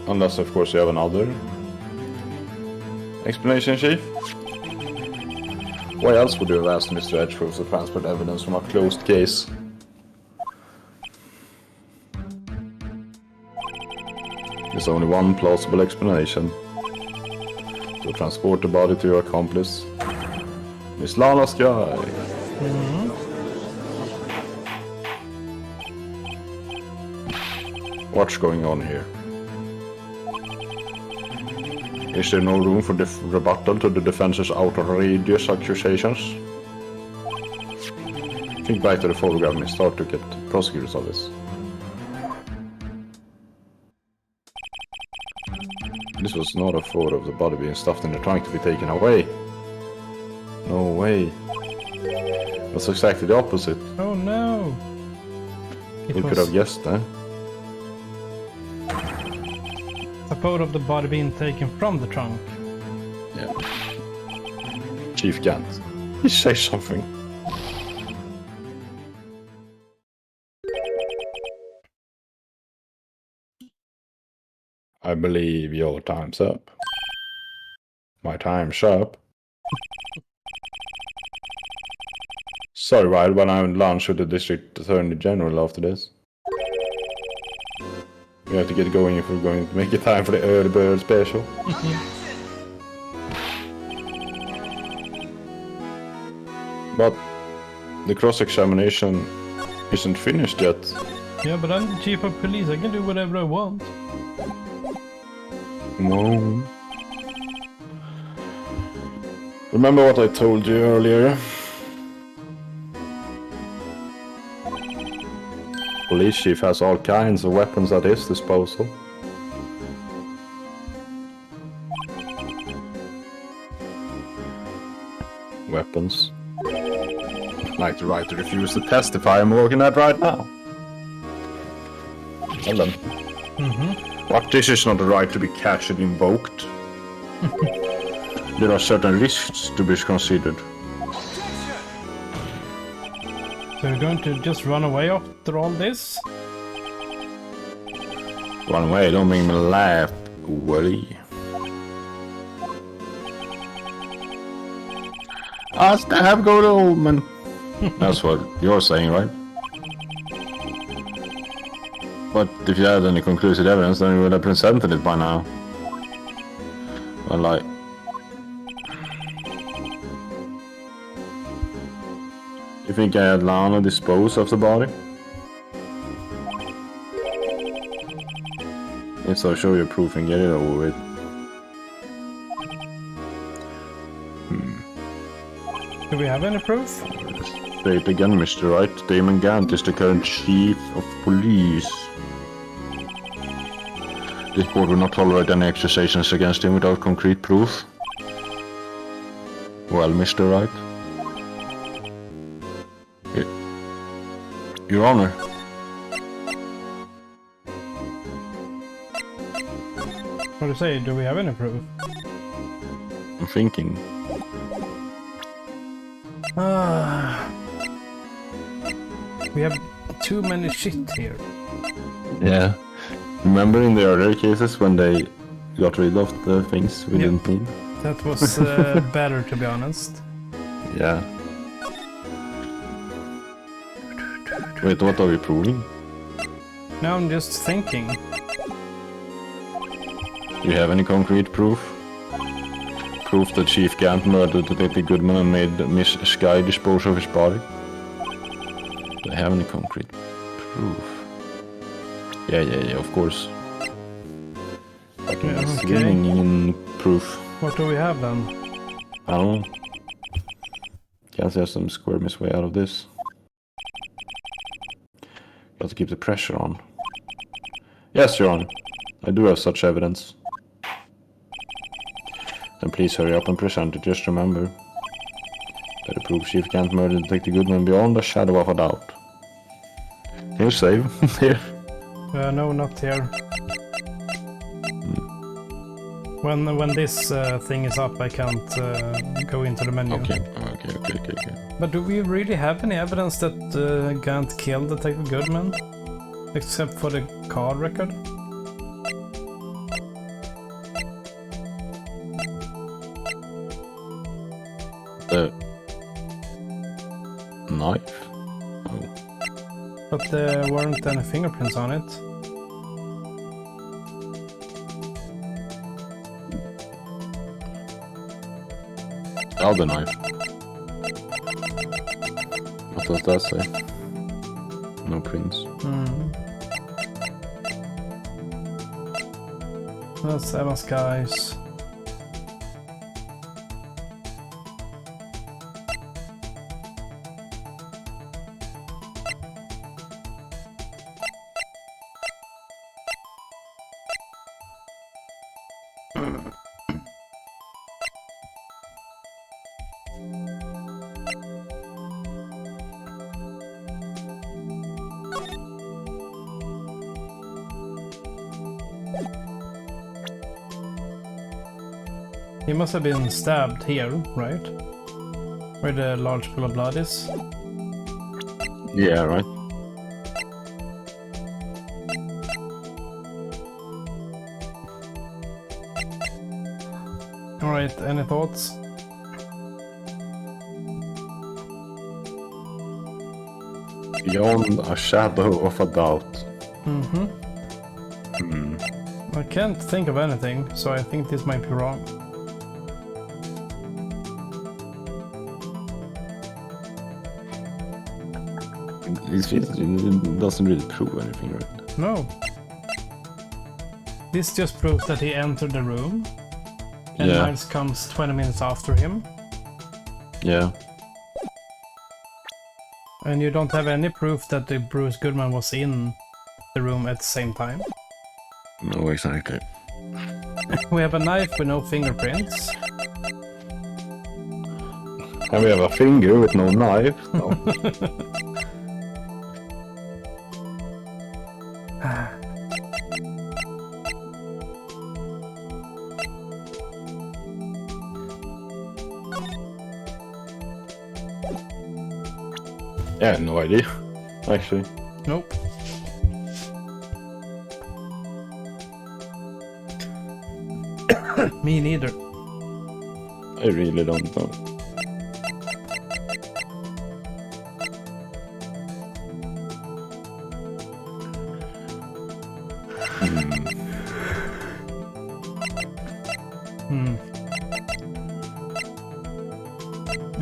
Unless, of course, you have another explanation, Chief? Why else would you have asked Mr. Edgeworth to transport evidence from a closed case? There's only one plausible explanation. To transport the body to your accomplice, Miss Lana Sky. What's going on here? Is there no room for rebuttal to the defense's outrageous accusations? Think back to the photograph and start to get prosecutor's office. This was not a photo of the body being stuffed in the trunk to be taken away. No way. That's exactly the opposite. Oh no! You could have guessed that. A photo of the body being taken from the trunk. Yeah. Chief Gant. He says something. I believe your time's up. My time's up. Sorry, Wright, when I'm on lunch with the District Attorney General after this. We have to get going if we're going to make it time for the early bird special. But the cross-examination isn't finished yet. Yeah, but I'm the chief of police. I can do whatever I want. No. Remember what I told you earlier? Police chief has all kinds of weapons at his disposal. Weapons. Like the right to refuse to testify I'm working at right now. Tell them. But this is not the right to be casually invoked. There are certain risks to be considered. So you're going to just run away after all this? Run away, don't make me laugh, Woody. I still have go to old man. That's what you're saying, right? But if you had any conclusive evidence, then you would have presented it by now. Well, like... You think I had Lana dispose of the body? If so, show your proof and get it over with. Do we have any proof? Straight again, Mr. Wright. Damon Gant is the current chief of police. This board will not tolerate any accusations against him without concrete proof. Well, Mr. Wright. Your Honor. What do you say? Do we have any proof? I'm thinking. We have too many shit here. Yeah. Remember in the earlier cases when they got rid of the things we didn't need? That was better, to be honest. Yeah. Wait, what are we proving? Now I'm just thinking. Do you have any concrete proof? Proof that Chief Gant murdered Detective Goodman and made Miss Sky dispose of his body? Do I have any concrete proof? Yeah, of course. Okay. Swimming in proof. What do we have then? I don't know. Can't say some squirm his way out of this. Got to keep the pressure on. Yes, Your Honor. I do have such evidence. Then please hurry up and present it. Just remember. Better prove Chief Gant murdered Detective Goodman beyond a shadow of a doubt. Can you save here? No, not here. When this thing is up, I can't go into the menu. Okay. But do we really have any evidence that Gant killed Detective Goodman? Except for the car record? The knife? Oh. But there weren't any fingerprints on it. The other knife. What does that say? No prints. That's 7 skies. He must have been stabbed here, right? Where the large pool of blood is. Yeah, right. Alright, any thoughts? Beyond a shadow of a doubt. Mm-hmm. I can't think of anything, so I think this might be wrong. It doesn't really prove anything, right? No. This just proves that he entered the room, and Yeah. Miles comes 20 minutes after him, Yeah. and you don't have any proof that the Bruce Goodman was in the room at the same time. No, exactly. We have a knife with no fingerprints. And we have a finger with no knife. No. I have no idea, actually. Nope. Me neither. I really don't know.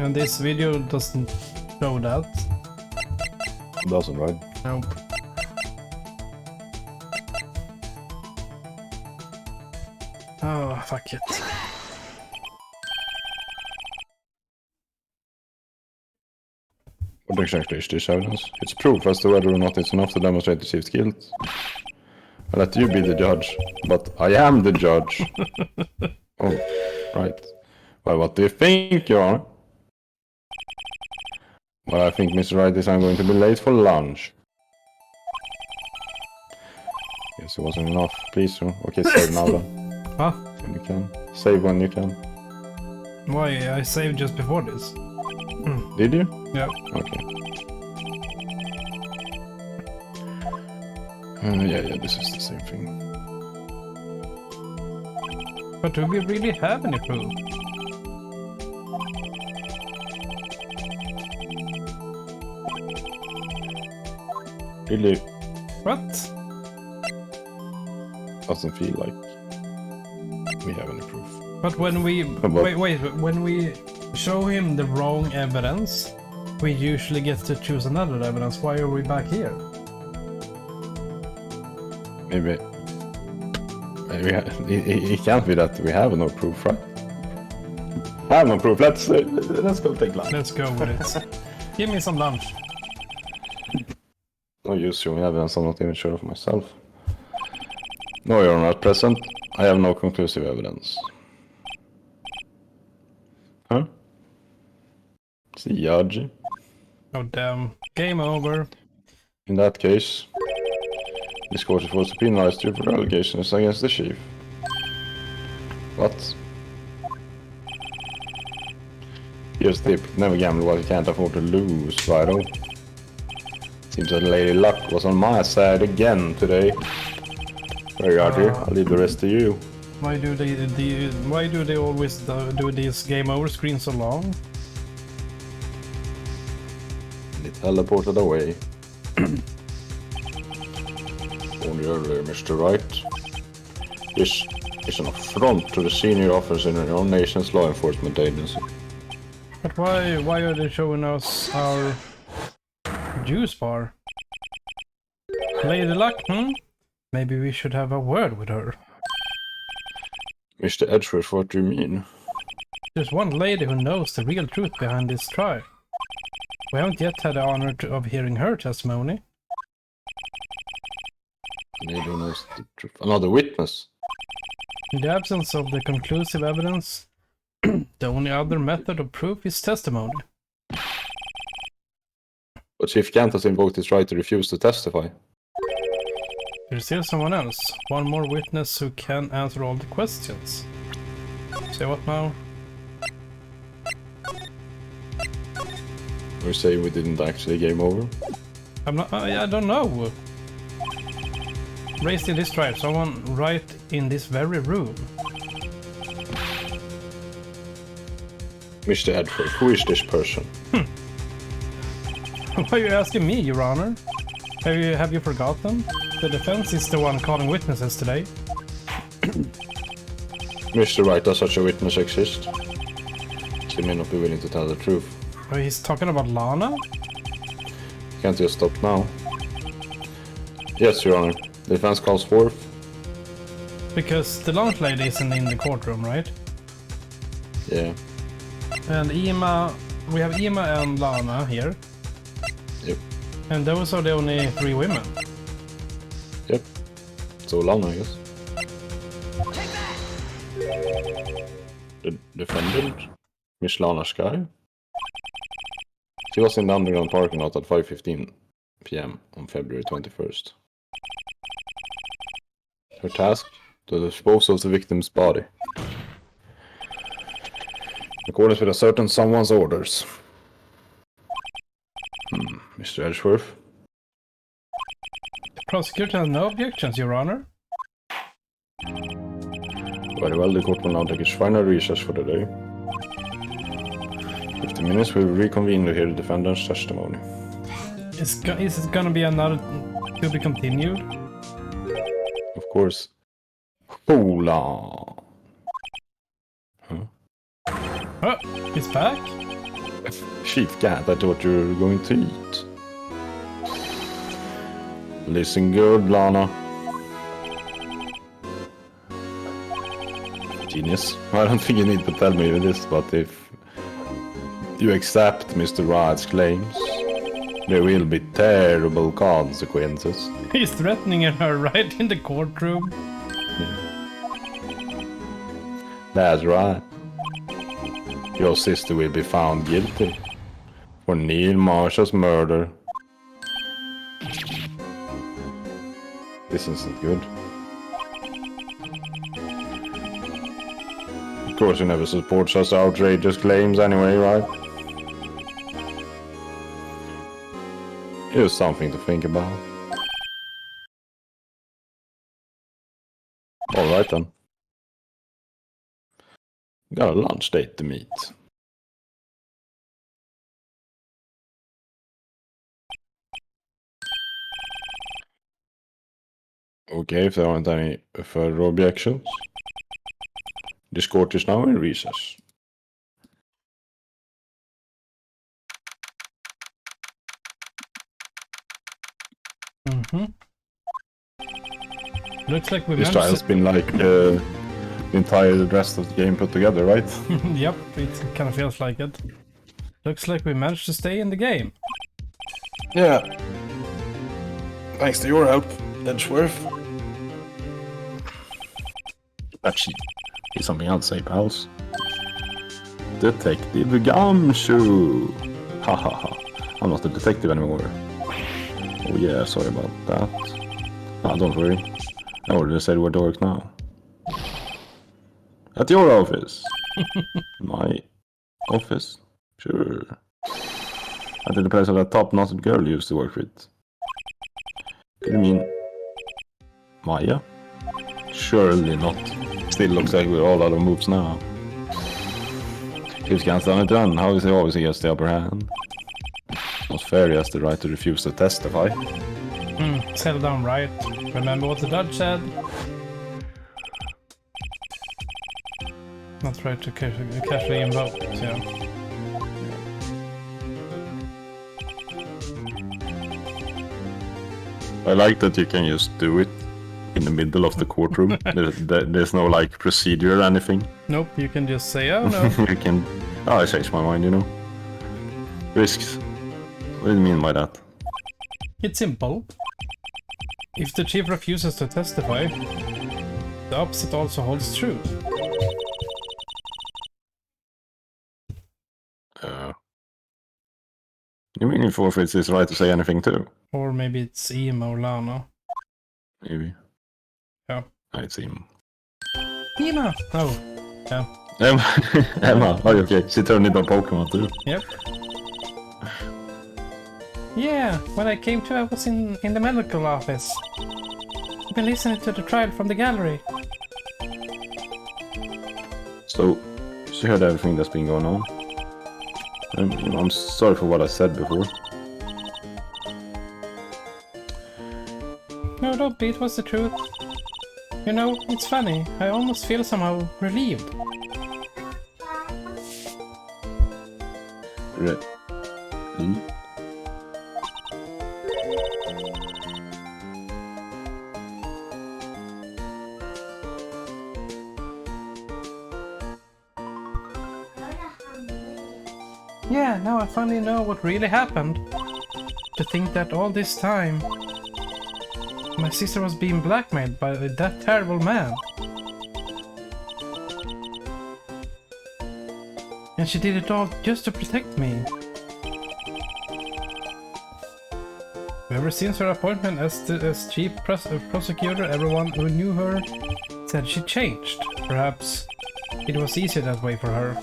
And this video doesn't show that. Doesn't, right? Nope. Oh, fuck it. What exactly is this evidence? It's proof as to whether or not it's enough to demonstrate deceived guilt. I'll let you be the judge, but I am the judge. Oh, right. Well, what do you think, Your Honor? Well, I think Mr. Wright is I'm going to be late for lunch. Yes, it wasn't enough. Please, sir. Okay, save now then. Huh? When you can. Save when you can. Why? I saved just before this. Did you? Yeah. Okay. Yeah, this is the same thing. But do we really have any proof? Really What? doesn't feel like we have any proof. But when we... Wait, when we show him the wrong evidence, we usually get to choose another evidence. Why are we back here? Maybe it can't be that we have no proof, right? I have no proof. Let's go take lunch. Let's go with it. Give me some lunch. No use showing evidence. I'm not even sure of myself. No, Your Honor, at present, I have no conclusive evidence. Huh? It's the judge. Oh damn. Game over. In that case, this court is forced to penalize you for the allegations against the chief. What? Here's the tip. Never gamble what you can't afford to lose, Fido. Seems that Lady Luck was on my side again today. There you are, dear. I'll leave the rest to you. Why do they always do these game over screens so long? And it teleported away. Only earlier, Mr. Wright. This is an affront to the senior officers in your own nation's law enforcement agency. But why are they showing us our juice bar? Lady Luck, Maybe we should have a word with her. Mr. Edgeworth, what do you mean? There's one lady who knows the real truth behind this trial. We haven't yet had the honor of hearing her testimony. Lady who knows the truth. Another witness. In the absence of the conclusive evidence, the only other method of proof is testimony. But Chief Kent has invoked his right to refuse to testify. There's still someone else. One more witness who can answer all the questions. Say what now? We say we didn't actually game over. I'm not. I don't know. Raised in this tribe, someone right in this very room. Mr. Edward, who is this person? Why are you asking me, Your Honor? Have you forgotten? The defense is the one calling witnesses today. Mr. Wright, does such a witness exist? She may not be willing to tell the truth. Oh, he's talking about Lana? Can't just stop now. Yes, Your Honor. The defense calls forth. Because the lunch lady isn't in the courtroom, right? Yeah. And Ima... We have Ima and Lana here. Yep. And those are the only 3 women. Yep. So Lana, I guess. The defendant, Miss Lana Sky. She was in the underground parking lot at 5:15 p.m. on February 21st. Her task? To dispose of the victim's body. In accordance with a certain someone's orders. Mr. Edgeworth? The prosecutor has no objections, Your Honor. Very well, the court will now take its final recess for the day. 15 minutes, we will reconvene to hear the defendant's testimony. Is it gonna be another to be continued? Of course. Hola! Huh? Oh, he's back? Chief Cat, I thought you were going to eat. Listen good, Lana. Genius. I don't think you need to tell me this, but if you accept Mr. Wright's claims, there will be terrible consequences. He's threatening her right in the courtroom. That's right. Your sister will be found guilty for Neil Marshall's murder. This isn't good. Of course, you never support such outrageous claims anyway, right? Here's something to think about. Alright then. Got a lunch date to meet. Okay, if there aren't any further objections. This court is now in recess. Looks like we This managed trial's been like the entire rest of the game put together, right? Yep, it kind of feels like it. Looks like we managed to stay in the game. Yeah. Thanks to your help, Edgeworth. Patchy. Here's something else, say, pals. Detective Gumshoe! Ha ha ha. I'm not a detective anymore. Oh yeah, sorry about that. Ah, don't worry. I already said where to work now. At your office. My office? Sure. I did the place of that top-knotted girl you used to work with. You mean Maya? Surely not. Still looks like we're all out of moves now. If can't stand it then, how is he always against the upper hand? Not fair, he has the right to refuse to testify. Settle down, right? Remember what the judge said? Not right to casually invoke, yeah. I like that you can just do it in the middle of the courtroom. There's no like procedure or anything. Nope, you can just say, oh no. You can... Oh, I changed my mind, you know. Risks. What do you mean by that? It's simple. If the chief refuses to testify, the opposite also holds true. You mean he forfeits his right to say anything too? Or maybe it's Ima or Lana. Maybe. Yeah. It's him. Ima! Oh, yeah. Emma, oh, okay. She turned into a Pokemon too. Yep. Yeah, when I came to, I was in the medical office. I've been listening to the trial from the gallery. So, she heard everything that's been going on. I'm sorry for what I said before. No, don't be, it was the truth. You know, it's funny, I almost feel somehow relieved. Yeah, now I finally know what really happened. To think that all this time, my sister was being blackmailed by that terrible man. And she did it all just to protect me. Ever since her appointment as chief prosecutor, everyone who knew her said she changed. Perhaps it was easier that way for her.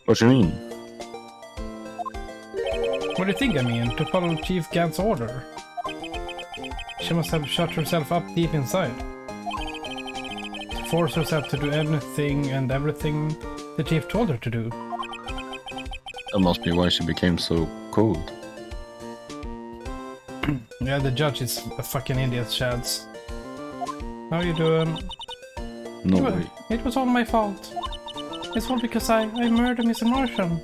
What do you mean? What do you think I mean? To follow Chief Gant's order? She must have shut herself up deep inside. To force herself to do anything and everything the Chief told her to do. That must be why she became so cold. Yeah, the judge is a fucking idiot, Shads. How you doing? No way. It was all my fault. It's all because I murdered Mr. Martian.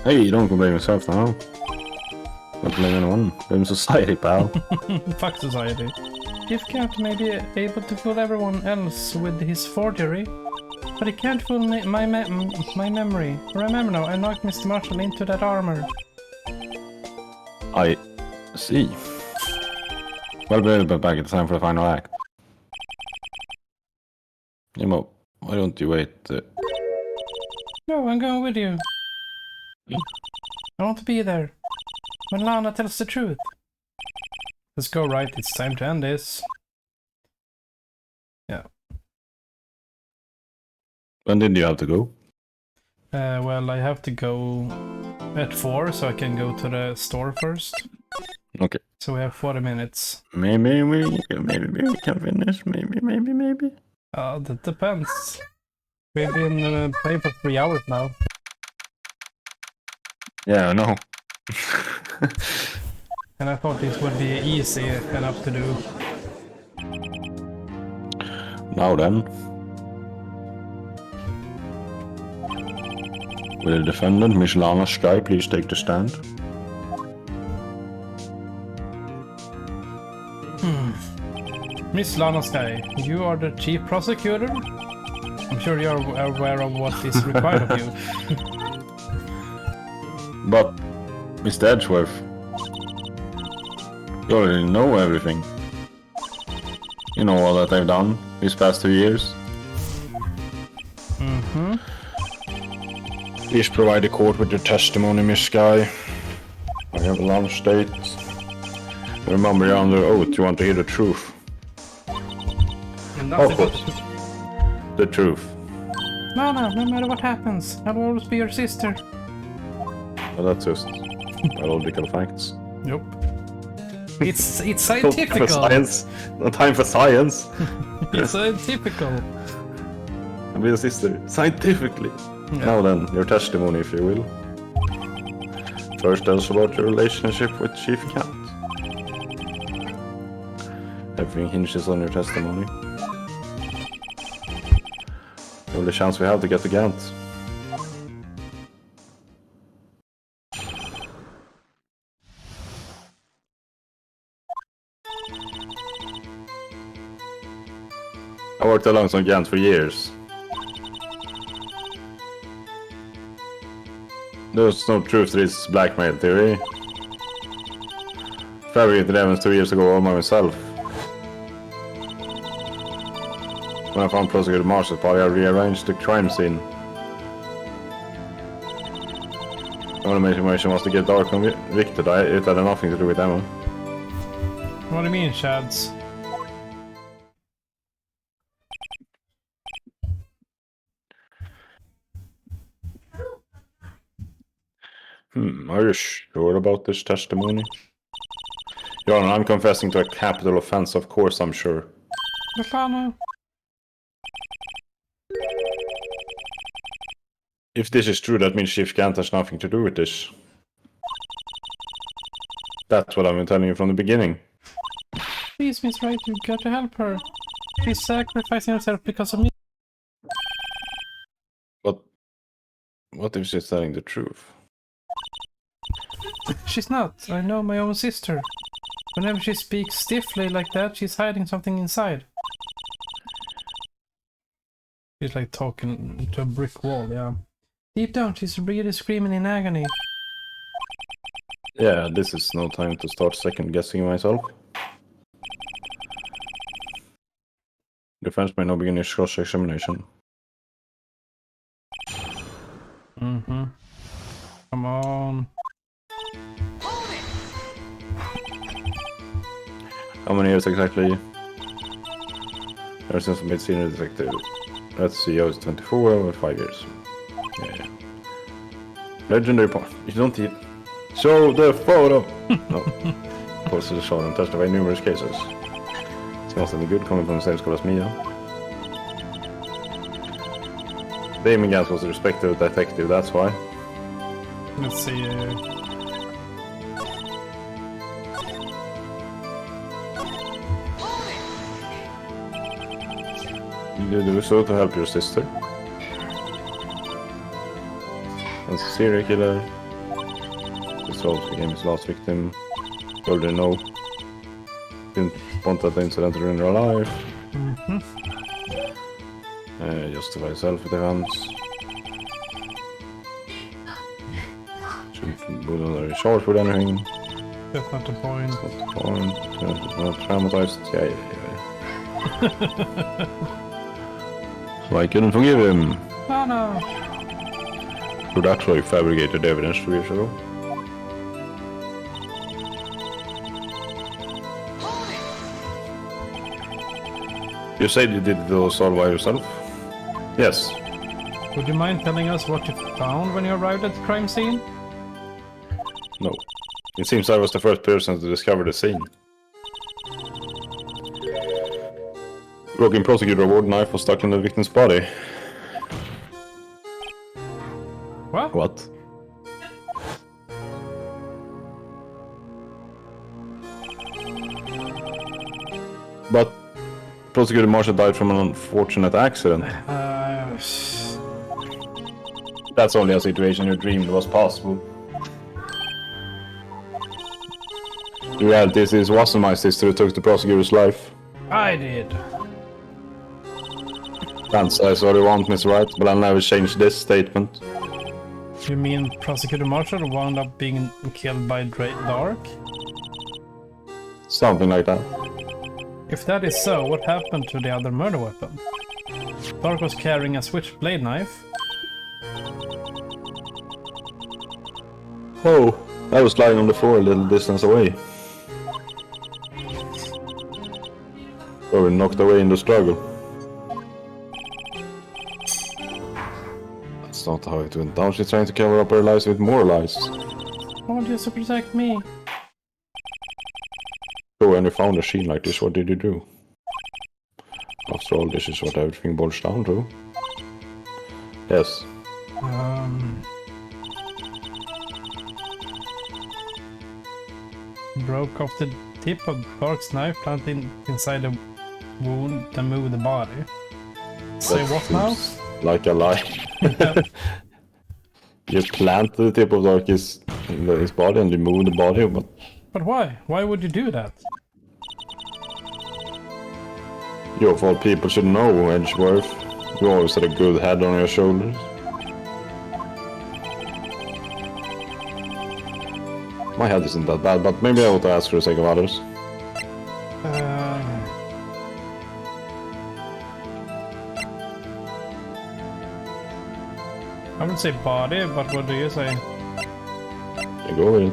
Hey, you don't blame yourself now. Don't blame anyone. Blame society, pal. Fuck society. Chief Gant may be able to fool everyone else with his forgery, but he can't fool my memory. Remember now, I knocked Mr. Marshall into that armor. I see. Well, we'll be back in time for the final act. Emo, why don't you wait? No, I'm going with you. I want to be there. When Lana tells the truth. Let's go, Wright. It's time to end this. Yeah. When did you have to go? Well, I have to go at 4, so I can go to the store first. Okay. So we have 40 minutes. Maybe we can finish. Maybe. That depends. We've been playing for 3 hours now. Yeah, I know. And I thought this would be easy enough to do. Now then. Will the defendant, Miss Lana Sky, please take the stand? Miss Lana Sky, you are the chief prosecutor? I'm sure you are aware of what is required of you. But, Mr. Edgeworth, you already know everything. You know all that I've done these past 2 years. Mm-hmm. Please provide the court with your testimony, Miss Sky. I have a lunch date. Remember, you're under oath. You want to hear the truth. And Of that's course. The truth. No matter what happens, I will always be your sister. Well, that's just biological facts. Nope. It's For scientifical. science. No time for science. It's scientifical. And be a sister. Scientifically. Yeah. Now then, your testimony, if you will. First, tell us about your relationship with Chief Cat. Everything hinges on your testimony. The only chance we have to get the Gant. I worked alongside Gant for years. There's no truth to this blackmail theory. Fabricated evidence 2 years ago all by myself. When I found Prosecutor Marshall's body, I rearranged the crime scene. The only motivation was to get Dark convicted. It had nothing to do with Emma. What do you mean, Shads? Are you sure about this testimony? Your Honor, I'm confessing to a capital offense, of course I'm sure. Befana. If this is true, that means Chief Gant has nothing to do with this. That's what I've been telling you from the beginning. Please, Miss Wright, you've got to help her. She's sacrificing herself because of me. But what if she's telling the truth? She's not. I know my own sister. Whenever she speaks stiffly like that, she's hiding something inside. She's like talking to a brick wall, yeah. Deep down, she's really screaming in agony. Yeah, this is no time to start second-guessing myself. Defense may now begin its cross-examination. Mm-hmm. Come on. How many years exactly? Ever since I made senior detective. Let's see, I was 24 over 5 years. Yeah. Legendary part. You don't need... Show the photo! No. Posted show and testify in numerous cases. It's constantly good coming from the same school as Mia. Damon Gans was a respected detective, that's why. Let's see. You do so to help your sister. And serial killer. This also became his last victim. Told her no. Didn't want that incident to ruin her life. Mm-hmm. Justify self-defense. Shouldn't be under charge with anything. That's not the point. Not the point. Not traumatized. Yeah. So I couldn't forgive him. Oh no! Could actually fabricated evidence 2 years ago. You said you did those all by yourself? Yes. Would you mind telling us what you found when you arrived at the crime scene? No. It seems I was the first person to discover the scene. Broken prosecutor award knife was stuck in the victim's body. What? What? But Prosecutor Marshall died from an unfortunate accident. That's only a situation you dreamed was possible. The reality is it wasn't my sister who took the prosecutor's life. I did. That's I sorry want, Miss Wright, but I'll never change this statement. You mean Prosecutor Marshall wound up being killed by Dark? Something like that. If that is so, what happened to the other murder weapon? Dark was carrying a switchblade knife. Oh, I was lying on the floor a little distance away. Probably knocked away in the struggle. That's not how it went down. She's trying to cover up her lies with more lies. I want you to protect me. So when you found a scene like this, what did you do? After all, this is what everything boils down to. Yes. Broke off the tip of Dark's knife, planted inside the wound, then moved the body. Say That what now? seems like a lie. You plant the tip of Dark's his body and you move the body, but... But why? Why would you do that? You of all people should know, Edgeworth. You always had a good head on your shoulders. My head isn't that bad, but maybe I ought to ask for the sake of others. I would say body, but what do you say? You go with it.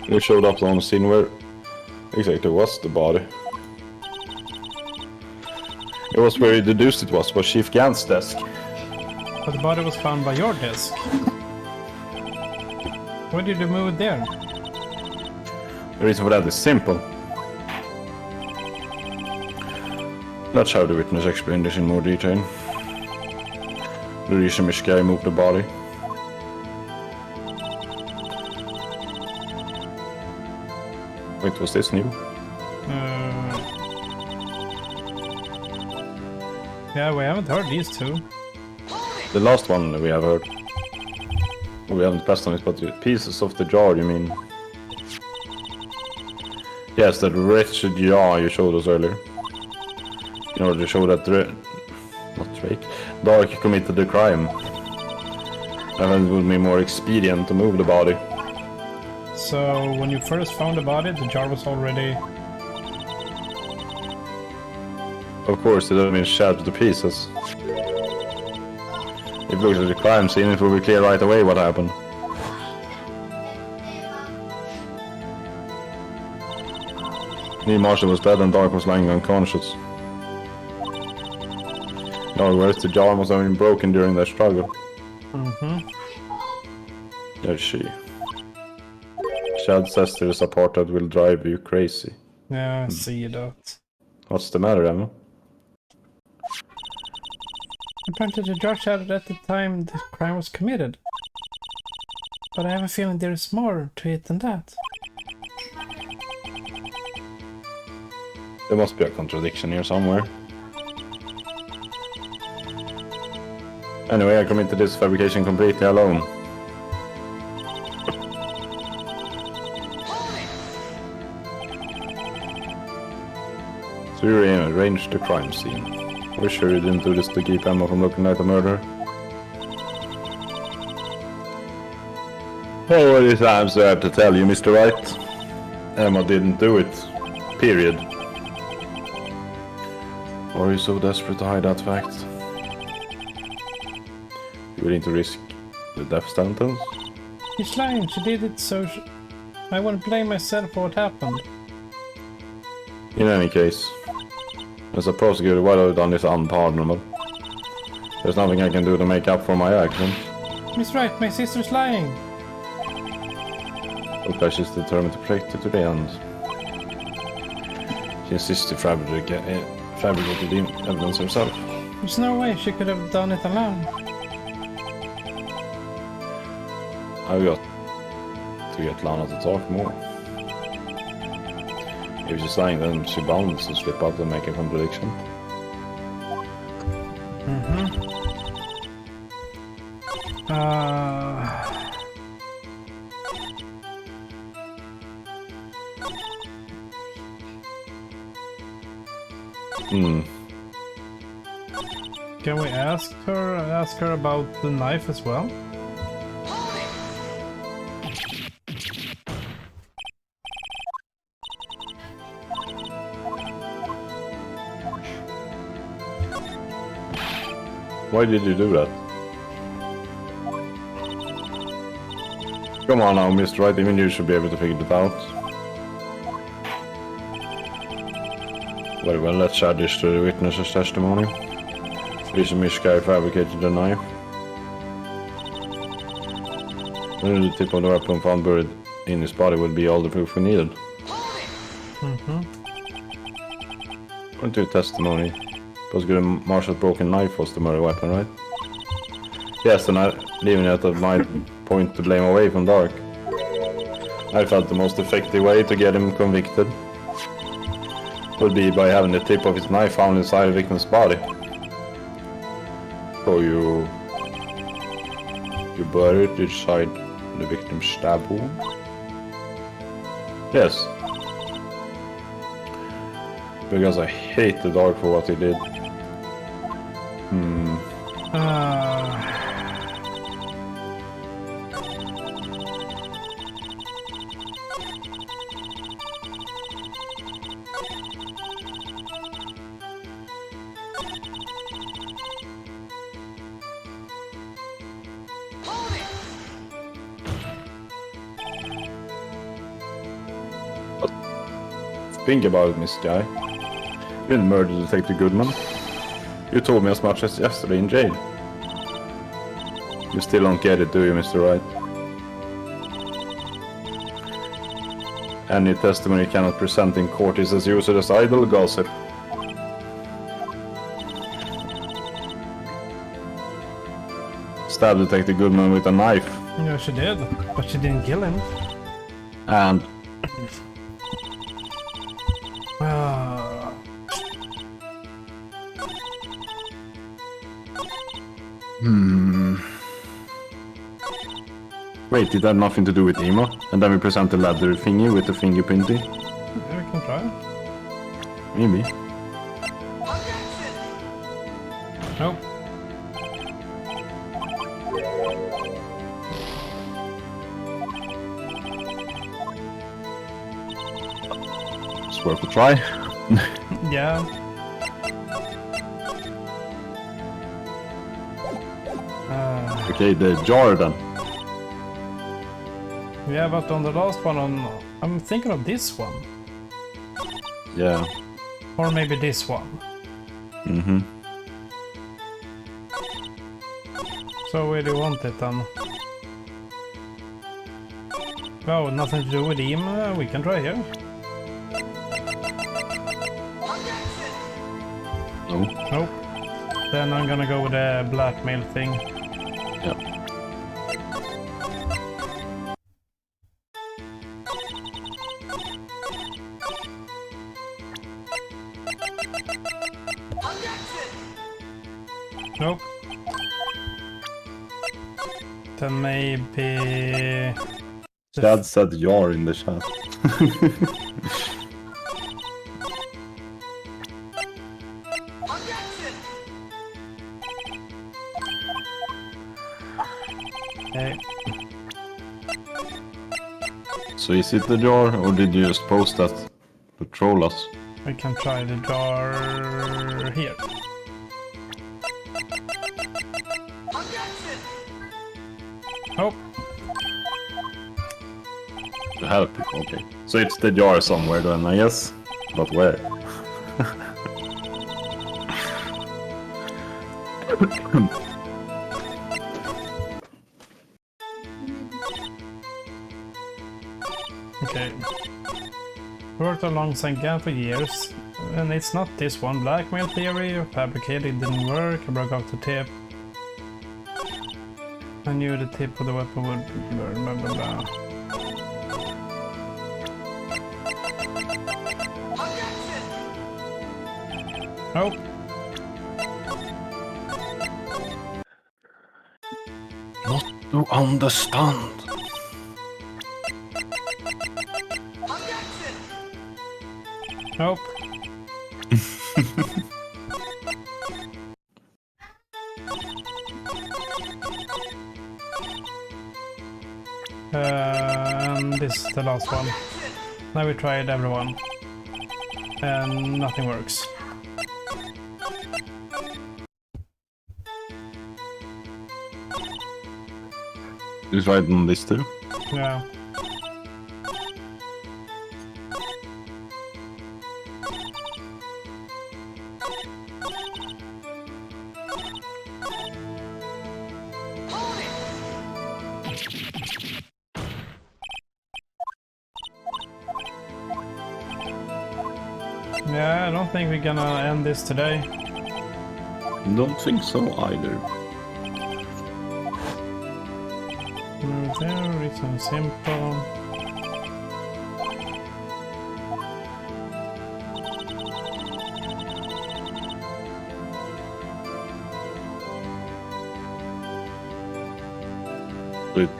You showed up on the scene where exactly was the body. It was where he deduced it was Chief Gant's desk. But the body was found by your desk. Why did you move it there? The reason for that is simple. Let's have the witness explain this in more detail. The reason this guy moved the body. Wait, was this new? Yeah, we haven't heard these two. The last one we have heard. We haven't pressed on it, but the pieces of the jar, you mean? Yes, that wretched jar you showed us earlier. In order to show that Dark committed the crime. And it would be more expedient to move the body. So, when you first found the body, the jar was already... Of course, it had been shattered to pieces. If we looked at the crime scene, it would be clear right away what happened. Neil Marshall was dead and Dark was lying unconscious. In other words, the jar must have been broken during their struggle. There's she. Chad says there is a part that will drive you crazy. Yeah, I see that. What's the matter, Emma? Apparently the jar shattered at the time the crime was committed. But I have a feeling there is more to it than that. There must be a contradiction here somewhere. Anyway, I committed this fabrication completely alone. So you arranged the crime scene. We're sure you didn't do this to keep Emma from looking like a murderer. Oh, what is I'm so have to tell you, Mr. Wright? Emma didn't do it. Period. Or are you so desperate to hide that fact? You willing to risk the death sentence? She's lying, she did it so I won't blame myself for what happened. In any case, as a prosecutor, what I've done is unpardonable. There's nothing I can do to make up for my actions. Miss Wright, my sister's lying. Looks like she's determined to protect you to the end. She insists to fabricate the evidence herself. There's no way she could have done it alone. I've got to get Lana to talk more. If she's lying, then she bound to slip out and make a contradiction. Can we ask her about the knife as well? Why did you do that? Come on now, Mr. Wright, even you should be able to figure it out. Very well, let's add this to the witness's testimony. Lisa Mishkai fabricated the knife. Only the tip of the weapon found buried in his body would be all the proof we needed. According to your testimony, Prosecutor Marshall's broken knife was the murder weapon, right? Yes, and leaving it at my point to blame away from Dark. I felt the most effective way to get him convicted would be by having the tip of his knife found inside the victim's body. So you buried it inside the victim's stab wound? Yes. Because I hate the Dark for what he did. Think about it, Miss Guy. You didn't murder Detective Goodman. You told me as much as yesterday in jail. You still don't get it, do you, Mr. Wright? Any testimony cannot present in court is as used as idle gossip. Stabbed Detective Goodman with a knife. Yeah, she did, but she didn't kill him. And wait, did that have nothing to do with Emo? And then we present the ladder thingy with the fingerprinting? Yeah, we can try. Maybe. Nope. It's worth a try. Yeah. Okay, the jar then. Yeah, but on the last one, I'm thinking of this one. Yeah. Or maybe this one. Mm-hmm. So where do you want it then? Oh, nothing to do with him. We can try here. No. Nope. Then I'm gonna go with the blackmail thing. Yeah. Nope. Then maybe... Chad said jar in the chat. Okay. So is it the jar, or did you just post that to troll us? We can try the jar here. Nope. To help you, okay. So it's the jar somewhere then, I guess. But where? Okay. Worked alongside Gan for years, and it's not this one. Blackmail theory, fabricated, didn't work, I broke off the tip. I knew the tip of the weapon would burn, blah blah blah. Nope. Not to understand. Nope. And this is the last one. Now we tried everyone. And nothing works. You tried on this too? Yeah. Yeah, I don't think we're gonna end this today. Don't think so either. Very simple. Wait.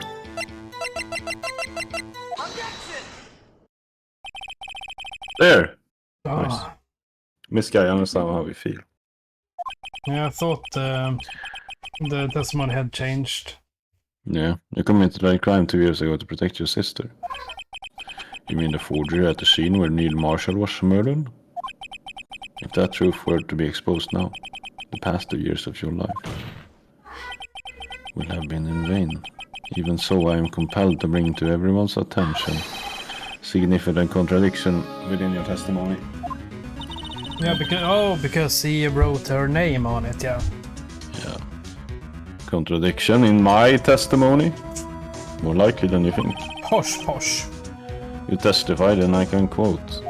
There! Nice. Ah. Miss Guy, I understand how we feel. Yeah, I thought the testimony had changed. Yeah, you committed a crime 2 years ago to protect your sister. You mean the forgery at the scene where Neil Marshall was murdered? If that truth were to be exposed now, the past 2 years of your life will have been in vain. Even so, I am compelled to bring to everyone's attention significant contradiction within your testimony. Yeah, because he wrote her name on it, yeah. Yeah. Contradiction in my testimony? More likely than you think. Posh. You testified and I can quote.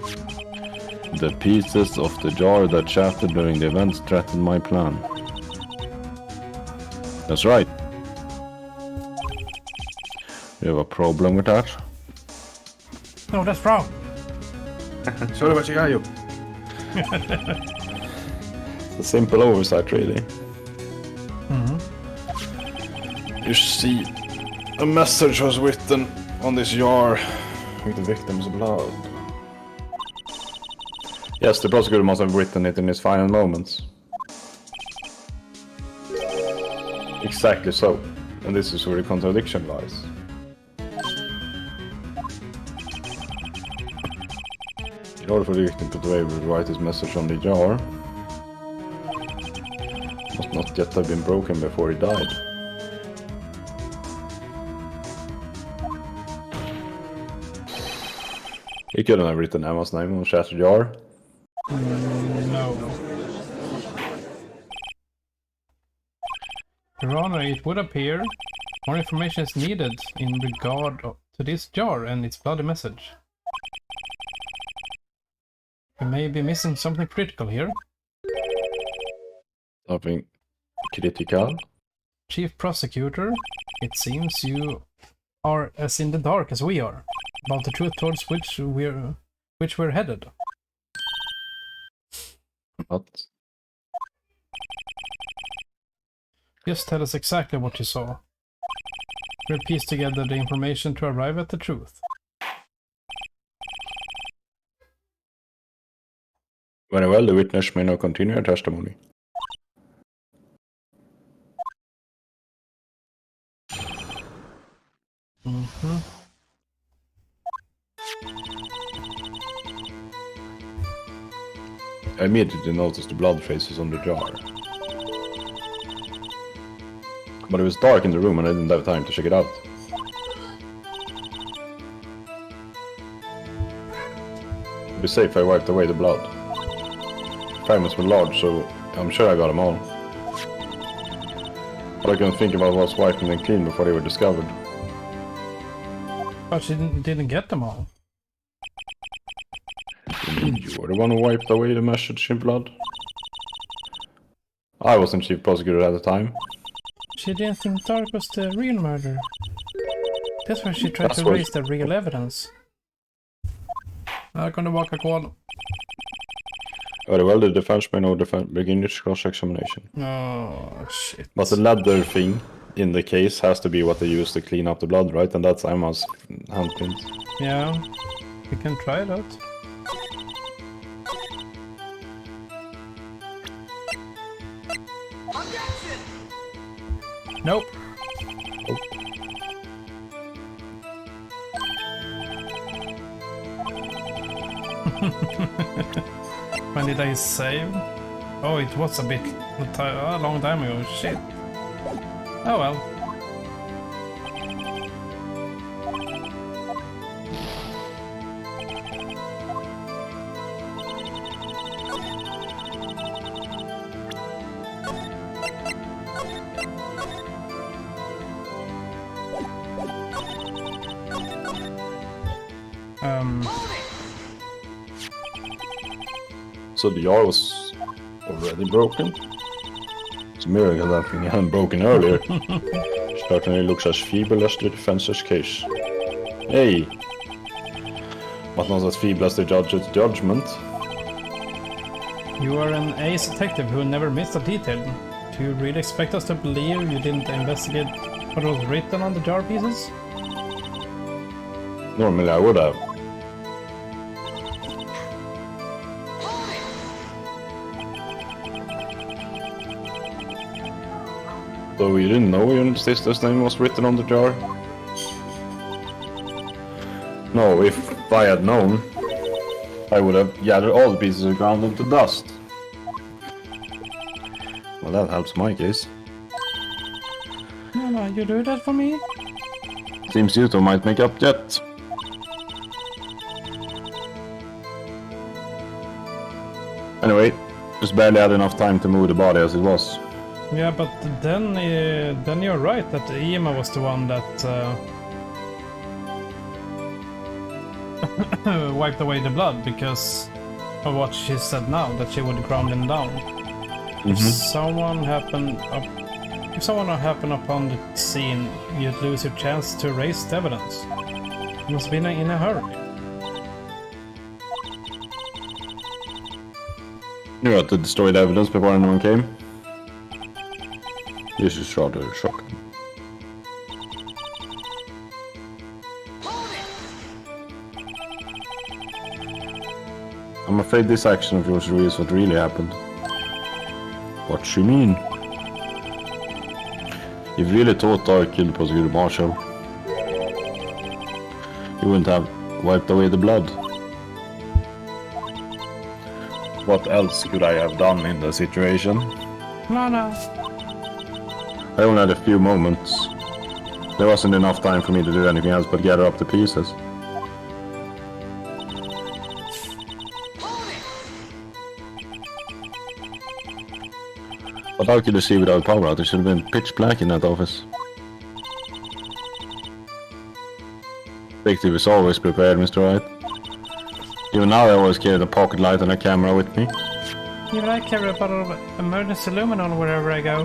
The pieces of the jar that shattered during the event threatened my plan. That's right. You have a problem with that? No, that's wrong. Sorry, what you got you? It's a simple oversight, really. You see, a message was written on this jar with the victim's blood. Yes, the prosecutor must have written it in his final moments. Exactly so. And this is where the contradiction lies. In order for the victim to be able to write his message on the jar, it must not yet have been broken before he died. He couldn't have written Emma's name on a shattered jar. No. Your Honor, it would appear more information is needed in regard to this jar and its bloody message. We may be missing something critical here. Something critical? Chief Prosecutor, it seems you are as in the dark as we are about the truth towards which we're headed. What? Just tell us exactly what you saw. We'll piece together the information to arrive at the truth. Very well, the witness may now continue her testimony. I immediately noticed the blood traces on the jar. But it was dark in the room and I didn't have time to check it out. To be safe, I wiped away the blood. Fragments were large, so I'm sure I got them all. All I couldn't think about was wiping them clean before they were discovered. But she didn't get them all. You were the one who wiped away the message in blood? I wasn't chief prosecutor at the time. She didn't think Dark was the real murderer. That's why she tried That's to what- erase the real evidence. Jag kunde baka kod. Very well, the defense may now begin its cross-examination. Oh, shit. But the leather thing in the case has to be what they use to clean up the blood, right? And that's Emma's handprint. Yeah, we can try that. Nope. When did I save? Oh, it was a long time ago. Shit. Oh well. So the jar was already broken? It's a miracle that thing hadn't broken earlier. Certainly looks as feeble as the defense's case. Hey! But not as feeble as the judge's judgment. You are an ace detective who never missed a detail. Do you really expect us to believe you didn't investigate what was written on the jar pieces? Normally I would have. So you didn't know your sister's name was written on the jar? No, if I had known, I would have gathered all the pieces and ground them to dust. Well, that helps my case. No, you do that for me? Seems you two might make up yet. Anyway, just barely had enough time to move the body as it was. Yeah, but then you're right that Ema was the one that wiped away the blood because of what she said now, that she would ground him down. If someone happened upon the scene, you'd lose your chance to erase the evidence. You must be in a hurry. You had to destroy the evidence before anyone came. This is rather shocking. I'm afraid this action of yours reveals what really happened. What you mean? If you really thought I killed Prosecutor Marshall, you wouldn't have wiped away the blood. What else could I have done in the situation? No. I only had a few moments. There wasn't enough time for me to do anything else but gather up the pieces. But how could you see without power out? It should have been pitch black in that office. Detective is always prepared, Mr. Wright. Even now I always carry a pocket light and a camera with me. Even I carry a bottle of emergency luminol wherever I go.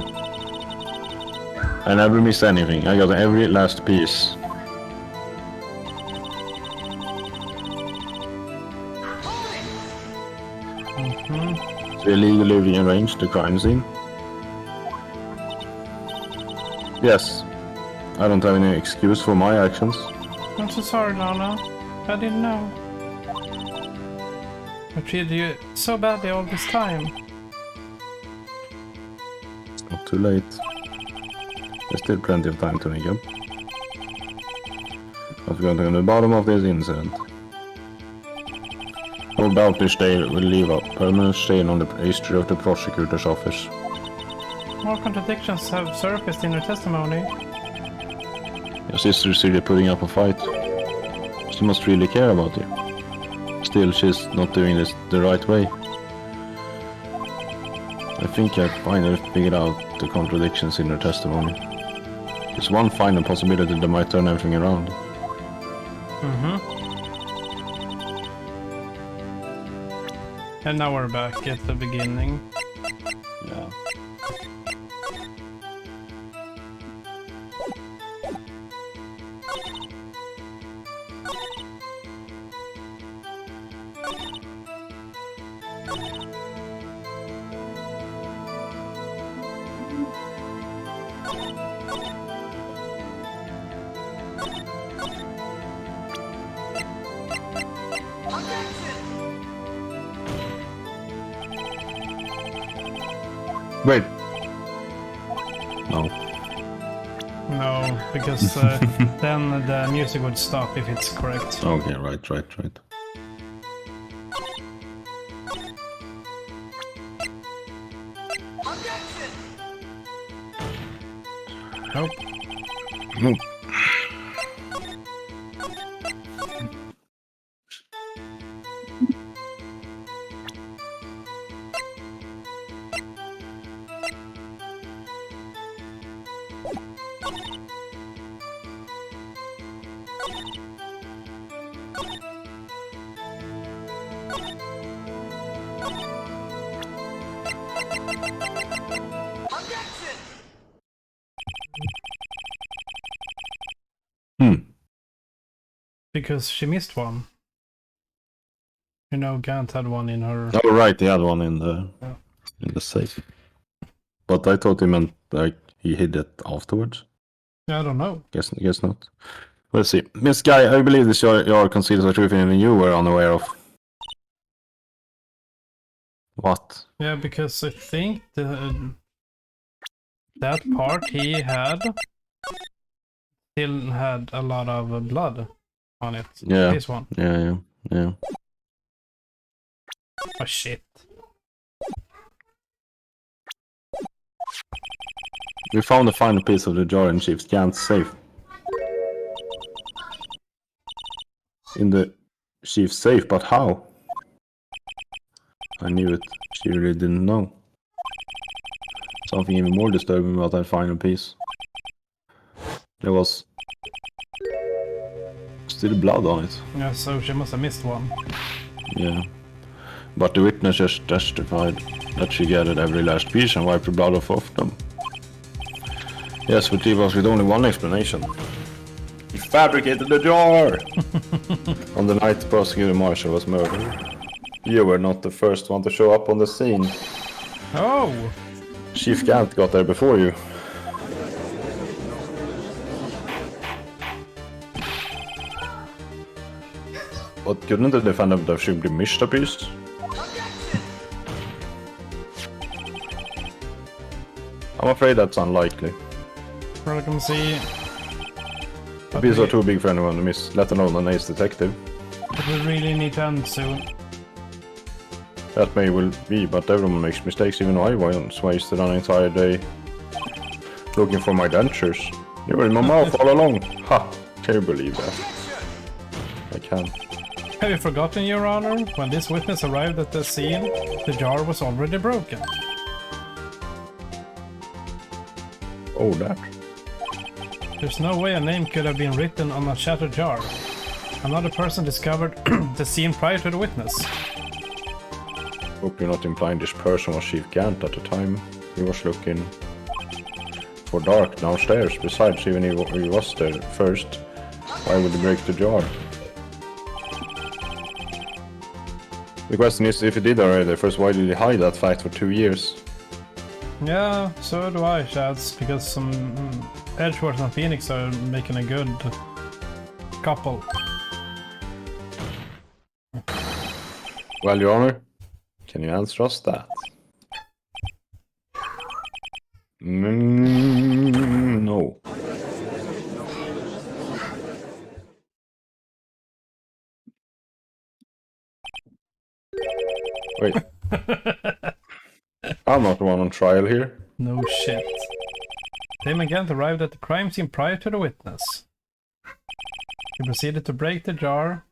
I never missed anything. I got every last piece. So illegally rearranged the crime scene? Yes. I don't have any excuse for my actions. I'm so sorry, Lana. I didn't know. I treated you so badly all this time. It's not too late. There's still plenty of time to make up. I've got to the bottom of this incident. No doubt this day will leave a permanent stain on the history of the prosecutor's office. More contradictions have surfaced in her testimony. Your sister is really putting up a fight. She must really care about you. Still, she's not doing this the right way. I think I finally figured out the contradictions in her testimony. There's one final possibility that might turn everything around. And now we're back at the beginning. Yeah. Wait. No. No, because then the music would stop if it's correct. Okay, right. Nope. Nope. Because she missed one. You know, Gant had one in her... Oh, right, he had one in the safe. But I thought he meant like he hid it afterwards. I don't know. Guess not. Let's see. Miss Guy, I believe this your conceals a truth in you were unaware of. What? Yeah, because I think that part he had still had a lot of blood on it. Yeah. This one. Yeah. Oh shit. We found the final piece of the jar in Chief Gant's safe. In the Chief's safe, but how? I knew it. She really didn't know. Something even more disturbing about that final piece. There was still blood on it. Yeah, so she must have missed one. Yeah. But the witnesses testified that she gathered every last piece and wiped the blood off of them. Yes, but he was with only one explanation. He fabricated the jar! On the night Prosecutor Marshall was murdered. You were not the first one to show up on the scene. Oh! Chief Gant got there before you. But couldn't the defendant have simply missed a piece? I'm afraid that's unlikely. We're gonna see. The pieces are too big for anyone to miss, let alone an ace detective. But we really need to end soon. That may well be, but everyone makes mistakes, even I once wasted an entire day looking for my dentures. You were in my mouth all along. Ha! Can you believe that? I can. Have you forgotten, Your Honor? When this witness arrived at the scene, the jar was already broken. Oh, that. There's no way a name could have been written on a shattered jar. Another person discovered the scene prior to the witness. Hope you're not implying this person was Chief Gant at the time. He was looking for Dark downstairs. Besides, even if he was there first, why would he break the jar? The question is, if he did already first, why did he hide that fact for 2 years? Yeah, so do I, Shads, because some Edgeworth and Phoenix are making a good couple. Well, Your Honor, can you answer us that? No. Wait. I'm not the one on trial here. No shit. Damon Gant arrived at the crime scene prior to the witness. He proceeded to break the jar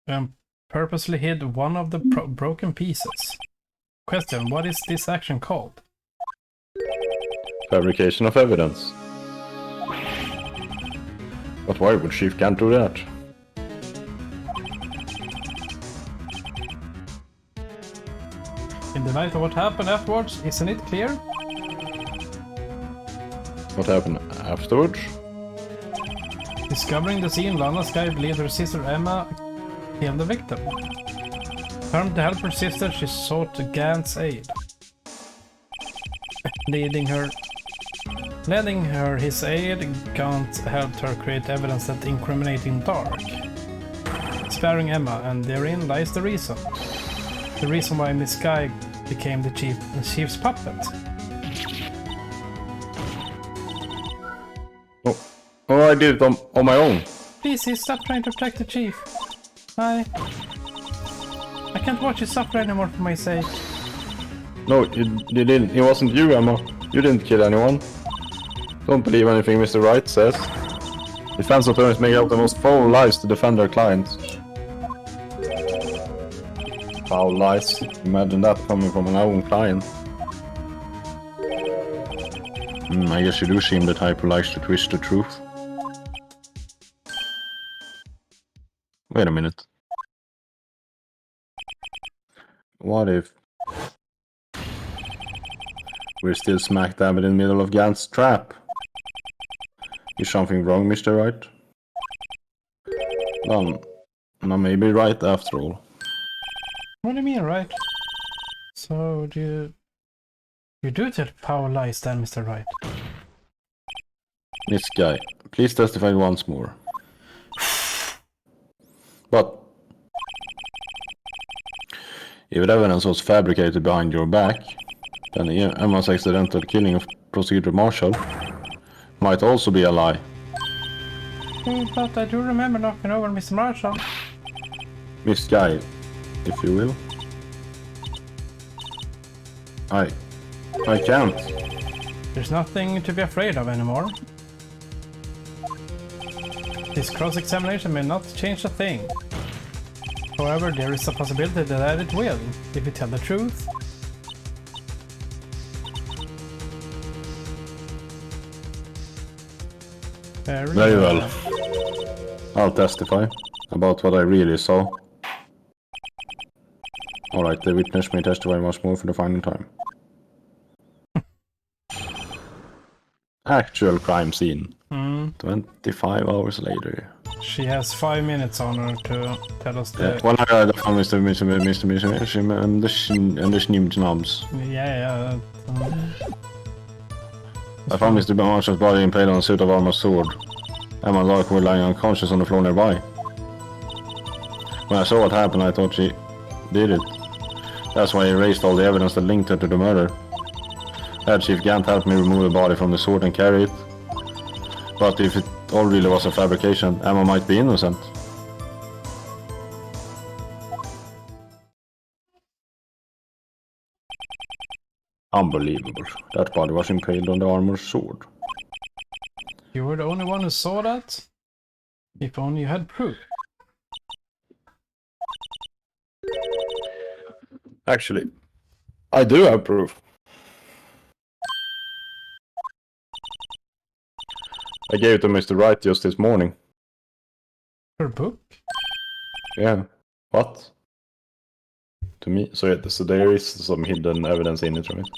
and purposely hid one of the broken pieces. Question, what is this action called? Fabrication of evidence. But why would Chief Gant do that? In the light of what happened afterwards, isn't it clear? What happened afterwards? Discovering the scene, Lana Skye believed her sister Emma killed the victim. Determined to help her sister, she sought Gant's aid. Lending her his aid, Gant helped her create evidence that incriminating Dark, sparing Emma, and therein lies the reason. The reason why Miss Skye became the chief's puppet. Oh, I did it on my own. Please, stop trying to protect the chief. I can't watch you suffer anymore for my sake. No, you didn't. It wasn't you, Emma. You didn't kill anyone. Don't believe anything Mr. Wright says. Defense attorneys make up the most foul lies to defend their clients. Foul lies. Imagine that coming from an own client. I guess you do seem the type who likes to twist the truth. Wait a minute. What if we're still smack dab in the middle of Gant's trap? Is something wrong, Mr. Wright? Well, I may be right after all. What do you mean, right? So, you do tell power lies then, Mr. Wright? Miss Skye, please testify once more. But if evidence was fabricated behind your back, then Emma's accidental killing of Prosecutor Marshall might also be a lie. But I do remember knocking over Mr. Marshall. Miss Skye, if you will. I can't. There's nothing to be afraid of anymore. This cross-examination may not change a thing. However, there is a possibility that it will, if you tell the truth. Very well. I'll testify about what I really saw. Alright, the witness may testify once more for the final time. Actual crime scene. 25 hours later. She has 5 minutes on her to tell us the... Well, I found Mr. Namns. Yeah. I found Mr. Marshall's body impaled on a suit of armor sword. Emma Lark was lying unconscious on the floor nearby. When I saw what happened, I thought she did it. That's why I erased all the evidence that linked her to the murder. I had Chief Gant help me remove the body from the sword and carry it. But if it all really was a fabrication, Emma might be innocent. Unbelievable. That body was impaled on the armor sword. You were the only one who saw that? If only you had proof. Actually, I do have proof. I gave it to Mr. Wright just this morning. Her book? Yeah. What? To me? So there is some hidden evidence in it, right?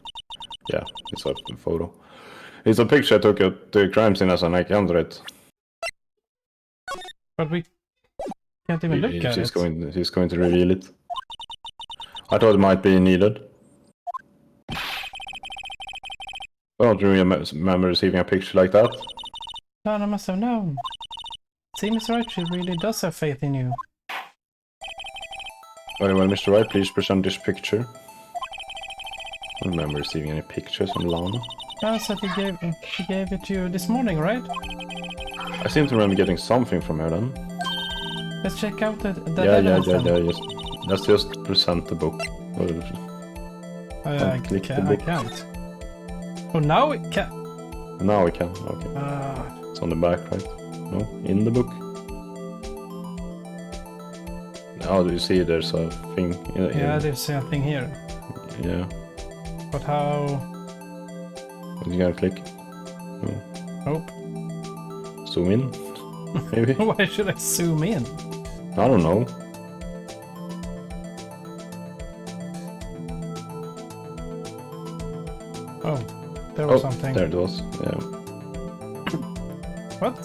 Yeah, it's a photo. It's a picture I took at the crime scene as an account. But we can't even look at it. He's going to reveal it. I thought it might be needed. I don't remember receiving a picture like that. Lana must have known. Seems right, she really does have faith in you. Very well, Mr. Wright, please present this picture. I don't remember receiving any pictures on Lana. Lana said she gave it to you this morning, right? I seem to remember getting something from her then. Let's check out the Yeah. Let's just present the book. I can't. Oh, now we can. Now we can. Okay. It's on the back, right? No, in the book. How do you see there's a thing? Yeah, there's a thing here. Yeah. But how? You gotta click. Nope. Zoom in, maybe? Why should I zoom in? I don't know. Oh, there was something. There it was, yeah. What?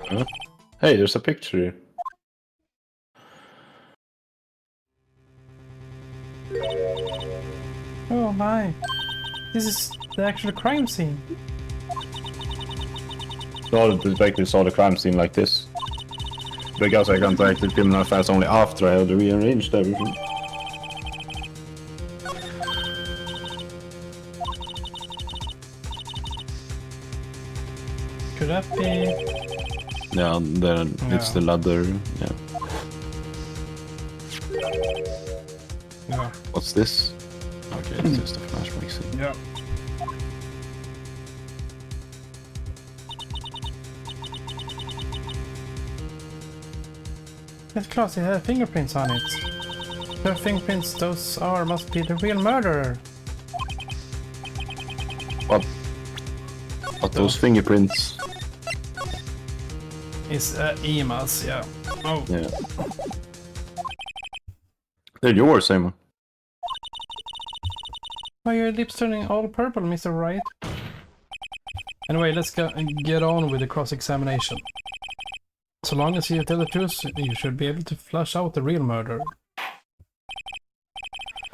Huh? Hey, there's a picture here. Oh my. This is the actual crime scene. No, the detective saw the crime scene like this. Because I contacted criminal affairs only after I had rearranged everything. Could that be? Yeah, it's the ladder. Yeah. Yeah. What's this? Okay, it's just a flashback scene. Yeah. That closet had fingerprints on it. The fingerprints those are must be the real murderer. But those fingerprints. It's Ema's, yeah. Oh. Yeah. They're yours, Simon. Why are your lips turning all purple, Mr. Wright? Anyway, let's get on with the cross-examination. So long as you tell the truth, you should be able to flush out the real murderer.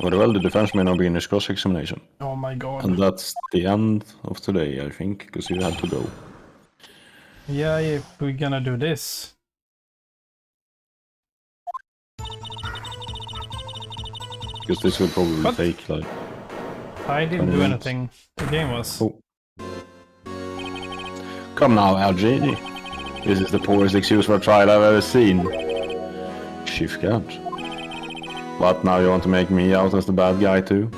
Very well, the defense may now begin his cross-examination. Oh my god. And that's the end of today, I think, because you had to go. Yeah, if we're gonna do this. Because this will probably take, like... I didn't do anything. The game was. Oh. Come now, LG. This is the poorest excuse for a trial I've ever seen. Chief Gant. What, now you want to make me out as the bad guy too?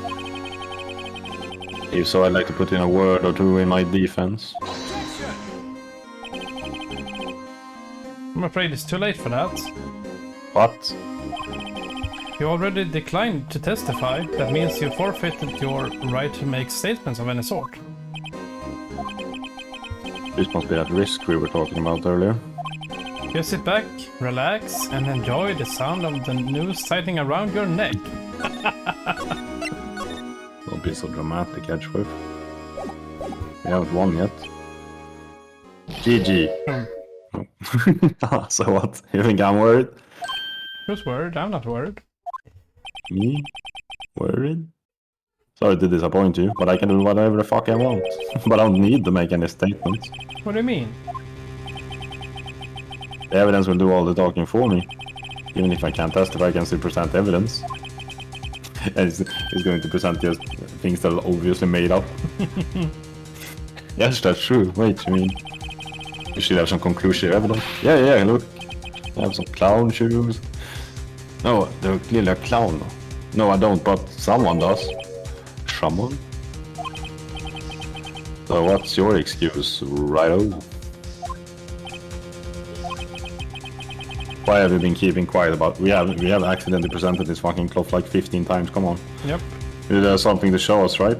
If so, I'd like to put in a word or two in my defense. I'm afraid it's too late for that. What? You already declined to testify. That means you forfeited your right to make statements of any sort. This must be that risk we were talking about earlier. Just sit back, relax, and enjoy the sound of the noose tightening around your neck. Don't be so dramatic, Edgeworth. We haven't won yet. GG. So what? You think I'm worried? Who's worried? I'm not worried. Me? Worried? Sorry to disappoint you, but I can do whatever the fuck I want. But I don't need to make any statements. What do you mean? The evidence will do all the talking for me. Even if I can't testify, I can still present evidence. And it's going to present just things that are obviously made up. Yes, that's true. Wait, you mean... You should have some conclusive evidence. Yeah, look. I have some clown shoes. No, they're clearly a clown. No, I don't, but someone does. Someone? So what's your excuse, Righto? Why have you been keeping quiet about... We have accidentally presented this fucking cloth like 15 times, come on. Yep. There's something to show us, right?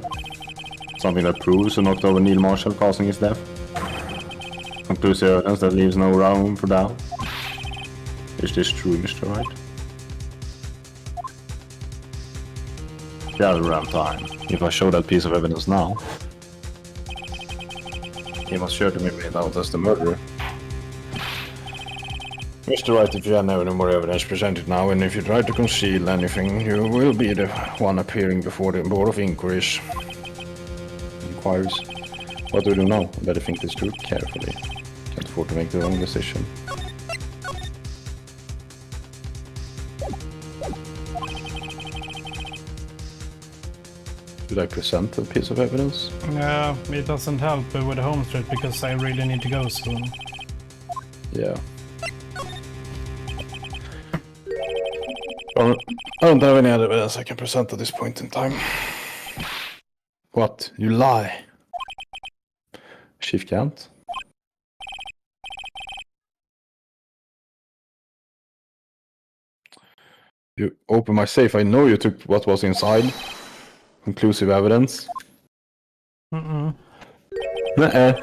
Something that proves who knocked over Neil Marshall, causing his death. Conclusive evidence that leaves no room for doubt. Is this true, Mr. Wright? Gather around time. If I show that piece of evidence now, he must sure to be made out as the murderer. Mr. Wright, if you have no more evidence presented now, and if you try to conceal anything, you will be the one appearing before the Board of Inquiries. Inquiries? What do we do now? I better think this through carefully. Can't afford to make the wrong decision. Should I present a piece of evidence? Yeah, it doesn't help with the home stretch because I really need to go soon. Yeah. I don't have any other evidence I can present at this point in time. What? You lie? Chief can't? You open my safe. I know you took what was inside. Conclusive evidence. Mm-mm. Nuh-uh.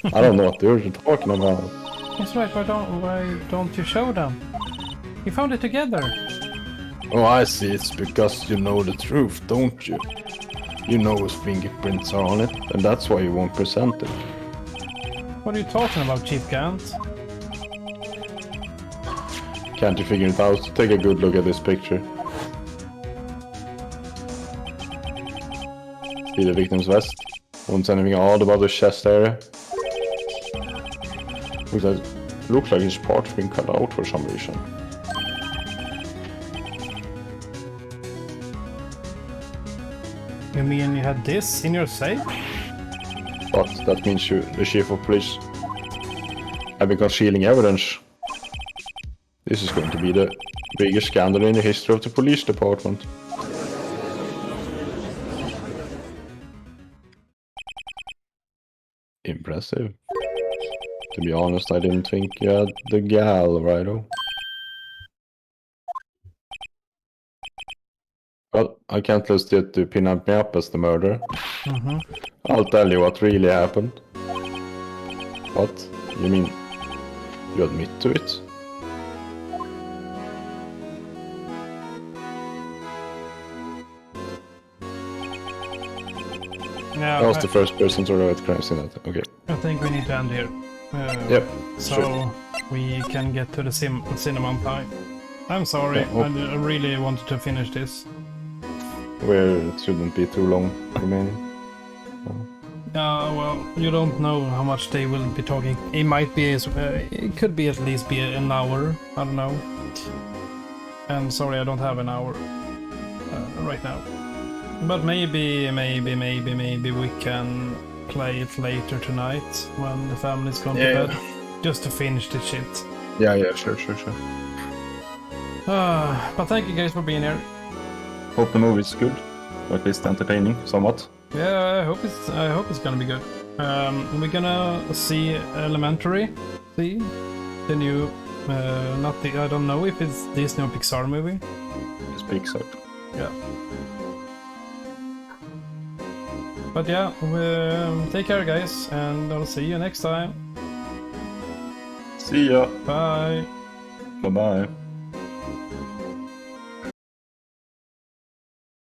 I don't know what you're talking about. That's right, why don't you show them? We found it together. Oh, I see. It's because you know the truth, don't you? You know whose fingerprints are on it, and that's why you won't present it. What are you talking about, Chief Gant? Can't you figure it out? Take a good look at this picture. See the victim's vest? Won't say anything odd about the chest area. Looks like his part's been cut out for some reason. You mean you had this in your safe? But that means you, the chief of police, have been concealing evidence. This is going to be the biggest scandal in the history of the police department. Impressive. To be honest, I didn't think you had the gal, righto. Well, I can't just get to pin me up as the murderer. Mm-hmm. I'll tell you what really happened. What? You mean you admit to it? Yeah, I was the first person to write crime scene. Okay. I think we need to end here. Yep. So sure. we can get to the cinema on time. I'm sorry, Yeah, I really wanted to finish this. Where it shouldn't be too long remaining. Well, you don't know how much they will be talking. It might be, it could be at least be an hour. I don't know. And sorry, I don't have an hour right now. But maybe we can play it later tonight when the family's gone to bed. Just to finish the shit. Yeah, sure. But thank you guys for being here. Hope the movie's good. Or at least entertaining, somewhat. Yeah, I hope it's gonna be good. We're gonna see Elementary, the new Not the, I don't know if it's Disney or Pixar movie. It's Pixar. Yeah. But yeah, take care guys, and I'll see you next time. See ya. Bye. Bye bye.